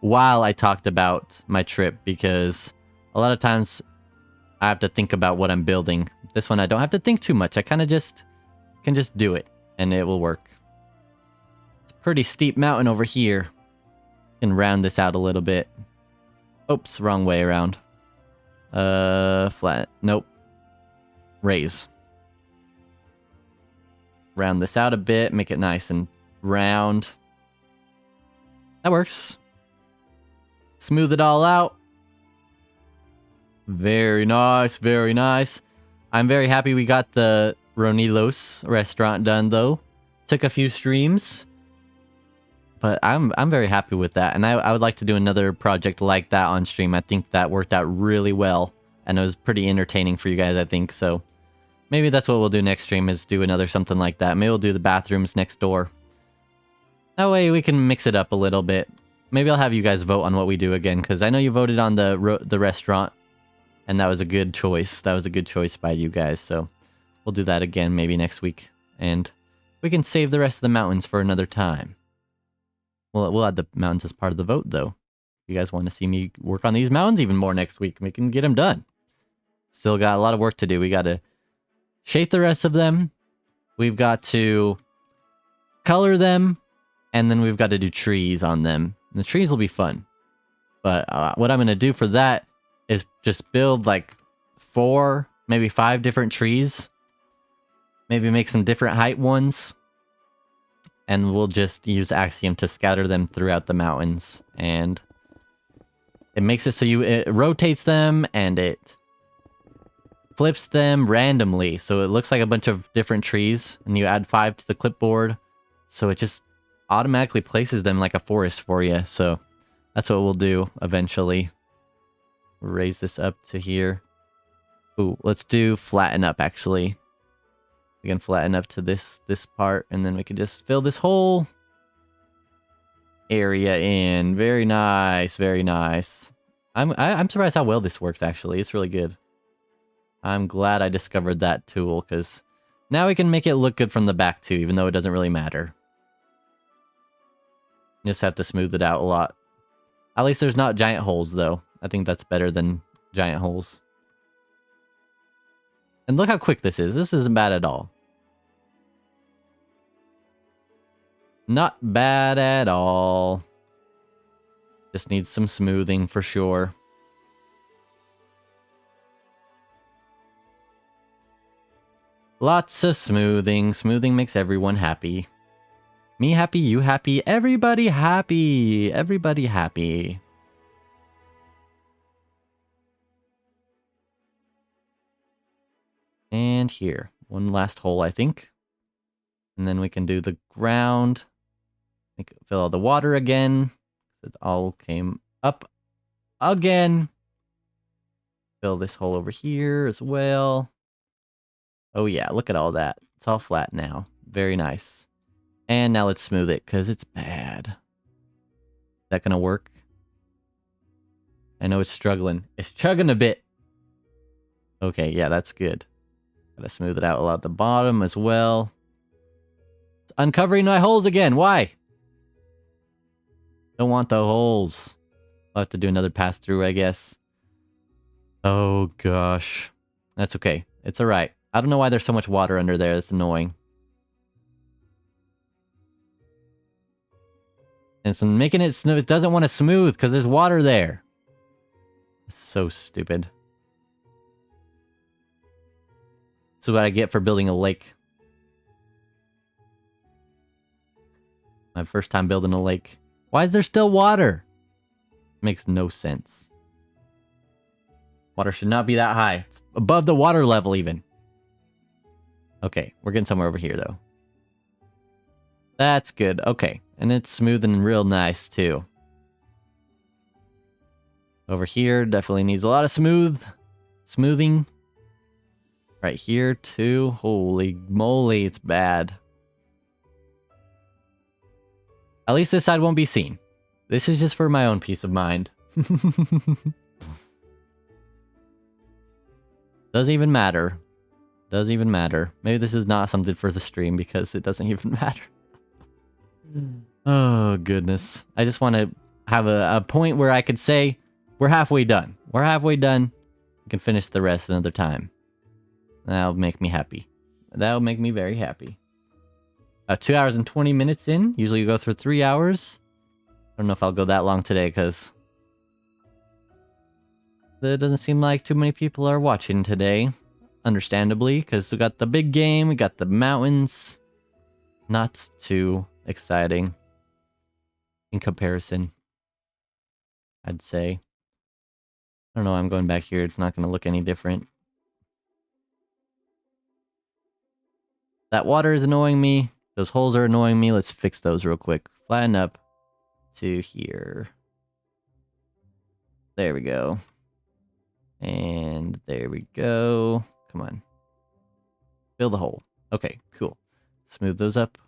while I talked about my trip, because a lot of times I have to think about what I'm building. This one I don't have to think too much. I kind of just can just do it, and it will work. It's a pretty steep mountain over here. Can round this out a little bit. Oops, wrong way around. Flat. Nope. Raise. Round this out a bit, make it nice and round. That works. Smooth it all out. Very nice, very nice. I'm very happy we got the Ronilos restaurant done, though. Took a few streams. But I'm very happy with that. And I would like to do another project like that on stream. I think that worked out really well. And it was pretty entertaining for you guys, I think. So maybe that's what we'll do next stream, is do another something like that. Maybe we'll do the bathrooms next door. That way we can mix it up a little bit. Maybe I'll have you guys vote on what we do again, because I know you voted on the restaurant, and that was a good choice. That was a good choice by you guys, so we'll do that again maybe next week, and we can save the rest of the mountains for another time. We'll add the mountains as part of the vote, though. If you guys want to see me work on these mountains even more next week, we can get them done. Still got a lot of work to do. We got to shape the rest of them. We've got to color them. And then we've got to do trees on them. And the trees will be fun. But what I'm going to do for that is just build like 4, maybe 5 different trees. Maybe make some different height ones. And we'll just use Axiom to scatter them throughout the mountains. And it makes it so it rotates them and it flips them randomly. So it looks like a bunch of different trees. And you add 5 to the clipboard. So it just automatically places them like a forest for you. So that's what we'll do eventually. Raise this up to here. Ooh, let's do flatten up, actually. We can flatten up to this part, and then we can just fill this whole area in. Very nice, very nice. I'm surprised how well this works, actually. It's really good. I'm glad I discovered that tool, because now we can make it look good from the back too, even though it doesn't really matter. Just have to smooth it out a lot. At least there's not giant holes, though. I think that's better than giant holes. And look how quick this is. This isn't bad at all. Not bad at all. Just needs some smoothing for sure. Lots of smoothing. Smoothing makes everyone happy. Me happy, you happy, everybody happy. Everybody happy. And here. One last hole, I think. And then we can do the ground. Fill all the water again. It all came up again. Fill this hole over here as well. Oh yeah, look at all that. It's all flat now. Very nice. And now let's smooth it, because it's bad. Is that going to work? I know it's struggling. It's chugging a bit. Okay, yeah, that's good. Gotta smooth it out a lot at the bottom as well. It's uncovering my holes again. Why? Don't want the holes. I'll have to do another pass through, I guess. Oh, gosh. That's okay. It's alright. I don't know why there's so much water under there. That's annoying. And it's making it smooth. It doesn't want to smooth because there's water there. It's so stupid. This is what I get for building a lake. My first time building a lake. Why is there still water? Makes no sense. Water should not be that high. It's above the water level even. Okay, we're getting somewhere over here though. That's good. Okay. And it's smoothing real nice, too. Over here, definitely needs a lot of smoothing. Right here, too. Holy moly, it's bad. At least this side won't be seen. This is just for my own peace of mind. Doesn't even matter. Doesn't even matter. Maybe this is not something for the stream because it doesn't even matter. Oh, goodness. I just want to have a point where I could say, we're halfway done. We're halfway done. We can finish the rest another time. That'll make me happy. That'll make me very happy. 2 hours and 20 minutes in. Usually you go through 3 hours. I don't know if I'll go that long today because there doesn't seem like too many people are watching today. Understandably, because we got the big game, we got the mountains. Not too exciting in comparison, I'd say. I don't know, I'm going back here. It's not going to look any different. That water is annoying me. Those holes are annoying me. Let's fix those real quick. Flatten up to here. There we go. And there we go. Come on. Fill the hole. Okay, cool. Smooth those up.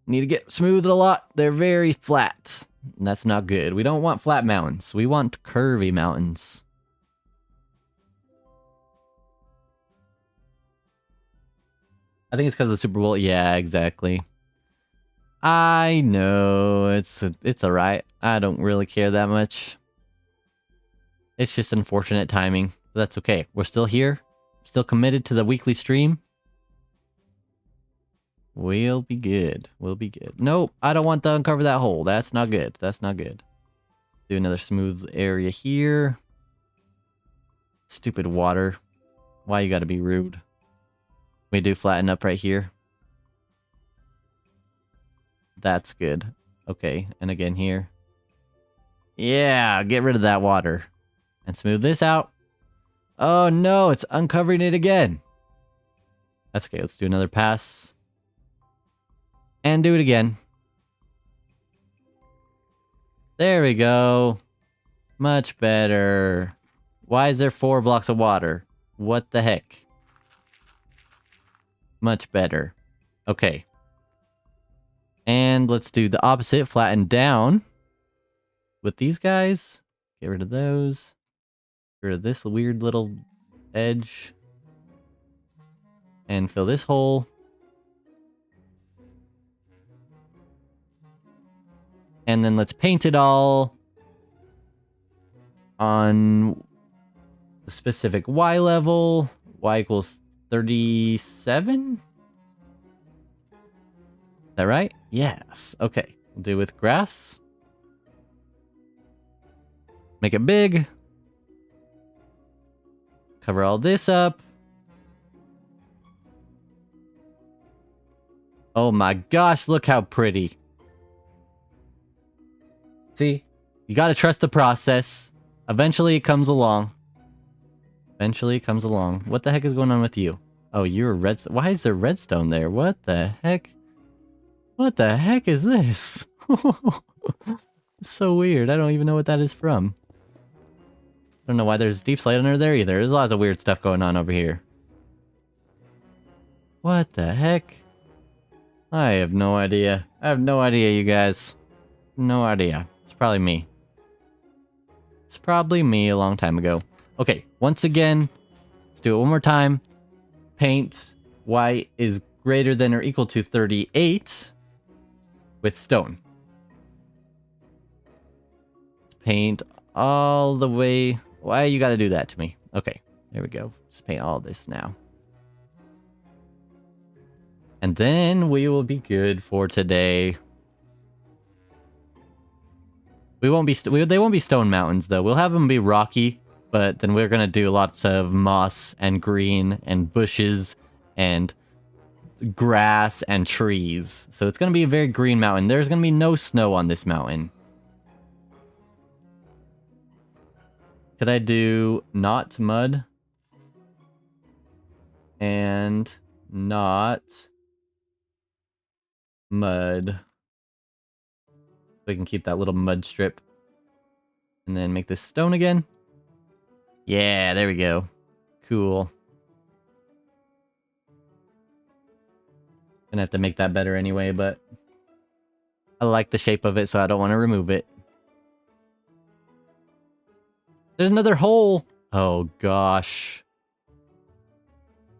Need to get smoothed a lot. They're very flat. And that's not good. We don't want flat mountains. We want curvy mountains. I think it's because of the Super Bowl. Yeah, exactly. I know. It's alright. I don't really care that much. It's just unfortunate timing. But that's okay. We're still here. Still committed to the weekly stream. We'll be good. We'll be good. Nope, I don't want to uncover that hole. That's not good. That's not good. Do another smooth area here. Stupid water. Why you gotta be rude? We do flatten up right here. That's good. Okay, and again here. Yeah, get rid of that water. And smooth this out. Oh no, it's uncovering it again. That's okay, let's do another pass. And do it again. There we go. Much better. Why is there 4 blocks of water? What the heck? Much better. Okay. And let's do the opposite. Flatten down. With these guys. Get rid of those. Get rid of this weird little edge. And fill this hole. And then let's paint it all on the specific Y level. Y equals 37? Is that right? Yes. Okay. We'll do with grass. Make it big. Cover all this up. Oh my gosh, look how pretty. See? You gotta trust the process. Eventually it comes along. Eventually it comes along. What the heck is going on with you? Oh, you're redstone. Why is there redstone there? What the heck? What the heck is this? It's so weird. I don't even know what that is from. I don't know why there's deep slate under there either. There's lots of weird stuff going on over here. What the heck? I have no idea. I have no idea, you guys. No idea. It's probably me. It's probably me a long time ago. Okay, once again, let's do it one more time. Paint Y is greater than or equal to 38 with stone. Paint all the way. Why you gotta do that to me? Okay, there we go. Just paint all this now. And then we will be good for today. We won't be they won't be stone mountains though. We'll have them be rocky, but then we're gonna do lots of moss and green and bushes and grass and trees. So it's gonna be a very green mountain. There's gonna be no snow on this mountain. Could I do not mud and not mud. We can keep that little mud strip. And then make this stone again. Yeah, there we go. Cool. Gonna have to make that better anyway, but I like the shape of it, so I don't want to remove it. There's another hole! Oh, gosh.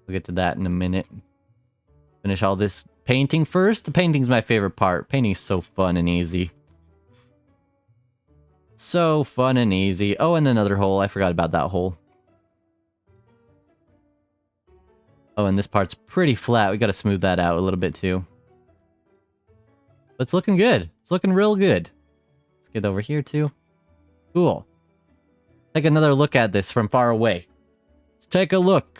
We'll get to that in a minute. Finish all this painting first. The painting's my favorite part. Painting's so fun and easy. So fun and easy. Oh, and another hole. I forgot about that hole. Oh, and this part's pretty flat. We gotta smooth that out a little bit, too. But it's looking good. It's looking real good. Let's get over here, too. Cool. Take another look at this from far away. Let's take a look.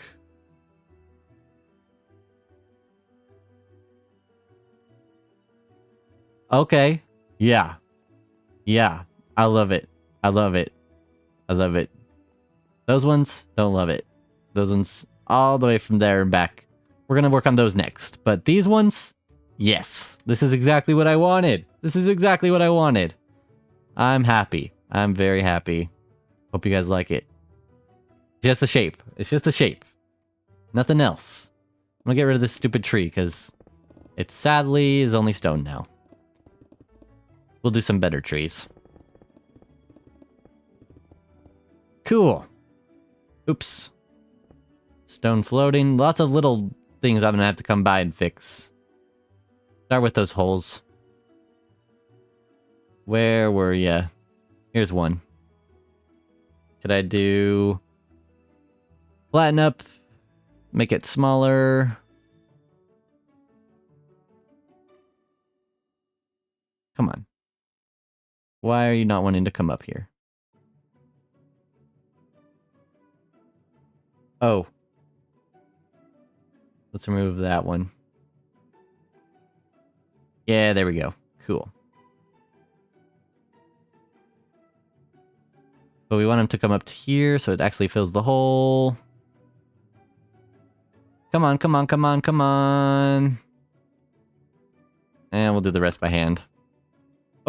Okay. Yeah. Yeah. I love it. I love it. I love it. Those ones, don't love it. Those ones, all the way from there and back. We're gonna work on those next. But these ones, yes. This is exactly what I wanted. This is exactly what I wanted. I'm happy. I'm very happy. Hope you guys like it. Just the shape. It's just the shape. Nothing else. I'm gonna get rid of this stupid tree, because it sadly is only stone now. We'll do some better trees. Cool. Oops. Stone floating. Lots of little things I'm gonna have to come by and fix. Start with those holes. Where were ya? Here's one. Could I do... flatten up, make it smaller. Come on. Why are you not wanting to come up here? Oh. Let's remove that one. Yeah, there we go. Cool. But we want him to come up to here so it actually fills the hole. Come on, come on, come on, come on. And we'll do the rest by hand.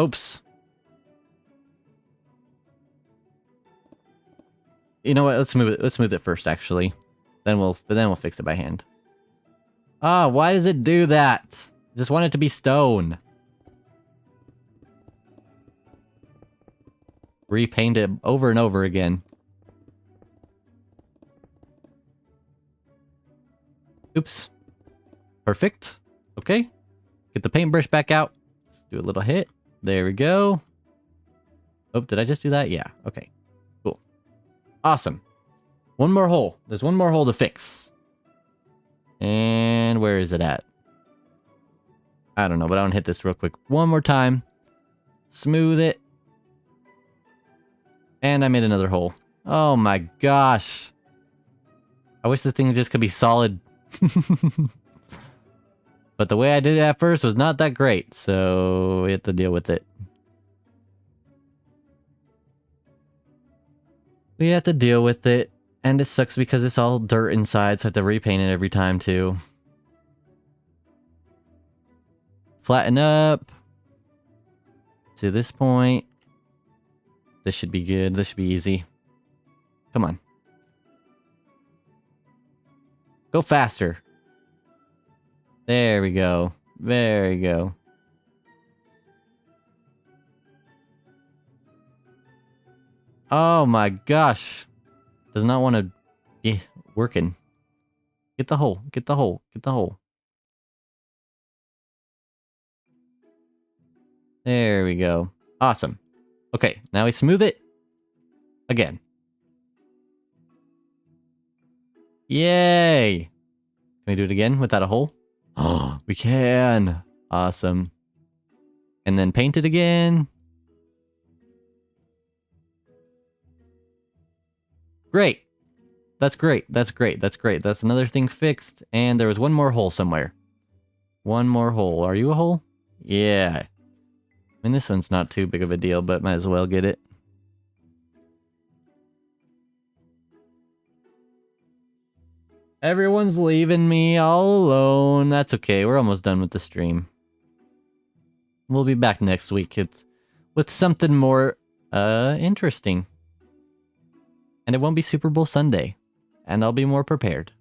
Oops. You know what? Let's move it. Let's smooth it first, actually. Then we'll fix it by hand. Ah, why does it do that? Just want it to be stone. Repaint it over and over again. Oops. Perfect. Okay. Get the paintbrush back out. Let's do a little hit. There we go. Oh, did I just do that? Yeah. Okay. Cool. Awesome. One more hole. There's one more hole to fix. And where is it at? I don't know, but I want to hit this real quick. One more time. Smooth it. And I made another hole. Oh my gosh. I wish the thing just could be solid. But the way I did it at first was not that great, so we have to deal with it. We have to deal with it, and it sucks because it's all dirt inside, so I have to repaint it every time too. Flatten up. To this point. This should be good. This should be easy. Come on. Go faster. There we go. There we go. Oh my gosh. Does not want to be working. Get the hole. Get the hole. Get the hole. There we go. Awesome. Okay, now we smooth it. Again. Yay! Can we do it again without a hole? Oh, we can. Awesome. And then paint it again. Great. That's great. That's great. That's great. That's another thing fixed. And there was one more hole somewhere. One more hole. Are you a hole? Yeah. I mean, this one's not too big of a deal, but might as well get it. Everyone's leaving me all alone. That's okay. We're almost done with the stream. We'll be back next week with something more interesting. And it won't be Super Bowl Sunday. And I'll be more prepared.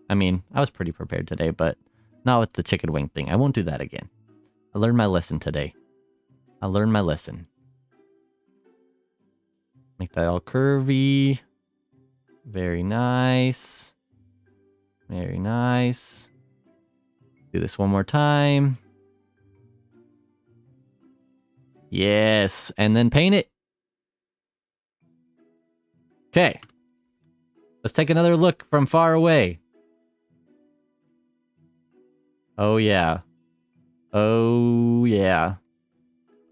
I mean, I was pretty prepared today, but not with the chicken wing thing. I won't do that again. I learned my lesson today. I learned my lesson. Make that all curvy. Very nice. Very nice. Do this one more time. Yes, and then paint it. Okay. Let's take another look from far away. Oh yeah. Oh yeah.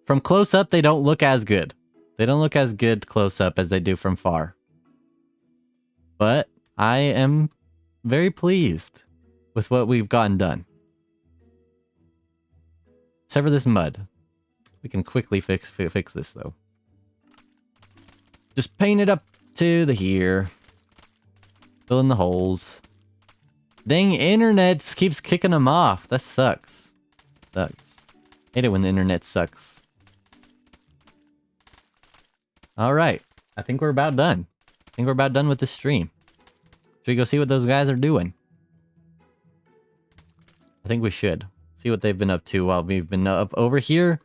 From close up, they don't look as good. They don't look as good close up as they do from far. But I am very pleased with what we've gotten done. Except for this mud. We can quickly fix this though. Just paint it up to the here. Fill in the holes. Dang, internet keeps kicking them off. That sucks. Sucks. Hate it when the internet sucks. Alright. I think we're about done. I think we're about done with this stream. Should we go see what those guys are doing? I think we should. See what they've been up to while we've been up over here.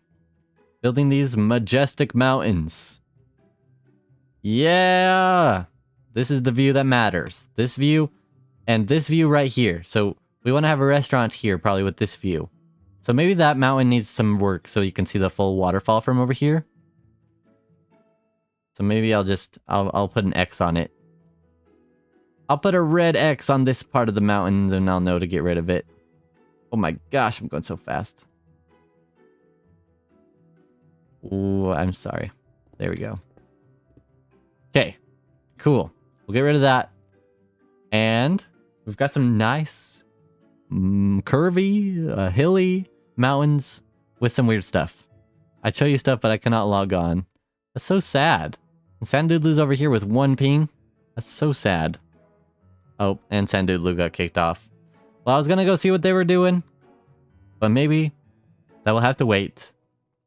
Building these majestic mountains. Yeah! This is the view that matters. This view and this view right here. So we want to have a restaurant here probably with this view. So maybe that mountain needs some work so you can see the full waterfall from over here. So maybe I'll put an X on it. I'll put a red X on this part of the mountain, then I'll know to get rid of it. Oh my gosh, I'm going so fast. Ooh, I'm sorry. There we go. Okay, cool. We'll get rid of that. And we've got some nice, curvy, hilly mountains with some weird stuff. I'd show you stuff, but I cannot log on. That's so sad. And Sandoodloo's over here with 1 ping. That's so sad. Oh, and Sandoodloo got kicked off. Well, I was gonna go see what they were doing. But maybe that will have to wait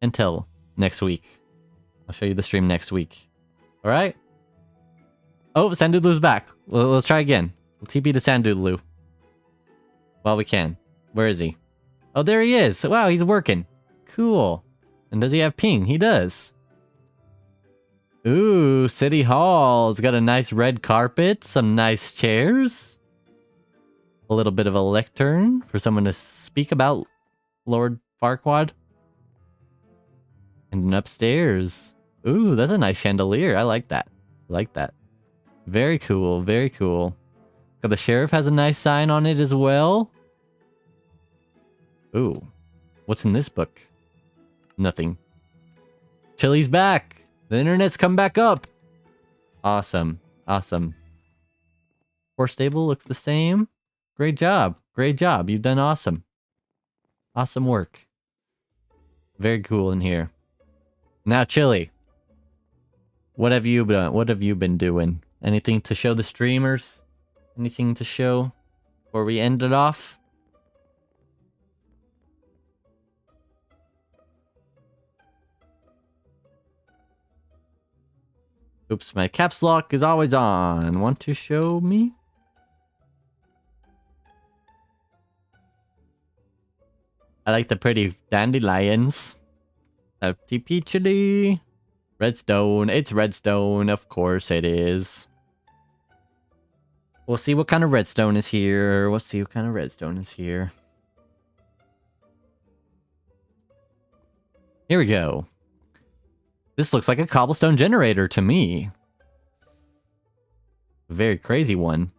until next week. I'll show you the stream next week. Alright? Oh, Sandoodloo's back. Let's try again. We'll TP to Sandoodloo. While we can. Where is he? Oh, there he is. Wow, he's working. Cool. And does he have ping? He does. Ooh, City Hall. It's got a nice red carpet. Some nice chairs. A little bit of a lectern for someone to speak about Lord Farquaad. And then upstairs. Ooh, that's a nice chandelier. I like that. I like that. Very cool. Very cool. Got the sheriff has a nice sign on it as well. Ooh. What's in this book? Nothing. Chili's back. The internet's come back up. Awesome. Awesome. Horse stable looks the same. Great job. Great job. You've done awesome. Awesome work. Very cool in here. Now, Chili. What have you done? What have you been doing? Anything to show the streamers? Anything to show before we end it off? Oops, my caps lock is always on. Want to show me? I like the pretty dandelions. FTP Chili. Redstone. It's redstone. Of course it is. We'll see what kind of redstone is here. We'll see what kind of redstone is here. Here we go. This looks like a cobblestone generator to me. A very crazy one.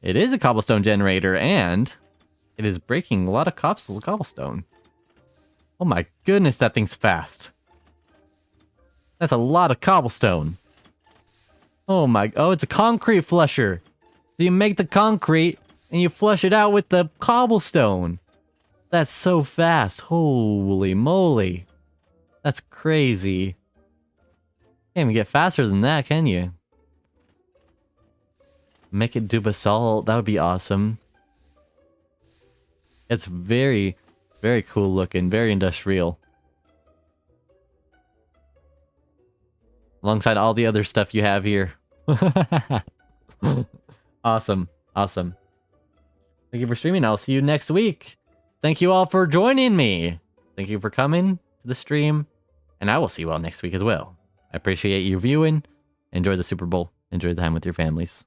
It is a cobblestone generator, and it is breaking a lot of cobblestone. Oh my goodness, that thing's fast. That's a lot of cobblestone. Oh my... Oh, it's a concrete flusher. So you make the concrete, and you flush it out with the cobblestone. That's so fast. Holy moly. That's crazy. Can't even get faster than that, can you? Make it do basalt. That would be awesome. It's very... Very cool looking, very industrial. Alongside all the other stuff you have here. Awesome. Awesome. Thank you for streaming. I'll see you next week. Thank you all for joining me. Thank you for coming to the stream. And I will see you all next week as well. I appreciate you viewing. Enjoy the Super Bowl. Enjoy the time with your families.